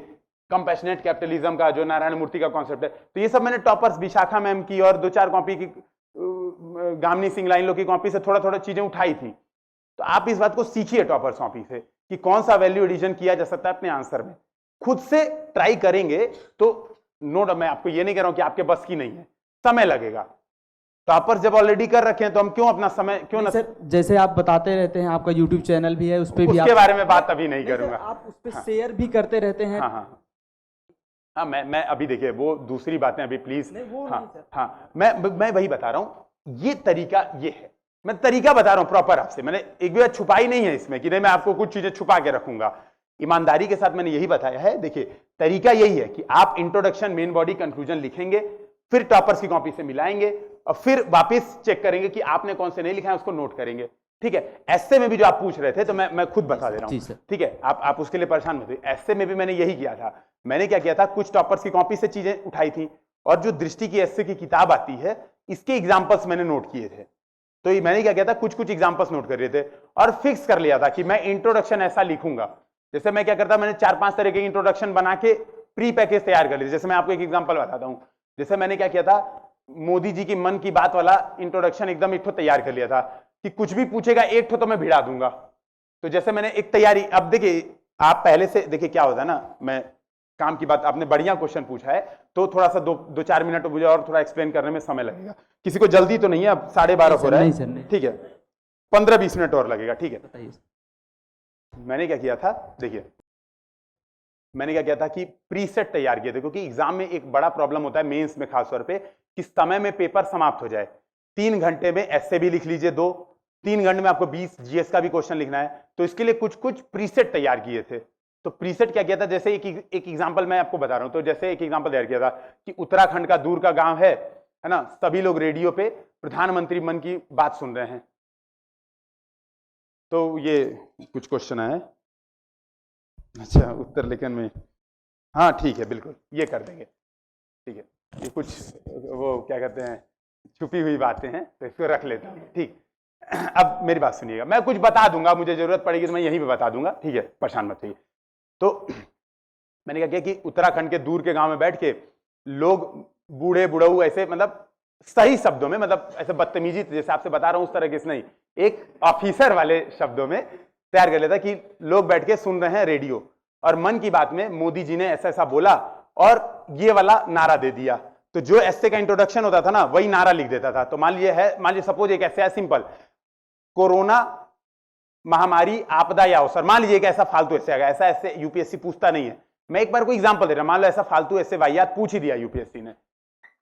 कंपैशनेट कैपिटलिज्म का जो नारायण मूर्ति का कॉन्सेप्ट है, तो ये सब मैंने टॉपर्स विशाखा मैम की और 2-4 कॉपी की गामनी सिंह लाइन लोग की कॉपी से थोड़ा थोड़ा चीजें उठाई थी। तो आप इस बात को सीखिए टॉपर्स कॉपी से कि कौन सा वैल्यू एडिशन किया जा सकता है अपने आंसर में। खुद से ट्राई करेंगे तो नोट, मैं आपको ये नहीं कह रहा हूं कि आपके बस की नहीं है, समय लगेगा। टॉपर्स जब ऑलरेडी कर रखे हैं तो हम क्यों अपना समय क्यों ना। सर जैसे आप बताते रहते हैं, आपका यूट्यूब चैनल भी है, उस पर भी उसके बारे में बात अभी नहीं करूंगा। आप उस पर शेयर भी करते रहते हैं। हाँ हाँ हाँ, मैं अभी देखिए वो दूसरी बातें अभी प्लीज। हाँ मैं वही बता रहा हूं, ये तरीका ये है, मैं तरीका बता रहा हूं प्रॉपर आपसे। मैंने एक भी बात छुपाई नहीं है इसमें कि नहीं मैं आपको कुछ चीजें छुपा के रखूंगा, ईमानदारी के साथ मैंने यही बताया है। देखिए तरीका यही है कि आप इंट्रोडक्शन, मेन बॉडी, कंक्लूजन लिखेंगे, फिर टॉपर्स की कॉपी से मिलाएंगे और फिर वापस चेक करेंगे कि आपने कौन से नहीं लिखा है, उसको नोट करेंगे। ठीक है, ऐसे में भी जो आप पूछ रहे थे तो मैं खुद बता दे रहा हूं, ठीक है, आप उसके लिए परेशान मत होइए। ऐसे में भी मैंने यही किया था। मैंने क्या किया था, कुछ टॉपर्स की कॉपी से चीजें उठाई थी और जो दृष्टि की एससे की किताब आती है इसके एग्जाम्पल्स मैंने नोट किए थे। तो ये मैंने क्या किया था, कुछ एग्जाम्पल्स नोट कर रहे थे और फिक्स कर लिया था कि मैं इंट्रोडक्शन ऐसा लिखूंगा। जैसे मैं क्या करता, मैंने 4-5 तरह के इंट्रोडक्शन बना के प्री पैकेज तैयार कर लिए। जैसे मैं आपको एक एग्जांपल बताता हूं, जैसे मैंने क्या किया था, मोदी जी की मन की बात वाला इंट्रोडक्शन एकदम एक ठो तैयार कर लिया था कि कुछ भी पूछेगा एक ठो तो मैं भिड़ा दूंगा। तो जैसे मैंने एक तैयारी, अब देखिए आप पहले से देखिए क्या होता है ना, मैं काम की बात, आपने बढ़िया क्वेश्चन पूछा है तो थोड़ा सा 2-4 मिनट मुझे और थोड़ा एक्सप्लेन करने में समय लगेगा। किसी को जल्दी तो नहीं है, अब 12:30 हो रहा है, ठीक है, 15-20 मिनट और लगेगा, ठीक है। बताइए। मैंने क्या किया था, देखिए मैंने क्या किया था कि प्रीसेट तैयार किए थे, क्योंकि एग्जाम में एक बड़ा प्रॉब्लम होता है मेंस में खास तौर पे कि समय में पेपर समाप्त हो जाए। 3 घंटे में एस्से भी लिख लीजिए 2, 3 घंटे में आपको 20 जीएस का भी क्वेश्चन लिखना है, तो इसके लिए कुछ प्रीसेट तैयार किए थे। तो प्रीसेट क्या किया था, जैसे एक एग्जांपल मैं आपको बता रहा हूं, तो जैसे एक एग्जांपल तैयार किया था कि उत्तराखंड का दूर का गांव है ना, सभी लोग रेडियो पे प्रधानमंत्री मन की बात सुन रहे हैं। तो ये कुछ क्वेश्चन है, अच्छा उत्तर लेखन में, हाँ ठीक है बिल्कुल ये कर देंगे, ठीक है। ये कुछ वो क्या कहते हैं छुपी हुई बातें हैं तो इसको रख लेता हूँ, ठीक। अब मेरी बात सुनिएगा, मैं कुछ बता दूंगा, मुझे जरूरत पड़ेगी तो मैं यहीं पे बता दूंगा, ठीक है, परेशान मत होइए। तो मैंने क्या किया कि उत्तराखंड के दूर के गांव में बैठ के लोग बूढ़े बुढ़ऊ ऐसे, मतलब सही शब्दों में, मतलब ऐसे बदतमीजी जैसे आपसे बता रहा हूं उस तरह के नहीं, एक ऑफिसर वाले शब्दों में तैयार कर लेता कि लोग बैठ के सुन रहे हैं रेडियो और मन की बात में मोदी जी ने ऐसा ऐसा बोला और ये वाला नारा दे दिया। तो जो ऐसे का इंट्रोडक्शन होता था ना वही नारा लिख देता था। तो मान लीजिए सपोज एक ऐसे है सिंपल, कोरोना महामारी आपदा या अवसर, मान लीजिए कि ऐसा फालतू ऐसे आएगा, ऐसे यूपीएससी पूछता नहीं है। मैं एक बार कोई एग्जांपल दे रहा हूं, मान लो ऐसा फालतू ऐसे वाहियात पूछ ही दिया यूपीएससी ने,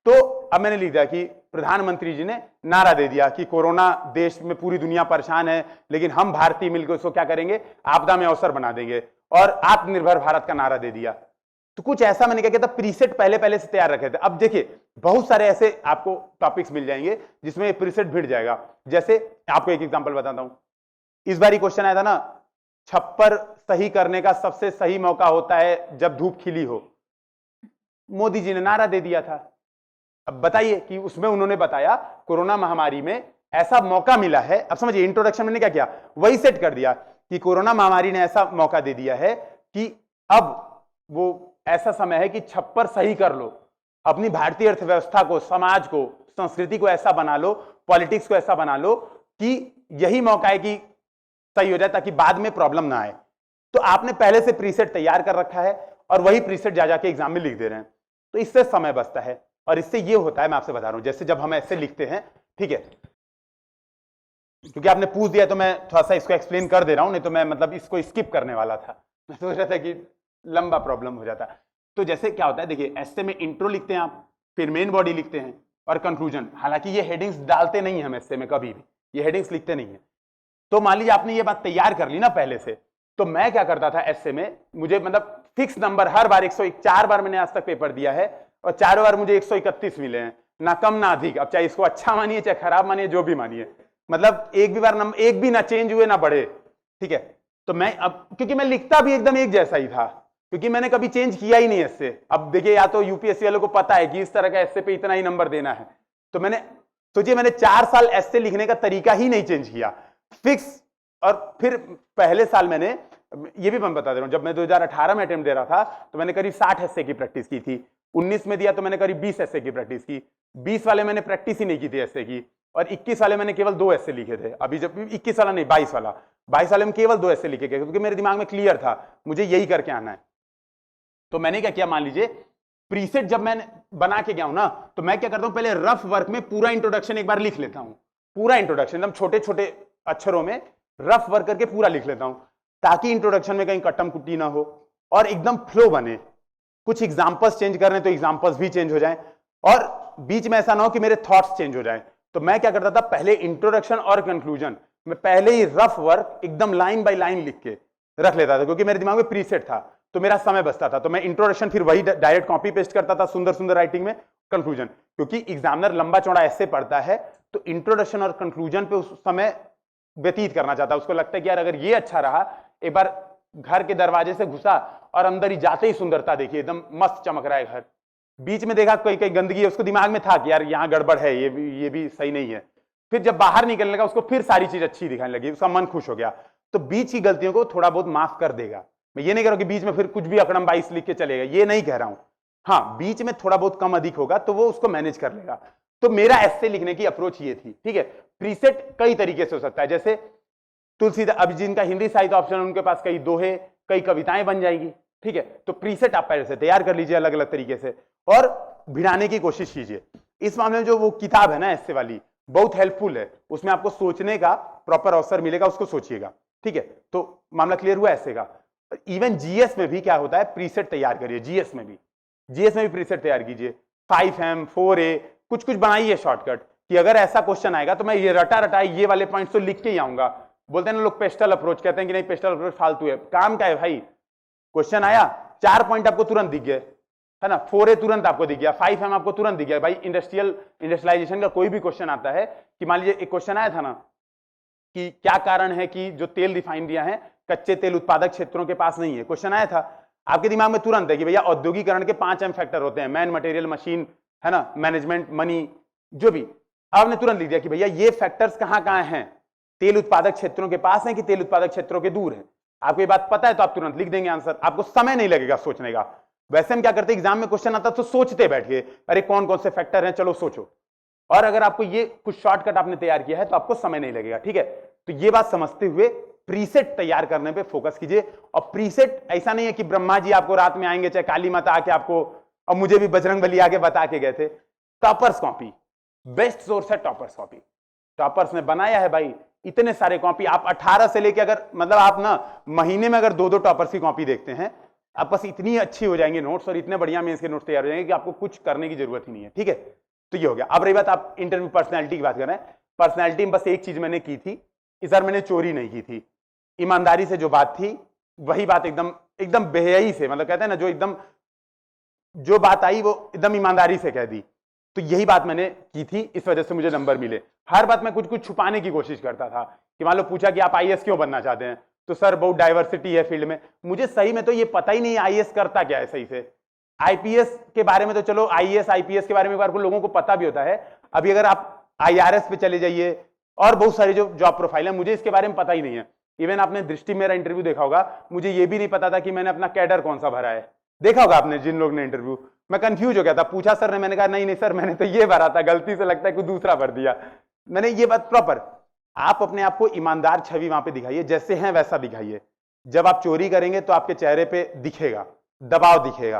तो अब मैंने लिख दिया कि प्रधानमंत्री जी ने नारा दे दिया कि कोरोना देश में पूरी दुनिया परेशान है, लेकिन हम भारतीय मिलकर उसको क्या करेंगे, आपदा में अवसर बना देंगे, और आत्मनिर्भर भारत का नारा दे दिया। तो कुछ ऐसा मैंने क्या किया था, प्रीसेट पहले से तैयार रखे थे। अब देखिए बहुत सारे ऐसे आपको टॉपिक्स मिल जाएंगे जिसमें प्रीसेट भिड़ जाएगा। जैसे आपको एक एग्जांपल बताता हूं, इस बार ही क्वेश्चन आया था ना, छप्पर सही करने का सबसे सही मौका होता है जब धूप खिली हो, मोदी जी ने नारा दे दिया था। अब बताइए कि उसमें उन्होंने बताया कोरोना महामारी में ऐसा मौका मिला है। अब समझिए इंट्रोडक्शन मैंने क्या किया, वही सेट कर दिया कि कोरोना महामारी ने ऐसा मौका दे दिया है कि अब वो ऐसा समय है कि छप्पर सही कर लो, अपनी भारतीय अर्थव्यवस्था को, समाज को, संस्कृति को ऐसा बना लो, पॉलिटिक्स को ऐसा बना लो कि यही मौका है कि सही हो जाए ताकि बाद में प्रॉब्लम ना आए। तो आपने पहले से प्रीसेट तैयार कर रखा है और वही प्रीसेट जा जाके एग्जाम में लिख दे रहे हैं, तो इससे समय बचता है। और इससे ये होता है, मैं आपसे बता रहा हूं, जैसे जब हम ऐसे लिखते हैं, ठीक है, क्योंकि आपने पूछ दिया तो मैं थोड़ा सा इसको एक्सप्लेन कर दे रहा हूं, नहीं तो मैं मतलब इसको स्किप करने वाला था, मैं सोच रहा था कि लंबा प्रॉब्लम हो जाता। तो जैसे क्या होता है, देखिए ऐसे में इंट्रो लिखते हैं आप, फिर मेन बॉडी लिखते हैं और कंक्लूजन। हालांकि ये हेडिंग्स डालते नहीं हम ऐसे में, कभी भी ये हेडिंग्स लिखते नहीं है। तो मान लीजिए आपने ये बात तैयार कर ली ना पहले से, तो मैं क्या करता था एसए में, मुझे मतलब फिक्स नंबर हर बार 104 बार मैंने आज तक पेपर दिया है और चारों बार मुझे 131 मिले हैं, ना कम ना अधिक। अब चाहे इसको अच्छा मानिए चाहे खराब मानिए, जो भी मानिए, मतलब एक भी बार नंबर एक भी ना चेंज हुए ना बढ़े, ठीक है। तो मैं अब क्योंकि मैं लिखता भी एकदम एक जैसा ही था, क्योंकि मैंने कभी चेंज किया ही नहीं एसए। अब देखिए, या तो यूपीएससी वालों को पता है कि इस तरह का एसए पे इतना ही नंबर देना है, तो मैंने सोचिए मैंने 4 साल एसए लिखने का तरीका ही नहीं चेंज किया, फिक्स। और फिर पहले साल मैंने, ये भी मैं बता दे रहा हूं, जब मैं 2018 में अटेम्प्ट दे रहा था तो मैंने करीब 60 एसए की प्रैक्टिस की थी। 19 में दिया तो मैंने करीब 20 एसए की प्रैक्टिस की। 20 वाले मैंने प्रैक्टिस ही नहीं की थी एसए की, और 21 वाले मैंने केवल 2 एसए लिखे थे। अभी जब 21 वाला नहीं, 22 वाले में केवल 2 एसए लिखे गए, क्योंकि मेरे दिमाग में क्लियर था मुझे यही करके आना है। तो मैंने क्या किया, मान लीजिए प्रीसेट जब मैं बना के गया हूं ना, तो मैं क्या करता हूं, पहले रफ वर्क में पूरा इंट्रोडक्शन एक बार लिख लेता हूं, पूरा इंट्रोडक्शन एकदम छोटे छोटे अक्षरों में रफ वर्क करके पूरा लिख लेता हूं, ताकि इंट्रोडक्शन में कहीं कट्टम कुट्टी ना हो और एकदम फ्लो बने। कुछ एग्जांपल्स चेंज करने तो एग्जांपल्स भी चेंज हो जाएं, और बीच में ऐसा ना हो कि मेरे थॉट्स चेंज हो जाएं। तो मैं क्या करता था, पहले इंट्रोडक्शन और कंक्लूजन मैं पहले ही रफ वर्क एकदम लाइन बाय लाइन लिख के रख लेता था, क्योंकि मेरे दिमाग में प्रीसेट था, तो मेरा समय बचता था। तो मैं इंट्रोडक्शन फिर वही डायरेक्ट कॉपी पेस्ट करता था सुंदर सुंदर राइटिंग में, कंक्लूजन, क्योंकि एग्जामिनर लंबा चौड़ा ऐसे पढ़ता है, तो इंट्रोडक्शन और कंक्लूजन पे उस समय व्यतीत करना चाहता है। उसको लगता है कि यार अगर ये अच्छा रहा, एक बार घर के दरवाजे से घुसा और अंदर ही जाते ही सुंदरता देखिए, एकदम मस्त चमक रहा है घर, बीच में देखा कोई कहीं गंदगी है, उसको दिमाग में था कि यार यहाँ गड़बड़ है, ये भी सही नहीं है। फिर जब बाहर निकलने लगा, उसको फिर सारी चीज अच्छी दिखाने लगी, उसका मन खुश हो गया। तो बीच की गलतियों को थोड़ा बहुत माफ कर देगा। मैं ये नहीं कह रहा हूं कि बीच में फिर कुछ भी अकड़म 22 लिख के चलेगा, ये नहीं कह रहा हूं। हाँ, बीच में थोड़ा बहुत कम अधिक होगा तो वो उसको मैनेज कर लेगा। तो मेरा ऐसे लिखने की अप्रोच ये थी, ठीक है। प्रीसेट कई तरीके से हो सकता है, जैसे तुलसीदास, अब जिनका हिंदी साहित्य ऑप्शन, उनके पास कई दोहे, कई कविताएं बन जाएगी, ठीक है। तो प्रीसेट आप पहले से तैयार कर लीजिए अलग अलग तरीके से, और भिड़ाने की कोशिश कीजिए। इस मामले में जो वो किताब है ना ऐसे वाली, बहुत हेल्पफुल है, उसमें आपको सोचने का प्रॉपर अवसर मिलेगा, उसको सोचिएगा, ठीक है। तो मामला क्लियर हुआ ऐसे का। इवन जीएस में भी क्या होता है, प्रीसेट तैयार करिए, जीएस में भी प्रीसेट तैयार कीजिए, 5M 4A कुछ कुछ बनाइए शॉर्टकट, कि अगर ऐसा क्वेश्चन आएगा तो मैं ये रटा ये वाले पॉइंट्स तो लिख के ही आऊंगा। बोलते हैं ना लोग पेस्टल अप्रोच, कहते हैं कि नहीं पेस्टल अप्रोच फालतू है, काम का है भाई। क्वेश्चन आया, 4 पॉइंट आपको तुरंत दिख गए, है ना, 4A तुरंत आपको दिख गया, 5M आपको तुरंत दिख गया। भाई इंडस्ट्रियलाइजेशन का कोई भी क्वेश्चन आता है, कि मान लीजिए एक क्वेश्चन आया था ना कि क्या कारण है कि जो तेल रिफाइनरियां हैं कच्चे तेल उत्पादक क्षेत्रों के पास नहीं है, क्वेश्चन आया था, आपके दिमाग में तुरंत है कि भैया औद्योगिकरण के 5M फैक्टर होते हैं, मैन, मटेरियल, मशीन, है ना, मैनेजमेंट, मनी, जो भी। आपने तुरंत लिख दिया कि भैया ये फैक्टर्स कहां कहां हैं, तेल उत्पादक क्षेत्रों के पास है कि तेल उत्पादक क्षेत्रों के दूर है। आपको ये बात पता है तो आप तुरंत लिख देंगे आंसर, आपको समय नहीं लगेगा सोचने का। वैसे हम क्या करते हैं, एग्जाम में क्वेश्चन आता तो सोचते बैठ गए, अरे कौन कौन से फैक्टर हैं, चलो सोचो। और अगर आपको ये कुछ शॉर्टकट आपने तैयार किया है तो आपको समय नहीं लगेगा, ठीक है। तो ये बात समझते हुए प्रीसेट तैयार करने पे फोकस कीजिए। और प्रीसेट ऐसा नहीं है कि ब्रह्मा जी आपको रात में आएंगे, चाहे काली माता आके आपको, और मुझे भी बजरंगबली आके बता के गए थे। टॉपर्स कॉपी बेस्ट सोर्स है, टॉपर्स कॉपी। टॉपर्स ने बनाया है भाई इतने सारे कॉपी, आप 18 से लेके, अगर मतलब आप ना महीने में अगर 2-2 टॉपर्स की कॉपी देखते हैं, आप बस इतनी अच्छी हो जाएंगे नोट्स, और इतने बढ़िया मेंस के नोट्स तैयार हो जाएंगे कि आपको कुछ करने की जरूरत ही नहीं है, ठीक है। तो ये हो गया। अब रही बात, आप इंटरव्यू पर्सनैलिटी की बात कर रहे हैं, पर्सनैलिटी में बस एक चीज मैंने की थी, इस बार मैंने चोरी नहीं की थी, ईमानदारी से जो बात थी वही बात एकदम एकदम बेहयाई से, मतलब कहते हैं ना, जो एकदम जो बात आई वो एकदम ईमानदारी से कह दी। तो यही बात मैंने की थी, इस वजह से मुझे नंबर मिले। हर बात में कुछ कुछ छुपाने की कोशिश करता था, कि मान लो पूछा कि आप आईएएस क्यों बनना चाहते हैं, तो सर बहुत डाइवर्सिटी है फील्ड में। मुझे सही में तो ये पता ही नहीं आईएएस करता क्या है सही से। आईपीएस के बारे में तो चलो, आईएएस आईपीएस के बारे में एक बार को लोगों को पता भी होता है। अभी अगर आप आईआरएस पे चले जाइए, और बहुत सारी जो जॉब प्रोफाइल है, मुझे इसके बारे में पता ही नहीं है। इवन आपने दृष्टि मेरा इंटरव्यू देखा होगा, मुझे ये भी नहीं पता था कि मैंने अपना कैडर कौन सा भरा है। देखा होगा आपने जिन लोग ने इंटरव्यू, मैं कंफ्यूज हो गया था, पूछा सर ने, मैंने कहा नहीं सर मैंने तो ये भरा था, गलती से लगता है कोई दूसरा भर दिया मैंने। ये बात प्रॉपर, आप अपने आप को ईमानदार छवि वहां पे दिखाइए, जैसे हैं वैसा दिखाइए। जब आप चोरी करेंगे तो आपके चेहरे पे दिखेगा, दबाव दिखेगा,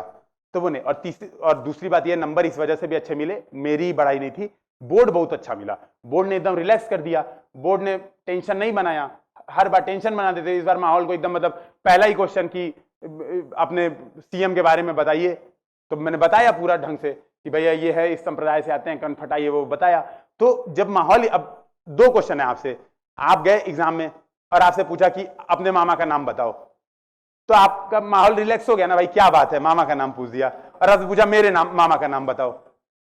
तो वो नहीं। और तीसरी और दूसरी बात ये, नंबर इस वजह से भी अच्छे मिले, मेरी बड़ाई नहीं थी, बोर्ड बहुत अच्छा मिला। बोर्ड ने एकदम रिलैक्स कर दिया, बोर्ड ने टेंशन नहीं बनाया। हर बार टेंशन बना देते, इस बार माहौल को एकदम, मतलब पहला ही क्वेश्चन की अपने सीएम के बारे में बताइए, तो मैंने बताया पूरा ढंग से कि भैया ये है, इस संप्रदाय से आते हैं, कनफट आइए, वो बताया। तो जब माहौल, अब 2 क्वेश्चन है आपसे, आप गए एग्जाम में और आपसे पूछा कि अपने मामा का नाम बताओ, तो आपका माहौल रिलैक्स हो गया ना भाई, क्या बात है मामा का नाम पूछ दिया। और आपसे पूछा मेरे नाम मामा का नाम बताओ,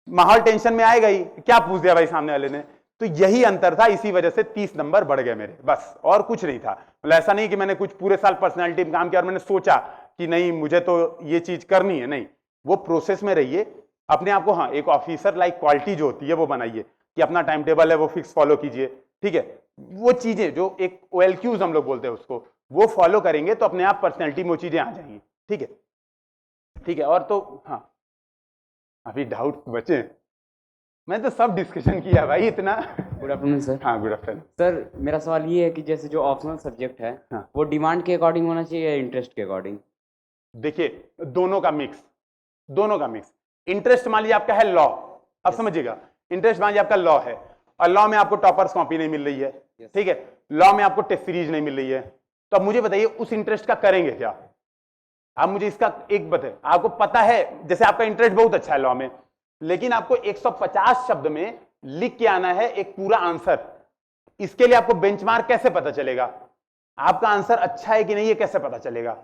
माहौल टेंशन में आएगा ही, क्या पूछ दिया भाई सामने वाले ने। तो यही अंतर था, इसी वजह से 30 नंबर बढ़ गए मेरे, बस और कुछ नहीं था। मतलब ऐसा नहीं कि मैंने कुछ पूरे साल पर्सनैलिटी में काम किया और मैंने सोचा कि नहीं मुझे तो ये चीज करनी है, नहीं, वो प्रोसेस में रहिए अपने आप को। हाँ, एक ऑफिसर लाइक क्वालिटी जो होती है वो बनाइए कि अपना टाइम टेबल है वो फिक्स फॉलो कीजिए, ठीक है। वो चीजें जो एक OLQs हम लोग बोलते हैं उसको, वो फॉलो करेंगे तो अपने आप पर्सनैलिटी में वो चीजें आ जाएंगी, ठीक है, ठीक है। और तो हाँ, अभी डाउट बचे, मैं तो सब डिस्कशन किया भाई इतना। Good afternoon sir. हाँ, गुड आफ्टरनून। सर मेरा सवाल ये है कि जैसे जो ऑप्शनल सब्जेक्ट है हाँ। वो डिमांड के अकॉर्डिंग होना चाहिए या इंटरेस्ट के अकॉर्डिंग? देखिए दोनों का मिक्स, दोनों का मिक्स। इंटरेस्ट मान लीजिए आपका है लॉ, अब समझिएगा, इंटरेस्ट मान लीजिए आपका लॉ है और लॉ में आपको टॉपर्स कॉपी नहीं मिल रही है, ठीक है, लॉ में आपको टेस्ट सीरीज नहीं मिल रही है, तो अब मुझे बताइए उस इंटरेस्ट का करेंगे क्या आप? मुझे इसका एक बताए, आपको पता है जैसे आपका इंटरेस्ट बहुत अच्छा है लॉ में, लेकिन आपको 150 शब्द में लिख के आना है एक पूरा आंसर, इसके लिए आपको बेंचमार्क कैसे पता चलेगा आपका आंसर अच्छा है कि नहीं, ये कैसे पता चलेगा?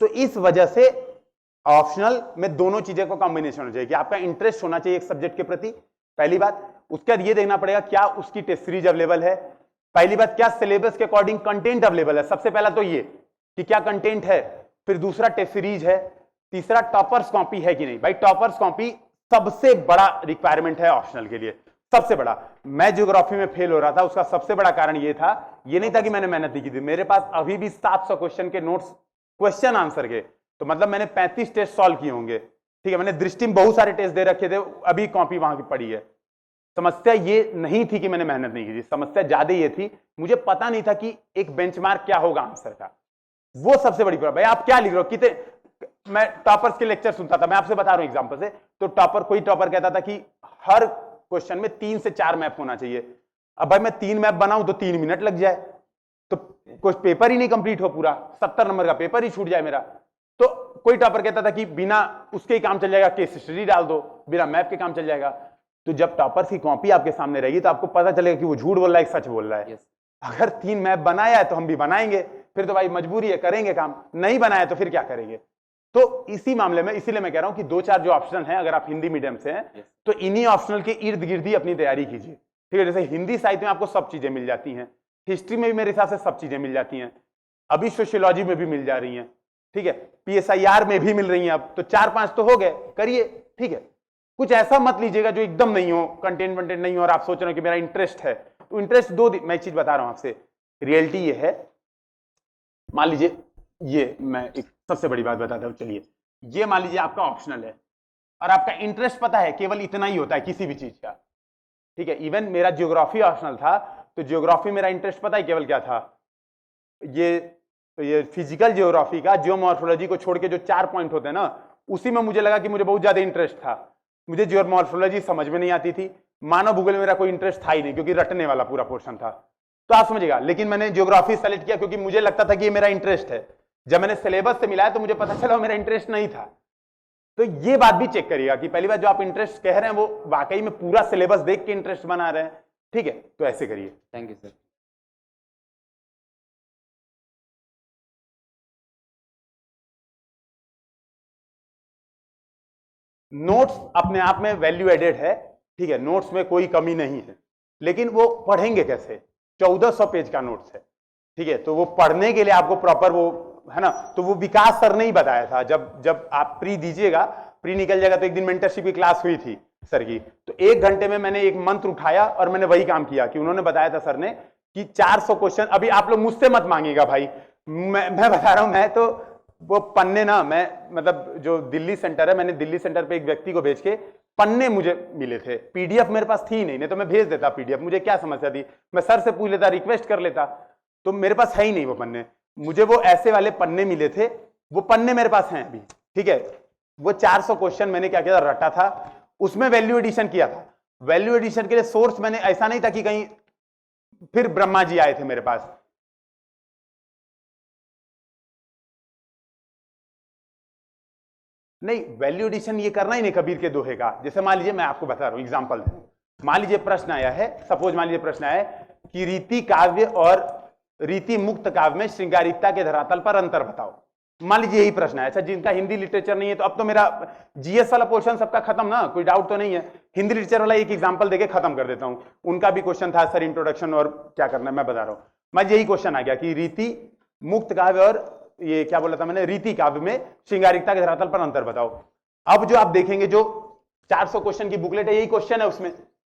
तो इस वजह से ऑप्शनल में दोनों चीजें का कॉम्बिनेशन होना चाहिए कि आपका इंटरेस्ट होना चाहिए एक सब्जेक्ट के प्रति, पहली बात। उसके बाद ये देखना पड़ेगा क्या उसकी टेस्ट सीरीज अवेलेबल है, पहली बात क्या सिलेबस के अकॉर्डिंग कंटेंट अवेलेबल है, सबसे पहला तो ये कि क्या कंटेंट है, फिर दूसरा टेस्ट सीरीज है, तीसरा टॉपर्स कॉपी है कि नहीं। भाई टॉपर्स कॉपी सबसे बड़ा रिक्वायरमेंट है ऑप्शनल के लिए, सबसे बड़ा। मैं ज्योग्राफी में फेल हो रहा था, उसका सबसे बड़ा कारण ये था, ये नहीं था कि मैंने मेहनत नहीं की थी, मेरे पास अभी भी 700 क्वेश्चन के नोट्स क्वेश्चन आंसर के, तो मतलब मैंने 35 टेस्ट सॉल्व किए होंगे, ठीक है। मैंने दृष्टि में बहुत सारे टेस्ट दे रखे थे, अभी कॉपी वहां की पड़ी है। समस्या ये नहीं थी कि मैंने मेहनत नहीं की थी, समस्या ज्यादा ये थी मुझे पता नहीं था कि एक बेंचमार्क क्या होगा आंसर का, वो सबसे बड़ी प्रॉब्लम। भाई आप क्या लिख रहे हो, कितने, मैं टॉपर्स के लेक्चर सुनता था, मैं आपसे बता रहा हूं एग्जांपल से, तो टॉपर कोई टॉपर कहता था कि हर क्वेश्चन में 3 से 4 मैप होना चाहिए। अब भाई मैं 3 मैप बनाऊं तो 3 मिनट लग जाए, तो कुछ पेपर ही नहीं कंप्लीट हो, पूरा 70 नंबर का पेपर ही छूट जाए मेरा। तो कोई टॉपर कहता था कि बिना उसके ही काम चल जाएगा, केस हिस्ट्री डाल दो, बिना मैप के काम चल जाएगा। तो जब टॉपर्स की कॉपी आपके सामने रहेगी तो आपको पता चलेगा कि वो झूठ बोल रहा है सच बोल रहा है। अगर 3 मैप बनाया है तो हम भी बनाएंगे, फिर तो भाई मजबूरी है, करेंगे काम, नहीं बनाया तो फिर क्या करेंगे। तो इसी मामले में इसीलिए मैं कह रहा हूं कि 2-4 जो ऑप्शनल हैं, अगर आप हिंदी मीडियम से हैं तो इन्हीं ऑप्शनल के इर्द गिर्द ही अपनी तैयारी कीजिए, ठीक है। जैसे हिंदी साहित्य में आपको सब चीजें मिल जाती हैं, हिस्ट्री में भी मेरे हिसाब से सब चीजें मिल जाती हैं, अभी सोशियोलॉजी में भी मिल जा रही हैं, ठीक है, PSIR में भी मिल रही हैं। अब तो 4-5 तो हो गए, करिए, ठीक है। कुछ ऐसा मत लीजिएगा जो एकदम नहीं हो, कंटेंट नहीं हो और आप सोच रहे हो कि मेरा इंटरेस्ट है, तो इंटरेस्ट मैं एक चीज बता रहा हूं आपसे, रियलिटी ये है, मान लीजिए ये मैं एक सबसे बड़ी बात बताता हूं, चलिए ये मान लीजिए आपका ऑप्शनल है और आपका इंटरेस्ट पता है केवल इतना ही होता है किसी भी चीज का, ठीक है। इवन मेरा ज्योग्राफी ऑप्शनल था, तो ज्योग्राफी मेरा इंटरेस्ट पता है केवल क्या था, ये फिजिकल ज्योग्राफी का जियोमॉर्फोलॉजी को छोड़ के जो 4 पॉइंट होते हैं ना, उसी में मुझे लगा कि मुझे बहुत ज्यादा इंटरेस्ट था। मुझे जियोमॉर्फोलॉजी समझ में नहीं आती थी, मानव भूगोल में मेरा कोई इंटरेस्ट था ही नहीं क्योंकि रटने वाला पूरा पोर्शन था, तो आप समझिएगा। लेकिन मैंने ज्योग्राफी सेलेक्ट किया क्योंकि मुझे लगता था कि ये मेरा इंटरेस्ट है। जब मैंने सिलेबस से मिलाया तो मुझे पता चला मेरा इंटरेस्ट नहीं था। तो ये बात भी चेक करिएगा कि पहली बात जो आप इंटरेस्ट कह रहे हैं वो वाकई में पूरा सिलेबस देख के इंटरेस्ट बना रहे हैं, ठीक है। तो ऐसे करिए। Thank you sir. नोट्स अपने आप में वैल्यू एडेड है, ठीक है, नोट्स में कोई कमी नहीं है, लेकिन वो पढ़ेंगे कैसे? 1400 पेज का नोट्स है, ठीक है। तो वो पढ़ने के लिए आपको प्रॉपर वो है ना, तो वो विकास सर ने ही बताया था। जब आप प्री दीजिएगा, प्री निकल जाएगा, तो एक दिन मेंटरशिप की क्लास हुई थी सर की, तो 1 घंटे में मैंने एक मंत्र उठाया और मैंने वही काम किया कि उन्होंने बताया था सर ने कि 400 क्वेश्चन। अभी आप लोग मुझसे मत मांगिएगा भाई, मैं बता रहा हूं, मैं तो वो पन्ने ना, मैं मतलब जो दिल्ली सेंटर है, मैंने दिल्ली सेंटर पे एक व्यक्ति को भेज के पन्ने मुझे मिले थे, पीडीएफ मेरे पास थी नहीं तो मैं भेज देता पीडीएफ, मुझे क्या समस्या थी, मैं सर से पूछ लेता, रिक्वेस्ट कर लेता, तो मेरे पास है ही नहीं वो पन्ने। मुझे वो ऐसे वाले पन्ने मिले थे, वो पन्ने मेरे पास हैं अभी, ठीक है। वो 400 क्वेश्चन मैंने क्या किया, रटा था, उसमें वैल्यू एडिशन किया था। वैल्यू एडिशन के लिए सोर्स मैंने ऐसा नहीं था कि कहीं फिर ब्रह्मा जी आए थे मेरे पास, नहीं, वैल्यू एडिशन ये करना ही नहीं कबीर के दोहे का। जैसे मान लीजिए मैं आपको बता रहा हूं एग्जांपल, मान लीजिए प्रश्न आया है, सपोज मान लीजिए प्रश्न आया है कि रीति काव्य और रीति मुक्त काव्य में श्रृंगारिकता के धरातल पर अंतर बताओ। मान लीजिए यही प्रश्न है। अच्छा, जिनका हिंदी लिटरेचर नहीं है तो अब तो मेरा जीएस वाला पोर्शन सबका खत्म ना, कोई डाउट तो नहीं है। हिंदी लिटरेचर वाला एक एग्जांपल देके खत्म कर देता हूं। उनका भी क्वेश्चन था सर इंट्रोडक्शन और क्या करना है मैं बता रहा हूं। मैं यही क्वेश्चन आ गया कि रीति मुक्त काव्य और ये क्या बोला था मैंने, रीति काव्य में श्रृंगारिकता के धरातल पर अंतर बताओ। अब जो आप देखेंगे जो 400 क्वेश्चन की बुकलेट है, यही क्वेश्चन है उसमें,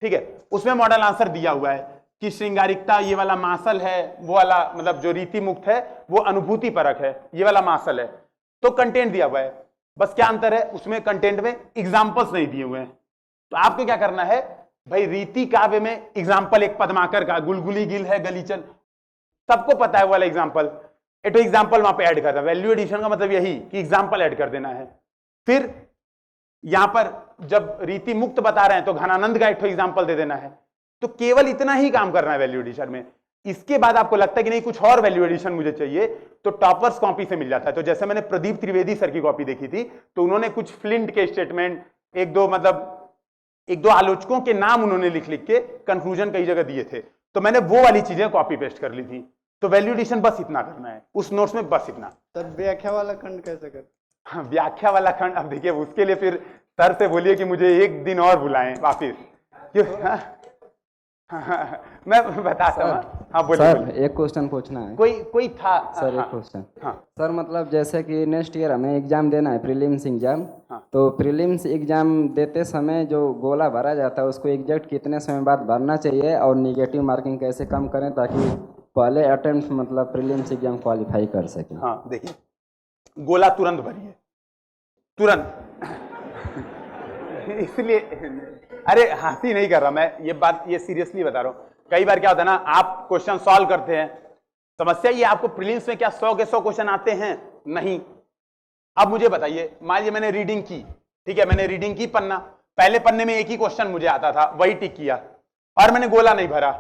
ठीक है। उसमें मॉडल आंसर दिया हुआ है कि श्रृंगारिकता ये वाला मासल है, वो वाला मतलब जो रीति मुक्त है वो अनुभूति परक है, ये वाला मासल है। तो कंटेंट दिया हुआ है, बस क्या अंतर है उसमें, कंटेंट में एग्जांपल्स नहीं दिए हुए हैं। तो आपको क्या करना है भाई, रीति काव्य में एग्जांपल एक पद्माकर का गुलगुली गिल है गलीचन, सबको पता है वो वाला एग्जांपल, एक एग्जांपल वहां पे ऐड करना। वैल्यू एडिशन का मतलब यही कि एग्जांपल ऐड कर देना है। फिर यहां पर जब रीति मुक्त बता रहे हैं तो घनानंद का एक एग्जांपल दे देना है। तो केवल इतना ही काम करना है वैल्यू एडिशन में। इसके बाद आपको लगता है कि नहीं कुछ और वैल्यू एडिशन मुझे चाहिए, तो टॉपर्स कॉपी से मिल जाता है। तो जैसे मैंने प्रदीप त्रिवेदी सर की कॉपी देखी थी, तो उन्होंने कुछ फ्लिंट के स्टेटमेंट, एक दो आलोचकों के नाम उन्होंने लिख लिख के कंक्लूजन कई जगह दिए थे, तो मैंने वो वाली चीजें कॉपी पेस्ट कर ली थी। तो वैल्यू एडिशन बस इतना करना है उस नोट्स में, बस इतना। सर व्याख्या वाला खंड कैसे कर? हाँ, व्याख्या वाला खंड अब देखिए उसके लिए फिर सर से बोलिए कि मुझे एक दिन और बुलाएं वापिस, क्यों? मैं बताता हूँ। हाँ बोलिए। सर एक क्वेश्चन पूछना है। कोई था सर हाँ, एक क्वेश्चन। हाँ सर मतलब जैसे कि नेक्स्ट ईयर हमें एग्जाम देना है, प्रीलिम्स एग्जाम। हाँ। तो प्रीलिम्स एग्जाम देते समय जो गोला भरा जाता है उसको एग्जैक्ट कितने समय बाद भरना चाहिए, और निगेटिव मार्किंग कैसे कम करें ताकि पहले अटेम्प्ट मतलब प्रीलिम्स एग्जाम क्वालिफाई कर सकें। हाँ देखिए, गोला तुरंत भरिए, तुरंत। इसलिए अरे हंसी नहीं कर रहा मैं, ये सीरियसली बता रहा हूं। कई बार क्या होता है ना, आप क्वेश्चन सॉल्व करते हैं, समस्या ये आपको प्रीलिम्स में क्या 100 के 100 क्वेश्चन आते हैं? नहीं। अब मुझे बताइए, मान लीजिए मैंने रीडिंग की, ठीक है, मैंने रीडिंग की पन्ना, पहले पन्ने में एक ही क्वेश्चन मुझे आता था, वही टिक किया, और मैंने गोला नहीं भरा,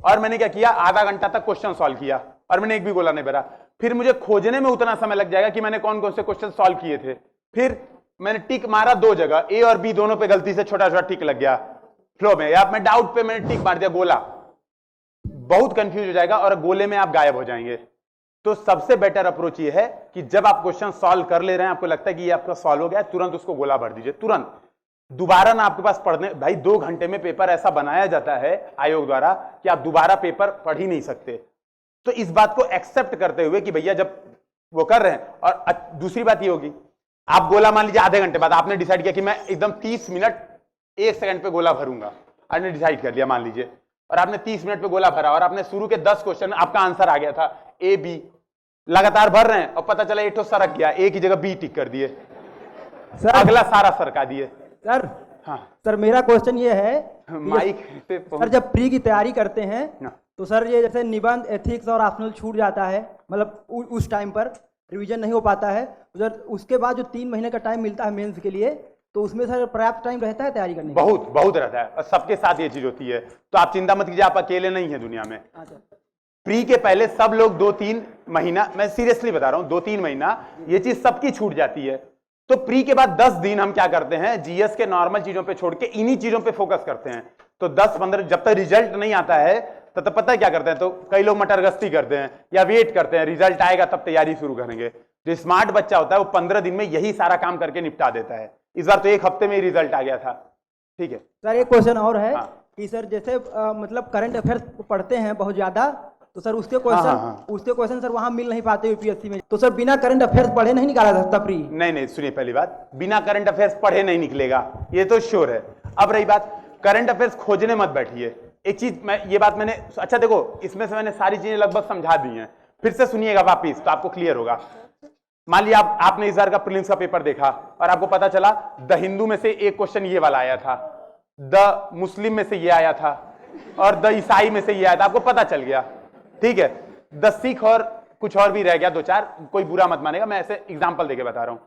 और मैंने क्या किया, आधा घंटा तक क्वेश्चन सॉल्व किया और मैंने एक भी गोला नहीं भरा। फिर मुझे खोजने में उतना समय लग जाएगा कि मैंने कौन कौन से क्वेश्चन सॉल्व किए थे। फिर मैंने टिक मारा 2 जगह, ए और बी दोनों पे गलती से छोटा छोटा टिक लग गया फ्लो में, या मैं डाउट पे मैंने टिक मार दिया गोला, बहुत कंफ्यूज हो जाएगा और गोले में आप गायब हो जाएंगे। तो सबसे बेटर अप्रोच ये है कि जब आप क्वेश्चन सॉल्व कर ले रहे हैं, आपको लगता है कि ये आपका सॉल्व हो गया, तुरंत उसको गोला भर दीजिए, तुरंत। दोबारा ना आपके पास पढ़ने, भाई 2 घंटे में पेपर ऐसा बनाया जाता है आयोग द्वारा कि आप दोबारा पेपर पढ़ ही नहीं सकते। तो इस बात को एक्सेप्ट करते हुए कि भैया जब वो कर रहे हैं, और दूसरी बात ये होगी, आप गोला मान लीजिए आधे घंटे बाद आपने डिसाइड किया कि मैं एकदम 30 मिनट 1 सेकंड पे गोला भरूंगा, आपने डिसाइड कर लिया मान लीजिए, और आपने 30 मिनट पे गोला भरा और आपने शुरू के 10 क्वेश्चन आपका आंसर आ गया था ए बी, लगातार भर रहे हैं और पता चला एक तो सरक गया, एक ही जगह बी टिक कर दिए, सर अगला सारा सरका दिए। सर हाँ सर मेरा क्वेश्चन ये है माइक पे सर जब प्री की तैयारी करते हैं हाँ। तो सर ये जैसे निबंध एथिक्स और ऑप्शनल छूट जाता है, मतलब उस टाइम पर रिवीजन नहीं हो पाता है, उधर उसके बाद जो 3 महीने का टाइम मिलता है मेंस के लिए, तो उसमें सर पर्याप्त टाइम रहता है तैयारी करने का? बहुत रहता है, और सबके साथ ये चीज होती है, तो आप चिंता मत कीजिए, आप अकेले नहीं है दुनिया में। प्री के पहले सब लोग 2-3 महीना, मैं सीरियसली बता रहा हूं, 2-3 महीना ये चीज सबकी छूट जाती है। तो प्री के बाद 10 दिन हम क्या करते हैं, जीएस के नॉर्मल चीजों पे छोड़ के इन्हीं चीजों पे फोकस करते हैं। तो 10-15 जब तक रिजल्ट नहीं आता है तब पता है क्या करते हैं, तो कई लोग मटरगश्ती करते हैं या वेट करते हैं, रिजल्ट आएगा तब तैयारी शुरू करेंगे। जो स्मार्ट बच्चा होता है वो 15 दिन में यही सारा काम करके निपटा देता है। इस बार तो 1 हफ्ते में ही रिजल्ट आ गया था। ठीक है सर, एक क्वेश्चन और है हाँ। कि सर जैसे मतलब करंट अफेयर्स पढ़ते हैं बहुत ज्यादा, तो सर उसके क्वेश्चन सर वहां मिल नहीं पाते यूपीएससी में, तो सर बिना करंट अफेयर्स पढ़े नहीं निकाला जा सकता प्री? नहीं, सुनिए, पहली बात, बिना करंट अफेयर्स पढ़े नहीं निकलेगा, ये तो श्योर है। अब रही बात, करंट अफेयर्स खोजने मत बैठिए। एक चीज ये बात मैंने, अच्छा देखो, इसमें से मैंने सारी चीजें लगभग समझा दी हैं, फिर से सुनिएगा वापिस तो आपको क्लियर होगा। मान लिया आपने इस बार का प्रीलिम्स का पेपर देखा और आपको पता चला द हिंदू में से एक क्वेश्चन ये वाला आया था, द मुस्लिम में से ये आया था, और द ईसाई में से ये आया था, आपको पता चल गया, ठीक है। द सिख और कुछ और भी रह गया 2-4, कोई बुरा मत मानेगा, मैं ऐसे एग्जांपल देके बता रहा हूं।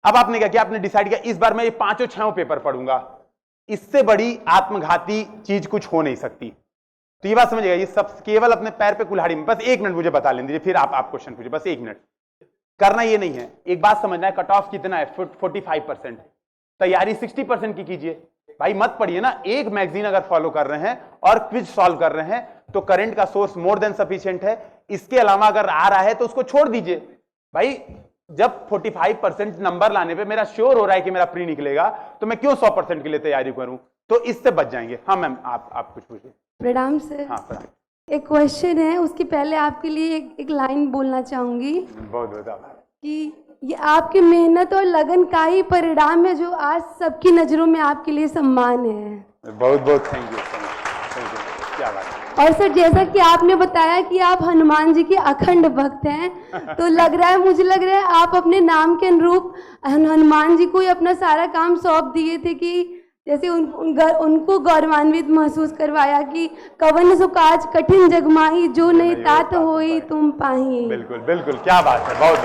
अब आपने क्या किया, आपने डिसाइड किया इस बार मैं ये 5-6 पेपर पढ़ूंगा, इससे बड़ी आत्मघाती चीज कुछ हो नहीं सकती। तो ये बात समझिएगा, ये सब केवल अपने पैर पे कुल्हाड़ी में। बस 1 मिनट मुझे बता लें दीजिए, फिर आप क्वेश्चन पूछिए, बस 1 मिनट। करना ये नहीं है, एक बात समझना है, कट ऑफ कितना है, 45%, तैयारी 60% की कीजिए। भाई मत पढ़िए ना, एक मैगजीन अगर फॉलो कर रहे हैं और क्विज सॉल्व कर रहे हैं तो करंट का सोर्स मोर देन सफिशिएंट है। इसके अलावा अगर आ रहा है तो उसको छोड़ दीजिए भाई। जब 45% नंबर लाने पे मेरा श्योर हो रहा है कि मेरा प्री निकलेगा, तो मैं क्यों 100% के लिए तैयारी करूं? तो इससे बच जाएंगे। हाँ मैम, आप कुछ पूछिए। प्रणाम सर। हाँ प्रणाम। एक क्वेश्चन है, उसके पहले आपके लिए एक लाइन बोलना चाहूंगी बहुत बहुत आभार। कि ये आपकी मेहनत और लगन का ही परिणाम है जो आज सबकी नज़रों में आपके लिए सम्मान है। बहुत बहुत थैंक यू, थैंक यू, क्या बात है। और सर, जैसा कि आपने बताया कि आप हनुमान जी के अखंड भक्त हैं, तो मुझे लग रहा है आप अपने नाम के अनुरूप हनुमान जी को ही अपना सारा काम सौंप दिए थे कि जैसे उनको गौरवान्वित महसूस करवाया कि कवन सो काज कठिन जग माही, जो नहीं तात होई तुम पाही। बिल्कुल बिल्कुल, क्या बात है, बहुत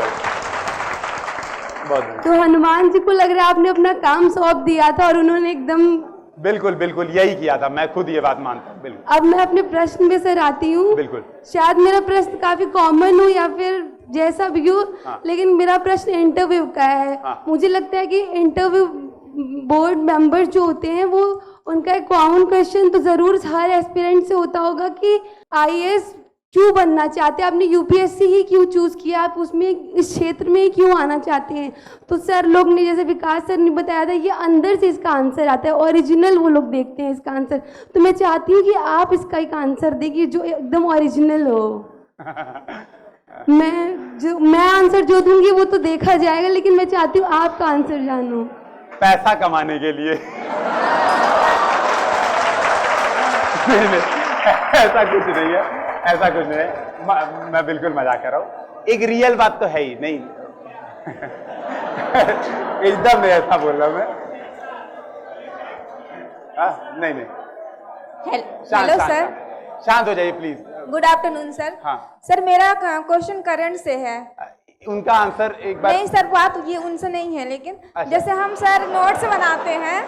बहुत। तो हनुमान जी को लग रहा है आपने अपना काम सौंप दिया था और उन्होंने एकदम बिल्कुल बिल्कुल यही किया था। मैं खुद ये बात मानता हूँ। बिल्कुल। अब मैं अपने प्रश्न में सर आती हूँ। बिल्कुल। शायद मेरा प्रश्न काफी कॉमन हो या फिर जैसा भी हो, लेकिन मेरा प्रश्न इंटरव्यू का है। मुझे लगता है कि इंटरव्यू बोर्ड मेंबर्स जो होते हैं वो उनका एक कॉमन क्वेश्चन तो जरूर हर एस्पिरेंट से होता होगा कि आईएएस क्यों बनना चाहते हैं, आपने यूपीएससी ही क्यों चूज किया, आप उसमें इस क्षेत्र में ही क्यों आना चाहते हैं। तो सर लोग ने, जैसे विकास सर ने बताया था, ये अंदर से इसका आंसर आता है, ओरिजिनल वो लोग देखते हैं इसका आंसर। तो मैं चाहती हूँ कि आप इसका एक आंसर दें कि जो एकदम ओरिजिनल हो। मैं आंसर जो दूंगी वो तो देखा जाएगा, लेकिन मैं चाहती हूँ आपका आंसर जानूं। पैसा कमाने के लिए। नहीं, ऐसा कुछ नहीं है, ऐसा कुछ नहीं है। मैं बिल्कुल मजाक कर रहा हूँ। एक रियल बात तो है ही नहीं। एकदम नहीं ऐसा बोल रहा मैं। नहीं नहीं, हेलो सर, शांत हो जाइए प्लीज। Good afternoon sir. हाँ सर, मेरा क्वेश्चन करंट से है। उनका आंसर एक बार। नहीं सर, बात ये उनसे नहीं है, लेकिन अच्छा। जैसे हम सर नोट्स बनाते हैं,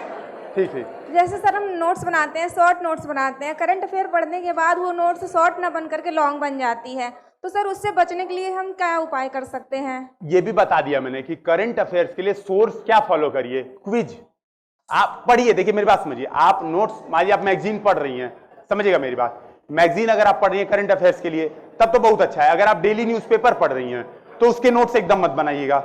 ठीक ठीक, जैसे सर हम नोट्स बनाते हैं, शॉर्ट नोट्स बनाते हैं, करंट अफेयर पढ़ने के बाद वो नोट्स शॉर्ट ना बन करके लॉन्ग बन जाती है, तो सर उससे बचने के लिए हम क्या उपाय कर सकते हैं? ये भी बता दिया मैंने कि करंट अफेयर्स के लिए सोर्स क्या फॉलो करिए। क्विज आप पढ़िए। देखिए मेरी बात समझिए, आप नोट्स, मान आप मैगजीन पढ़ रही हैं, समझिएगा मेरी बात, मैगजीन अगर आप पढ़ रही हैं करंट अफेयर्स के लिए तब तो बहुत अच्छा है। अगर आप डेली न्यूज़पेपर पढ़ रही हैं तो उसके नोट्स एकदम मत बनाइएगा,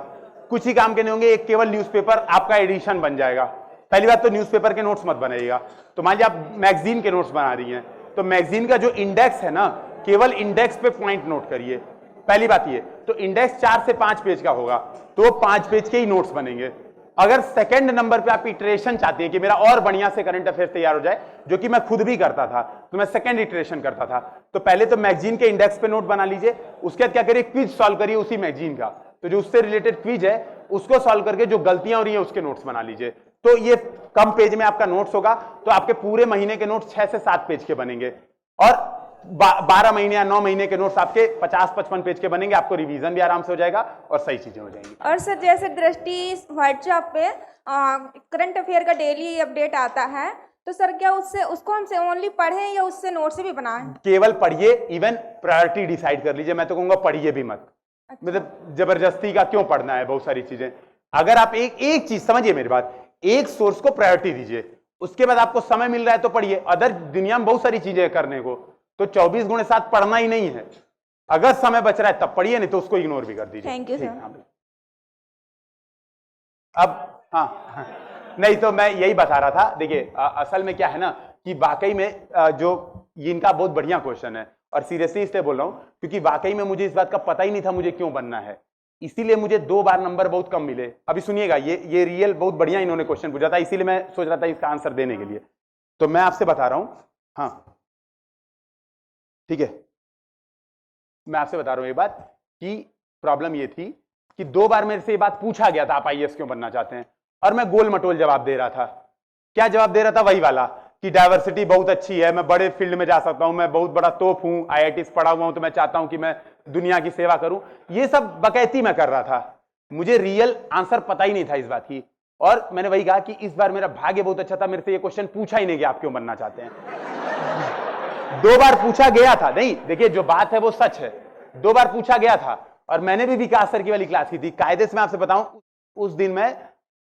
कुछ ही काम के नहीं होंगे। एक केवल न्यूज़पेपर आपका एडिशन बन जाएगा। पहली बात तो न्यूज़पेपर के नोट्स मत बनाइएगा। तो मान लीजिए आप मैगजीन के नोट्स बना रही हैं, तो मैगजीन का जो इंडेक्स है ना, केवल इंडेक्स पे पॉइंट नोट करिए। पहली बात ये, तो इंडेक्स 4 से 5 पेज का होगा, तो 5 पेज के ही नोट्स बनेंगे। अगर सेकंड नंबर पे आप इटरेशन चाहती हैं कि मेरा और बढ़िया से करंट अफेयर्स तैयार हो जाए, जो कि मैं खुद भी करता था, तो मैं सेकंड इटरेशन करता था। तो पहले तो मैगजीन के इंडेक्स पे नोट बना लीजिए, उसके बाद क्या करिए, क्विज सॉल्व करिए उसी मैगजीन का। तो जो उससे रिलेटेड क्विज है उसको सॉल्व करके जो गलतियां हो रही हैं उसके नोट्स बना लीजिए। तो ये कम पेज में आपका नोट्स होगा, तो आपके पूरे महीने के नोट्स 6 से 7 पेज के बनेंगे, और 12 महीने या 9 महीने के नोट्स आपके 50-55 पेज के बनेंगे। आपको रिवीजन भी आराम से हो जाएगा और सही चीजें हो जाएंगी। और सर जैसे दृष्टि व्हाट्सएप पे करंट अफेयर का डेली अपडेट आता है, तो सर क्या उससे उसको हमसे ओनली पढ़ें या उससे नोट्स भी बनाएं? केवल पढ़िए, इवन प्रायोरिटी डिसाइड कर लीजिए। मैं तो कहूंगा पढ़िए भी मत। अच्छा। मतलब जबरदस्ती का क्यों पढ़ना है बहुत सारी चीजें। अगर आप एक चीज समझिए मेरी बात, एक सोर्स को प्रायोरिटी दीजिए, उसके बाद आपको समय मिल रहा है तो पढ़िए। अदर दुनिया में बहुत सारी चीजें करने को, तो 24x7 पढ़ना ही नहीं है। अगर समय बच रहा है तब पढ़िए, नहीं तो उसको इग्नोर भी कर दीजिए। Thank you sir. अब हाँ, नहीं तो मैं यही बता रहा था। देखिए असल में क्या है ना कि वाकई में जो इनका बहुत बढ़िया क्वेश्चन है, और सीरियसली इसलिए बोल रहा हूं क्योंकि वाकई में मुझे इस बात का पता ही नहीं था मुझे क्यों बनना है, इसीलिए मुझे 2 बार नंबर बहुत कम मिले। अभी सुनिएगा, ये रियल बहुत बढ़िया इन्होंने क्वेश्चन पूछा था, इसीलिए मैं सोच रहा था इसका आंसर देने के लिए। तो मैं आपसे बता रहा हूं, हाँ ठीक है, मैं आपसे बता रहा हूं ये बात कि प्रॉब्लम ये थी कि 2 बार मेरे से ये बात पूछा गया था, आप आईएएस क्यों बनना चाहते हैं, और मैं गोल मटोल जवाब दे रहा था। क्या जवाब दे रहा था? वही वाला कि डाइवर्सिटी बहुत अच्छी है, मैं बड़े फील्ड में जा सकता हूं, मैं बहुत बड़ा तोप हूं, आईआईटीज पढ़ा हुआ हूं, तो मैं चाहता हूं कि मैं दुनिया की सेवा करूं। ये सब बकैती मैं कर रहा था, मुझे रियल आंसर पता ही नहीं था इस बात की। और मैंने वही कहा कि इस बार मेरा भाग्य बहुत अच्छा था, मेरे से ये क्वेश्चन पूछा ही नहीं गया आप क्यों बनना चाहते हैं। 2 बार पूछा गया था, नहीं देखिए जो बात है वो सच है, 2 बार पूछा गया था। और मैंने भी विकास सर की वाली क्लास की थी, कायदे से मैं आपसे बताऊं, उस दिन मैं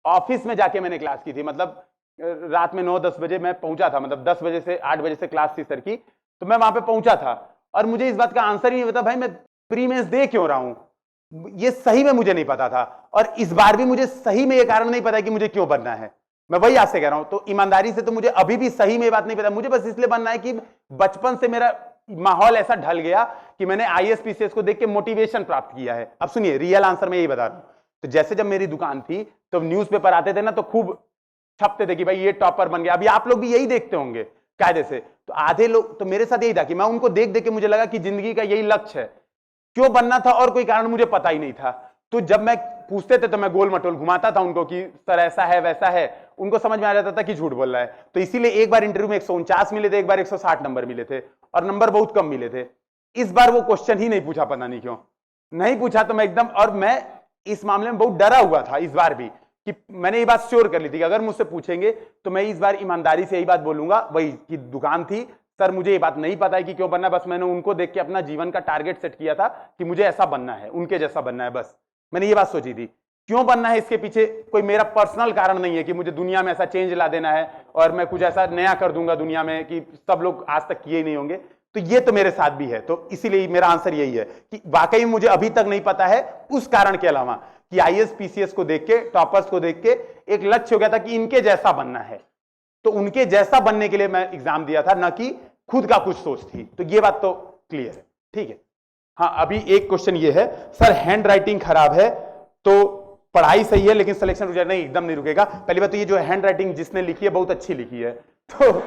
ऑफिस में जाके मैंने क्लास की थी, मतलब रात में 9-10 बजे मैं पहुंचा था, मतलब 10 बजे से 8 बजे से क्लास थी सर की, तो मैं वहां पे पहुंचा था और मुझे इस बात का आंसर ही नहीं पता भाई मैं प्री मेंस दे क्यों रहा हूं, ये सही में मुझे नहीं पता था। और इस बार भी मुझे सही में ये कारण नहीं पता कि मुझे क्यों बनना है। मैं वही आपसे कह रहा हूं, तो ईमानदारी से तो मुझे अभी भी सही में ये बात नहीं पता। मुझे बस इसलिए बनना है कि बचपन से मेरा माहौल ऐसा ढल गया कि मैंने IAS PCS को देख के मोटिवेशन प्राप्त किया है। अब सुनिए, रियल आंसर मैं यही बता रहा हूं। तो जैसे जब मेरी दुकान थी तो न्यूज़पेपर आते थे ना, तो खूब छपते थे कि भाई ये टॉपर बन गया। अभी आप लोग भी यही देखते होंगे कायदे से। तो आधे लोग, तो मेरे साथ यही था कि मैं उनको देख देख के मुझे लगा कि जिंदगी का यही लक्ष्य है। क्यों बनना था और कोई कारण मुझे पता ही नहीं था। तो जब मैं पूछते थे तो मैं गोल मटोल घुमाता था उनको कि सर ऐसा है वैसा है, उनको समझ में आ जाता था कि झूठ बोल रहा है। तो इसीलिए एक बार इंटरव्यू में 149 मिले थे, एक बार 160 नंबर मिले थे और नंबर बहुत कम मिले थे। इस बार वो क्वेश्चन ही नहीं पूछा, पता नहीं क्यों नहीं पूछा। तो मैं एकदम, और मैं इस मामले में बहुत डरा हुआ था इस बार भी, कि मैंने ये बात श्योर कर ली थी कि अगर मुझसे पूछेंगे तो मैं इस बार ईमानदारी से यही बात बोलूंगा, वही कि दुकान थी सर, मुझे ये बात नहीं पता है कि क्यों बनना, बस मैंने उनको देख के अपना जीवन का टारगेट सेट किया था कि मुझे ऐसा बनना है, उनके जैसा बनना है। बस मैंने ये बात सोची थी। क्यों बनना है इसके पीछे कोई मेरा पर्सनल कारण नहीं है कि मुझे दुनिया में ऐसा चेंज ला देना है और मैं कुछ ऐसा नया कर दूंगा दुनिया में कि सब लोग आज तक किए ही नहीं होंगे। तो ये तो मेरे साथ भी है। तो इसीलिए मेरा आंसर यही है कि वाकई मुझे अभी तक नहीं पता है, उस कारण के अलावा कि IAS PCS को देख के, टॉपर्स को देख के एक लक्ष्य हो गया था कि इनके जैसा बनना है। तो उनके जैसा बनने के लिए मैं एग्जाम दिया था, ना कि खुद का कुछ सोच थी। तो ये बात तो क्लियर है, ठीक है। हाँ, अभी एक क्वेश्चन ये है सर, हैंड राइटिंग खराब है तो पढ़ाई सही है लेकिन सिलेक्शन रुक जाए। नहीं, एकदम नहीं रुकेगा। पहली बात तो ये जो हैंड राइटिंग जिसने लिखी है बहुत अच्छी लिखी है, तो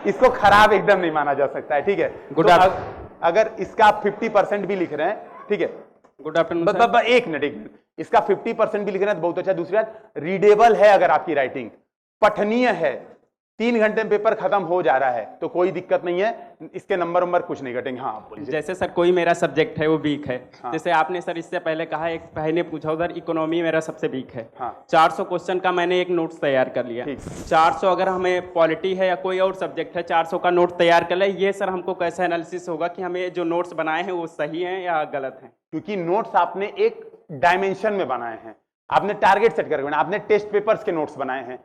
इसको खराब एकदम नहीं माना जा सकता है, ठीक है। गुड तो अगर इसका आप 50% भी लिख रहे हैं, ठीक है। Good afternoon. एक मिनट, इसका 50% भी लिख रहे हैं तो बहुत अच्छा। दूसरी बात, रीडेबल है अगर आपकी राइटिंग, पठनीय है, 3 घंटे में पेपर खत्म हो जा रहा है तो कोई दिक्कत नहीं है, इसके नंबर कुछ नहीं घटेंगे। हाँ, बोलिए। जैसे सर कोई मेरा सब्जेक्ट है वो वीक है, हाँ। जैसे आपने सर इससे पहले कहा, एक भाई ने पूछा उधर इकोनॉमी मेरा सबसे वीक है। हाँ। 400 क्वेश्चन का मैंने एक नोट्स तैयार कर लिया। 400 अगर हमें पॉलिटी है या कोई और सब्जेक्ट है, 400 का नोट तैयार कर ले, ये सर हमको कैसे एनालिसिस होगा कि हमें जो नोट्स बनाए हैं वो सही हैं या गलत हैं? क्योंकि नोट्स आपने एक डायमेंशन में बनाए हैं, आपने टारगेट सेट करके बनाए, आपने टेस्ट पेपर्स के नोट्स बनाए हैं,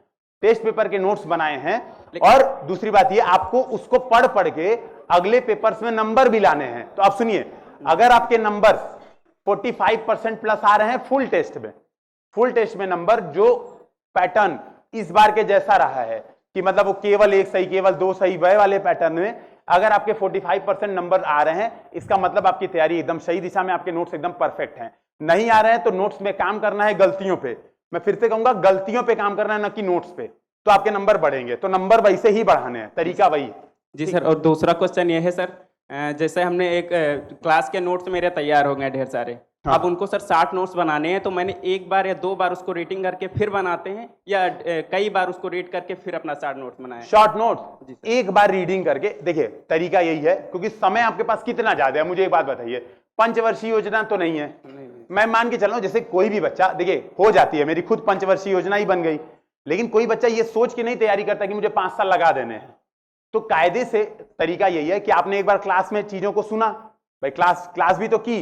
टेस्ट पेपर के नोट्स बनाए हैं। और दूसरी बात ये, आपको उसको पढ़ पढ़ के अगले पेपर्स में नंबर भी लाने हैं। तो आप सुनिए, अगर आपके नंबर 45% प्लस आ रहे हैं फुल टेस्ट में नंबर जो पैटर्न इस बार के जैसा रहा है कि मतलब वो केवल 1 सही, केवल 2 सही, वह वाले पैटर्न में अगर आपके 45% नंबर आ रहे हैं, इसका मतलब आपकी तैयारी एकदम सही दिशा में, आपके नोट्स एकदम परफेक्ट हैं। नहीं आ रहे हैं तो नोट्स में काम करना है, गलतियों पे, मैं फिर से कहूंगा गलतियों पे काम करना है, ना कि नोट्स पे, तो आपके नंबर बढ़ेंगे। तो नंबर वैसे ही बढ़ाने हैं, तरीका वही है। जी सर। और दूसरा क्वेश्चन ये है सर, जैसे हमने एक क्लास के नोट्स मेरे तैयार हो गए ढेर सारे, हाँ। अब उनको सर 60 नोट्स बनाने हैं, तो मैंने एक बार या 2 बार उसको रीडिंग करके फिर बनाते हैं या कई बार उसको रीड करके फिर अपना 60 नोट्स बनाए? शॉर्ट नोट्स एक बार रीडिंग करके देखिए, तरीका यही है, क्योंकि समय आपके पास कितना ज्यादा है। मुझे एक बात बताइए, पंचवर्षीय योजना तो नहीं है। मैं मान के चल रहा हूं जैसे कोई भी बच्चा, देखिए हो जाती है, मेरी खुद पंचवर्षीय योजना ही बन गई, लेकिन कोई बच्चा ये सोच के नहीं तैयारी करता कि मुझे 5 साल लगा देने हैं। तो कायदे से तरीका यही है कि आपने एक बार क्लास में चीजों को सुना, भाई क्लास भी तो की,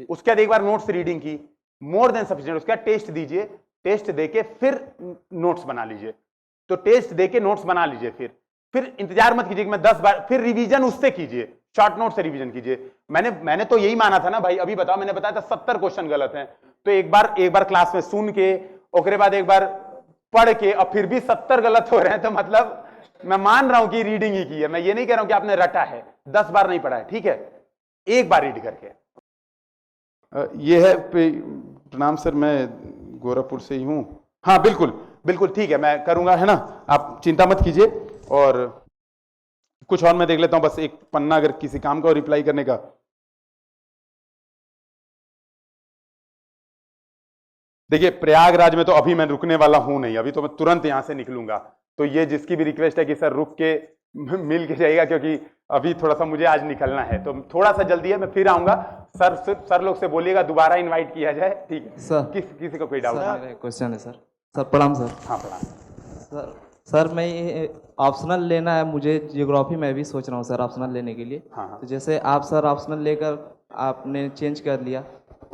उसके बाद एक बार नोट्स रीडिंग की, मोर देन सफिशिएंट। उसके बाद टेस्ट दीजिए, टेस्ट देके फिर नोट्स बना लीजिए। तो टेस्ट देके नोट्स बना लीजिए, फिर इंतजार मत कीजिए कि मैं 10 बार, फिर रिवीजन उससे कीजिए, शॉर्ट नोट से रिवीजन कीजिए। मैंने तो यही माना था ना भाई, अभी बताओ, मैंने बताया था 70 क्वेश्चन गलत हैं, तो एक बार क्लास में सुन के, उसके बाद एक बार पढ़ के, और फिर भी 70 गलत हो रहे हैं, तो मतलब मैं मान रहा हूं कि रीडिंग ही की है। मैं ये नहीं कह रहा हूं कि आपने रटा है, 10 बार नहीं पढ़ा है, ठीक है, एक बार रीड करके। ये है, प्रणाम सर, मैं गोरखपुर से ही हूं। हाँ बिल्कुल ठीक है, मैं करूंगा, है ना, आप चिंता मत कीजिए। और कुछ और मैं देख लेता हूं, बस एक पन्ना अगर किसी काम का और रिप्लाई करने का। देखिए, प्रयागराज में तो अभी मैं रुकने वाला हूं नहीं, अभी तो मैं तुरंत यहां से निकलूंगा। तो ये जिसकी भी रिक्वेस्ट है कि सर रुक के मिल के जाइएगा, क्योंकि अभी थोड़ा सा मुझे आज निकलना है, तो थोड़ा सा जल्दी है, मैं फिर आऊंगा। सर लोग से बोलिएगा दोबारा इनवाइट किया जाए, ठीक है सर। किसी को कोई डाउट? क्वेश्चन है सर प्रणाम सर। हाँ प्रणाम सर मैं ऑप्शनल लेना है, मुझे जियोग्राफी में भी सोच रहा हूँ सर ऑप्शनल लेने के लिए। हाँ। तो जैसे आप सर ऑप्शनल लेकर आपने चेंज कर लिया,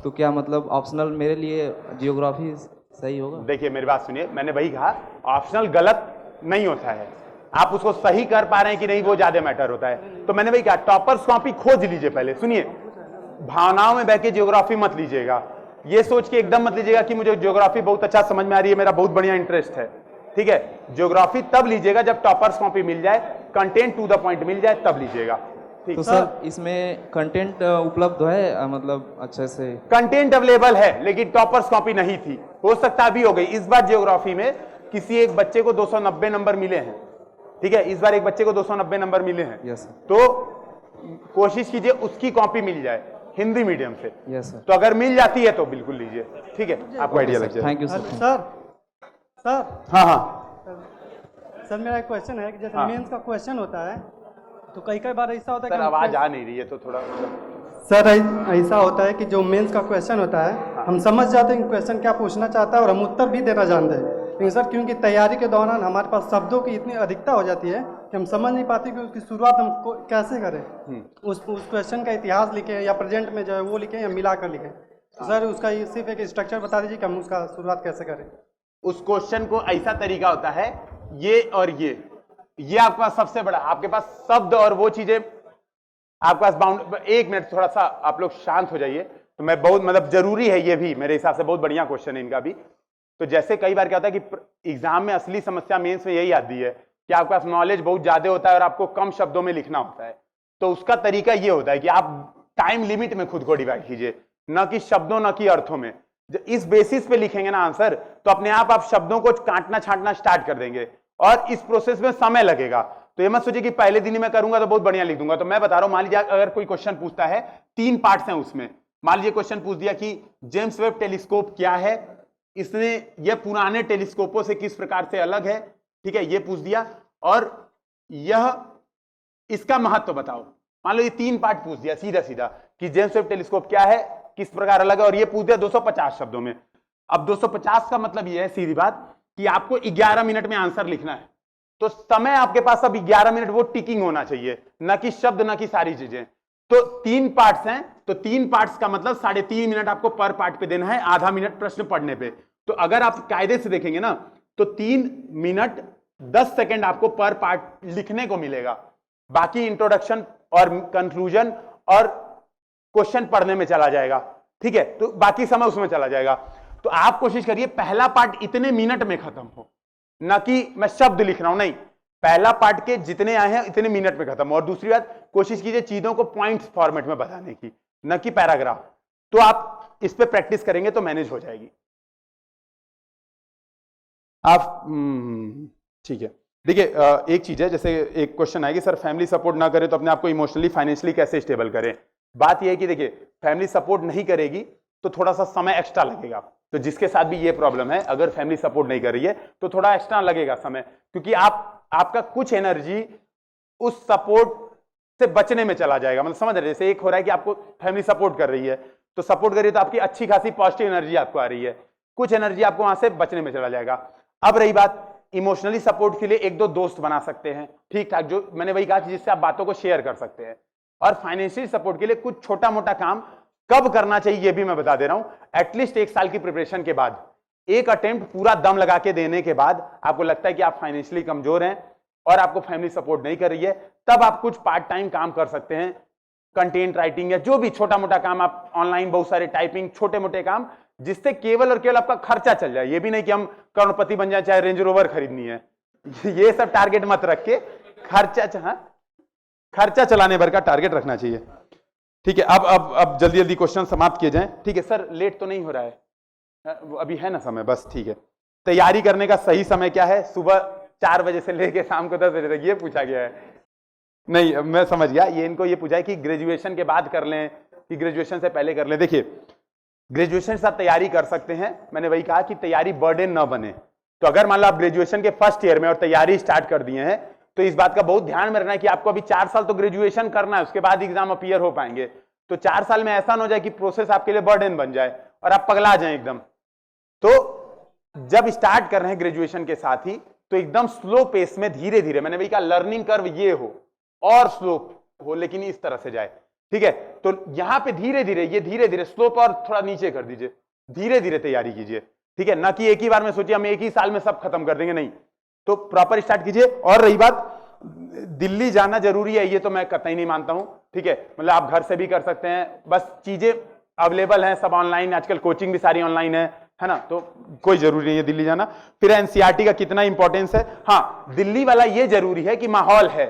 तो क्या मतलब ऑप्शनल मेरे लिए जियोग्राफी सही होगा? देखिए मेरी बात सुनिए, मैंने वही कहा, ऑप्शनल गलत नहीं होता है, आप उसको सही कर पा रहे हैं कि नहीं, वो ज्यादा मैटर होता है। तो मैंने वही कहा, टॉपर्स कॉपी खोज लीजिए पहले। सुनिए, भावनाओं में बह के ज्योग्राफी मत लीजिएगा, ये सोच के एकदम मत लीजिएगा कि मुझे ज्योग्राफी बहुत अच्छा समझ में आ रही है, मेरा बहुत बढ़िया इंटरेस्ट है। ठीक है, ज्योग्राफी तब लीजिएगा जब टॉपर्स कॉपी मिल जाए, कंटेंट टू द पॉइंट मिल जाए, तब लीजिएगा। ठीक। तो सर इसमें कंटेंट उपलब्ध है मतलब अच्छे से? कंटेंट अवेलेबल है, लेकिन टॉपर्स कॉपी नहीं थी, हो सकता अभी हो गई। इस बार ज्योग्राफी में किसी एक बच्चे को 290 नंबर मिले हैं। ठीक है, इस बार एक बच्चे को 290 नंबर मिले हैं। Yes sir. तो कोशिश कीजिए उसकी कॉपी मिल जाए हिंदी मीडियम से। Yes sir. तो अगर मिल जाती है तो बिल्कुल लीजिए। ठीक है, आपको आइडिया लग जाए। Thank you sir. सर हाँ हाँ सर मेरा एक क्वेश्चन है कि जैसे हाँ। मेंस का क्वेश्चन होता है तो कई बार ऐसा होता है सर कि आवाज आ नहीं रही है तो थोड़ा। सर ऐसा होता है कि जो मेंस का क्वेश्चन होता है हम समझ जाते हैं कि क्वेश्चन क्या पूछना चाहता है और हम उत्तर भी देना जानते हैं, लेकिन सर क्योंकि तैयारी के दौरान हमारे पास शब्दों की इतनी अधिकता हो जाती है कि हम समझ नहीं पाते कि उसकी शुरुआत हम कैसे करें। उस क्वेश्चन का इतिहास लिखें या प्रेजेंट में जो है वो लिखें या मिला कर लिखें। तो सर उसका सिर्फ एक स्ट्रक्चर बता दीजिए कि हम उसका शुरुआत कैसे करें। उस क्वेश्चन को ऐसा तरीका होता है, ये और ये आपके पास सबसे बड़ा, आपके पास शब्द और वो चीजें आपके पास बाउंड। एक मिनट थोड़ा सा आप लोग शांत हो जाइए। तो मैं बहुत मतलब जरूरी है, ये भी मेरे हिसाब से बहुत बढ़िया क्वेश्चन है इनका भी। तो जैसे कई बार क्या होता है कि एग्जाम में असली समस्या मेंस में यही आती है कि आपके पास नॉलेज बहुत ज्यादा होता है और आपको कम शब्दों में लिखना होता है। तो उसका तरीका ये होता है कि आप टाइम लिमिट में खुद को डिवाइड कीजिए, न कि शब्दों न कि अर्थों में। इस बेसिस पे लिखेंगे ना आंसर, तो अपने आप शब्दों को काटना छांटना स्टार्ट कर देंगे और इस प्रोसेस में समय लगेगा। तो ये मत सोचिए कि पहले दिन ही मैं करूंगा तो बहुत बढ़िया लिख दूंगा। तो मैं बता रहा हूं, मान लीजिए अगर कोई क्वेश्चन पूछता है, 3 पार्ट्स हैं उसमें। मान लीजिए क्वेश्चन पूछ दिया कि जेम्स वेब टेलीस्कोप क्या है, इसने यह पुराने टेलीस्कोपों से किस प्रकार से अलग है। ठीक है, ये पूछ दिया, और यह इसका महत्व बताओ। मान लो ये 3 पार्ट पूछ दिया सीधा सीधा कि जेम्स वेब टेलीस्कोप क्या है, किस प्रकार अलग है, और ये पूछ दिया 250 शब्दों में। अब 250 का मतलब ये है सीधी बात कि आपको 11 मिनट में आंसर लिखना है। तो समय आपके पास अब 11 मिनट वो टिकिंग होना चाहिए, न कि शब्द न कि सारी चीजें। तो 3 पार्ट्स हैं, तो 3 पार्ट्स का मतलब 3.5 मिनट आपको पर पार्ट पे देना है, आधा मिनट प्रश्न पढ़ने पे। तो अगर आप कायदे से देखेंगे ना तो 3 मिनट 10 सेकंड आपको पर पार्ट लिखने को मिलेगा। बाकी इंट्रोडक्शन और कंक्लूजन और क्वेश्चन पढ़ने में चला जाएगा। ठीक है, तो बाकी समय उसमें चला जाएगा। तो आप कोशिश करिए पहला पार्ट इतने मिनट में खत्म हो, ना कि मैं शब्द लिख रहा हूं, नहीं, पहला पार्ट के जितने आए हैं इतने मिनट में खत्म। और दूसरी बात, कोशिश कीजिए चीजों को पॉइंट्स फॉर्मेट में बताने की, न कि पैराग्राफ। तो आप इस पे प्रैक्टिस करेंगे तो मैनेज हो जाएगी। आप ठीक है। देखिए एक चीज है, जैसे एक क्वेश्चन आएगी, सर फैमिली सपोर्ट ना करे तो अपने आप को इमोशनली फाइनेंशियली कैसे स्टेबल करें। बात यह है कि देखिए फैमिली सपोर्ट नहीं करेगी तो थोड़ा सा समय एक्स्ट्रा लगेगा। तो जिसके साथ भी ये प्रॉब्लम है, अगर फैमिली सपोर्ट नहीं कर रही है तो थोड़ा एक्स्ट्रा लगेगा समय, क्योंकि आपका कुछ एनर्जी उस सपोर्ट से बचने में चला जाएगा। मतलब समझ रहे, जैसे एक हो रहा है कि आपको फैमिली सपोर्ट कर रही है, तो सपोर्ट कर रही है तो आपकी अच्छी खासी पॉजिटिव एनर्जी आपको आ रही है, कुछ एनर्जी आपको वहां से बचने में चला जाएगा। अब रही बात इमोशनली सपोर्ट के लिए 1-2 दोस्त बना सकते हैं, ठीक ठाक, जो मैंने वही कहा जिससे आप बातों को शेयर कर सकते हैं। और फाइनेंशियल सपोर्ट के लिए कुछ छोटा मोटा काम कब करना चाहिए ये भी मैं बता दे रहा हूं। एटलीस्ट 1 साल की प्रिपरेशन के बाद, एक अटेम्प्ट पूरा दम लगा के देने के बाद आपको लगता है कि आप फाइनेंशियली कमजोर हैं और आपको फैमिली सपोर्ट नहीं कर रही है, तब आप कुछ पार्ट टाइम काम कर सकते हैं, कंटेंट राइटिंग या जो भी छोटा मोटा काम, आप ऑनलाइन बहुत सारे टाइपिंग, छोटे मोटे काम, जिससे केवल और केवल आपका खर्चा चल जाए। ये भी नहीं कि हम करोड़पति बन जाए, चाहे रेंज रोवर खरीदनी है, ये सब टारगेट मत रख के खर्चा चलाने भर का टारगेट रखना चाहिए। ठीक है, अब जल्दी जल्दी क्वेश्चन समाप्त किए जाएं। ठीक है सर, लेट तो नहीं हो रहा है, अभी है ना समय, बस ठीक है। तैयारी करने का सही समय क्या है? सुबह 4 बजे से लेके शाम को 10 बजे तक, ये पूछा गया है। नहीं, मैं समझ गया, ये इनको ये पूछा है कि ग्रेजुएशन के बाद कर लें कि ग्रेजुएशन से पहले कर लें। देखिए ग्रेजुएशन के साथ तैयारी कर सकते हैं, मैंने वही कहा कि तैयारी बर्डन ना बने। तो अगर मान लो आप ग्रेजुएशन के फर्स्ट ईयर में और तैयारी स्टार्ट कर दिए हैं, तो इस बात का बहुत ध्यान में रखना है कि आपको अभी 4 साल तो ग्रेजुएशन करना है, उसके बाद एग्जाम अपीयर हो पाएंगे। तो 4 साल में ऐसा ना हो जाए कि प्रोसेस आपके लिए बर्डन बन जाए और आप पगला जाएं एकदम। तो जब स्टार्ट कर रहे हैं ग्रेजुएशन के साथ ही, तो एकदम स्लो पेस में धीरे धीरे, मैंने वही कहा लर्निंग कर्व ये हो और स्लो हो, लेकिन इस तरह से जाए। ठीक है, तो यहां पे धीरे धीरे, ये धीरे धीरे स्लोप और थोड़ा नीचे कर दीजिए, धीरे धीरे तैयारी कीजिए। ठीक है, ना कि एक ही बार में सोचिए हम एक ही साल में सब खत्म कर देंगे, नहीं, तो प्रॉपर स्टार्ट कीजिए। और रही बात दिल्ली जाना जरूरी है, ये तो मैं कतई नहीं मानता हूं, ठीक है, मतलब आप घर से भी कर सकते हैं, बस चीजें अवेलेबल हैं, सब ऑनलाइन, आजकल कोचिंग भी सारी ऑनलाइन है ना, तो कोई जरूरी नहीं है दिल्ली जाना। फिर एनसीईआरटी का कितना इंपॉर्टेंस है, हाँ दिल्ली वाला ये जरूरी है कि माहौल है,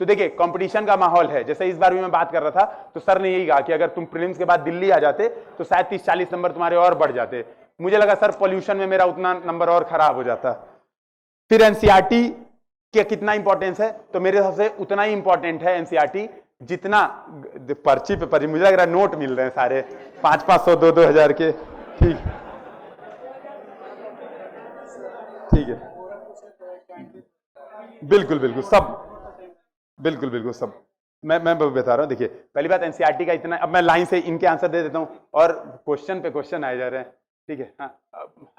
तो देखिए कंपटीशन का माहौल है। जैसे इस बार भी मैं बात कर रहा था तो सर ने यही कहा कि अगर तुम प्रीलिम्स के बाद दिल्ली आ जाते तो शायद 30-40 नंबर तुम्हारे और बढ़ जाते। मुझे लगा सर पॉल्यूशन में मेरा उतना नंबर और खराब हो जाता। फिर एनसीईआरटी का कितना इंपॉर्टेंस है, तो मेरे हिसाब से उतना ही इंपॉर्टेंट है एनसीईआरटी जितना पर्ची पे मुझे लग रहा है नोट मिल रहे हैं सारे 500-500 2-2 के, ठीक है, बिल्कुल सब, बिल्कुल सब मैं बता रहा हूं। देखिए पहली बात एनसीईआरटी का इतना, अब मैं लाइन से इनके आंसर दे देता हूं और क्वेश्चन पे क्वेश्चन आए जा रहे हैं, ठीक है, हाँ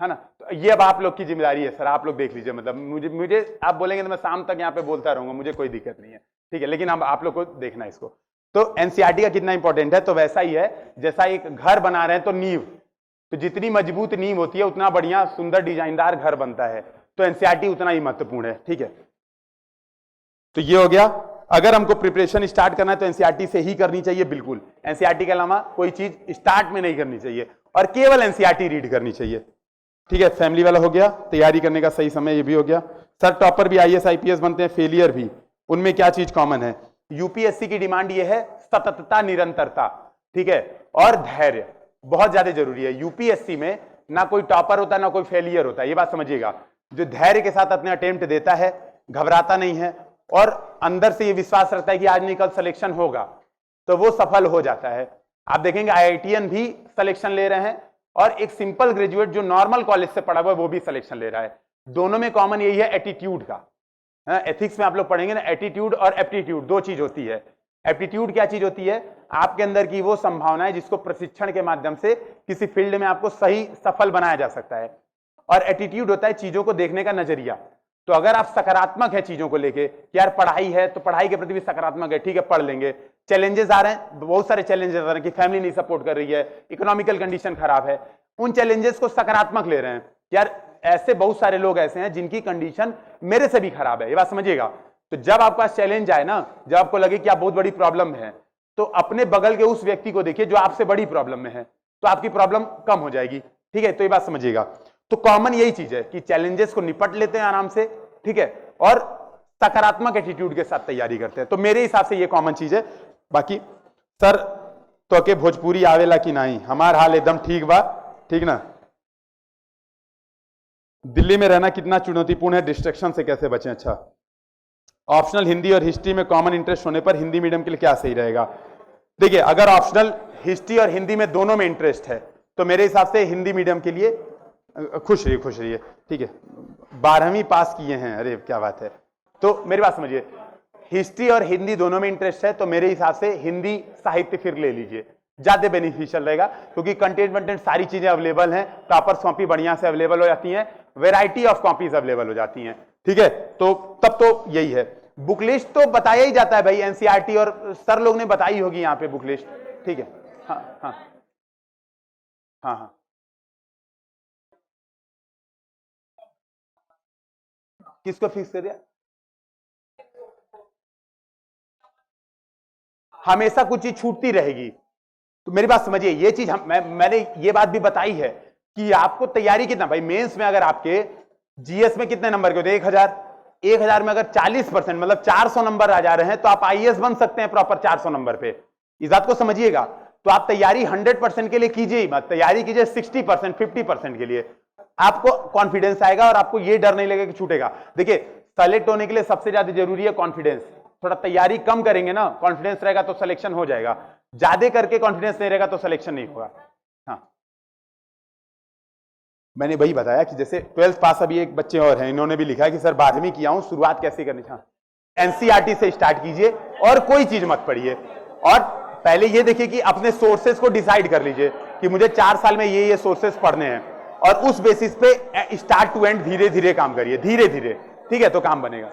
है ना, तो ये अब आप लोग की जिम्मेदारी है सर, आप लोग देख लीजिए, मतलब मुझे आप बोलेंगे तो मैं शाम तक यहाँ पे बोलता रहूंगा, मुझे कोई दिक्कत नहीं है, ठीक है, लेकिन अब आप लोग को देखना है इसको। तो एनसीईआरटी का कितना इंपॉर्टेंट है, तो वैसा ही है जैसा एक घर बना रहे हैं तो नींव, तो जितनी मजबूत नींव होती है उतना बढ़िया सुंदर डिजाइनदार घर बनता है, तो एनसीईआरटी उतना ही महत्वपूर्ण है, ठीक है। तो ये हो गया, अगर हमको प्रिपरेशन स्टार्ट करना है तो एनसीईआरटी से ही करनी चाहिए, बिल्कुल एनसीईआरटी के अलावा कोई चीज स्टार्ट में नहीं करनी चाहिए और केवल एनसीईआरटी रीड करनी चाहिए, ठीक है। फैमिली वाला हो गया, तैयारी करने का सही समय ये भी हो गया। सर टॉपर भी आईएएस आईपीएस बनते हैं, फेलियर भी, उनमें क्या चीज कॉमन है, यूपीएससी की डिमांड ये है सततता, निरंतरता, ठीक है, और धैर्य बहुत ज्यादा जरूरी है। यूपीएससी में ना कोई टॉपर होता है ना कोई फेलियर होता है, ये बात समझिएगा। जो धैर्य के साथ अपने अटेम्प्ट देता है, घबराता नहीं है और अंदर से ये विश्वास रखता है कि आज नहीं कल सिलेक्शन होगा, तो वो सफल हो जाता है। आप देखेंगे आईआईटीएन भी सिलेक्शन ले रहे हैं और एक सिंपल ग्रेजुएट जो नॉर्मल कॉलेज से पढ़ा हुआ है वो भी सिलेक्शन ले रहा है। दोनों में कॉमन यही है एटीट्यूड का। एथिक्स में आप लोग पढ़ेंगे ना, एटीट्यूड और एप्टीट्यूड दो चीज होती है। एप्टीट्यूड क्या चीज होती है, आपके अंदर की वो संभावना है जिसको प्रशिक्षण के माध्यम से किसी फील्ड में आपको सही सफल बनाया जा सकता है, और एटीट्यूड होता है चीजों को देखने का नजरिया। तो अगर आप सकारात्मक है चीजों को लेके, यार पढ़ाई है तो पढ़ाई के प्रति भी सकारात्मक है, ठीक है पढ़ लेंगे, चैलेंजेस आ रहे हैं, बहुत सारे चैलेंजेस आ रहे हैं कि फैमिली नहीं सपोर्ट कर रही है, इकोनॉमिकल कंडीशन खराब है, उन चैलेंजेस को सकारात्मक ले रहे हैं। यार ऐसे बहुत सारे लोग ऐसे हैं जिनकी कंडीशन मेरे से भी खराब है, ये बात समझिएगा। तो जब आपका चैलेंज आए ना, जब आपको लगे कि आप बहुत बड़ी प्रॉब्लम है, तो अपने बगल के उस व्यक्ति को देखिए जो आपसे बड़ी प्रॉब्लम में है, तो आपकी प्रॉब्लम कम हो जाएगी, ठीक है। तो ये बात समझिएगा। तो कॉमन यही चीज है कि चैलेंजेस को निपट लेते हैं आराम से, ठीक है, और सकारात्मक एटीट्यूड के साथ तैयारी करते हैं। तो मेरे हिसाब से ये कॉमन चीज है। बाकी सर तो के भोजपुरी आवेला कि नहीं, हमार हाल एकदम ठीक बा, ठीक ना। दिल्ली में रहना कितना चुनौतीपूर्ण है, डिस्ट्रैक्शन से कैसे बचें। अच्छा, ऑप्शनल हिंदी और हिस्ट्री में कॉमन इंटरेस्ट होने पर हिंदी मीडियम के लिए क्या सही रहेगा। देखिए अगर ऑप्शनल हिस्ट्री और हिंदी में दोनों में इंटरेस्ट है तो मेरे हिसाब से हिंदी मीडियम के लिए खुश रहिए, ठीक है। 12वीं पास किए हैं, अरे क्या बात है। तो मेरी बात समझिए, हिस्ट्री और हिंदी दोनों में इंटरेस्ट है तो मेरे हिसाब से हिंदी साहित्य फिर ले लीजिए, ज्यादा बेनिफिशियल रहेगा, क्योंकि कंटेंट सारी चीजें अवेलेबल हैं, प्रॉपर कॉपी बढ़िया से अवेलेबल हो जाती हैं, वैरायटी ऑफ कॉपीज अवेलेबल हो जाती हैं, ठीक है। तो तब तो यही है। बुक लिस्ट तो बताया ही जाता है भाई, एनसीईआरटी और सर लोग ने बताई होगी यहाँ पे बुक लिस्ट, ठीक है। हाँ हाँ हाँ हाँ, किसको फिक्स कर दिया, हमेशा कुछ चीज छूटती रहेगी। तो मेरी बात समझिए, ये चीज मैंने ये बात भी बताई है कि आपको तैयारी कितना, भाई मेंस में अगर आपके जीएस में कितने नंबर के होते हैं 1000 में अगर 40% मतलब 400 नंबर आ जा रहे हैं तो आप आईएएस बन सकते हैं प्रॉपर 400 नंबर पे। इस बात को समझिएगा। तो आप तैयारी 100% के लिए कीजिए ही मत, तैयारी कीजिए 60% 50% के लिए, आपको कॉन्फिडेंस आएगा और आपको ये डर नहीं लगेगा कि छूटेगा। देखिए सेलेक्ट होने के लिए सबसे ज्यादा जरूरी है कॉन्फिडेंस। थोड़ा तैयारी कम करेंगे ना, कॉन्फिडेंस रहेगा तो सिलेक्शन हो जाएगा, ज्यादा करके कॉन्फिडेंस नहीं रहेगा तो सिलेक्शन नहीं होगा। हाँ, मैंने वही बताया कि जैसे 12th पास अभी एक बच्चे और हैं, इन्होंने भी लिखा है कि सर 12वीं किया हूं, शुरुआत कैसे करनी चाहिए। एनसीईआरटी से स्टार्ट कीजिए और कोई चीज मत पढ़िए, और पहले ये देखिए कि अपने सोर्सेज को डिसाइड कर लीजिए कि मुझे 4 साल में ये सोर्सेज पढ़ने हैं, और उस बेसिस पे स्टार्ट टू एंड धीरे धीरे काम करिए, धीरे धीरे, ठीक है, तो काम बनेगा।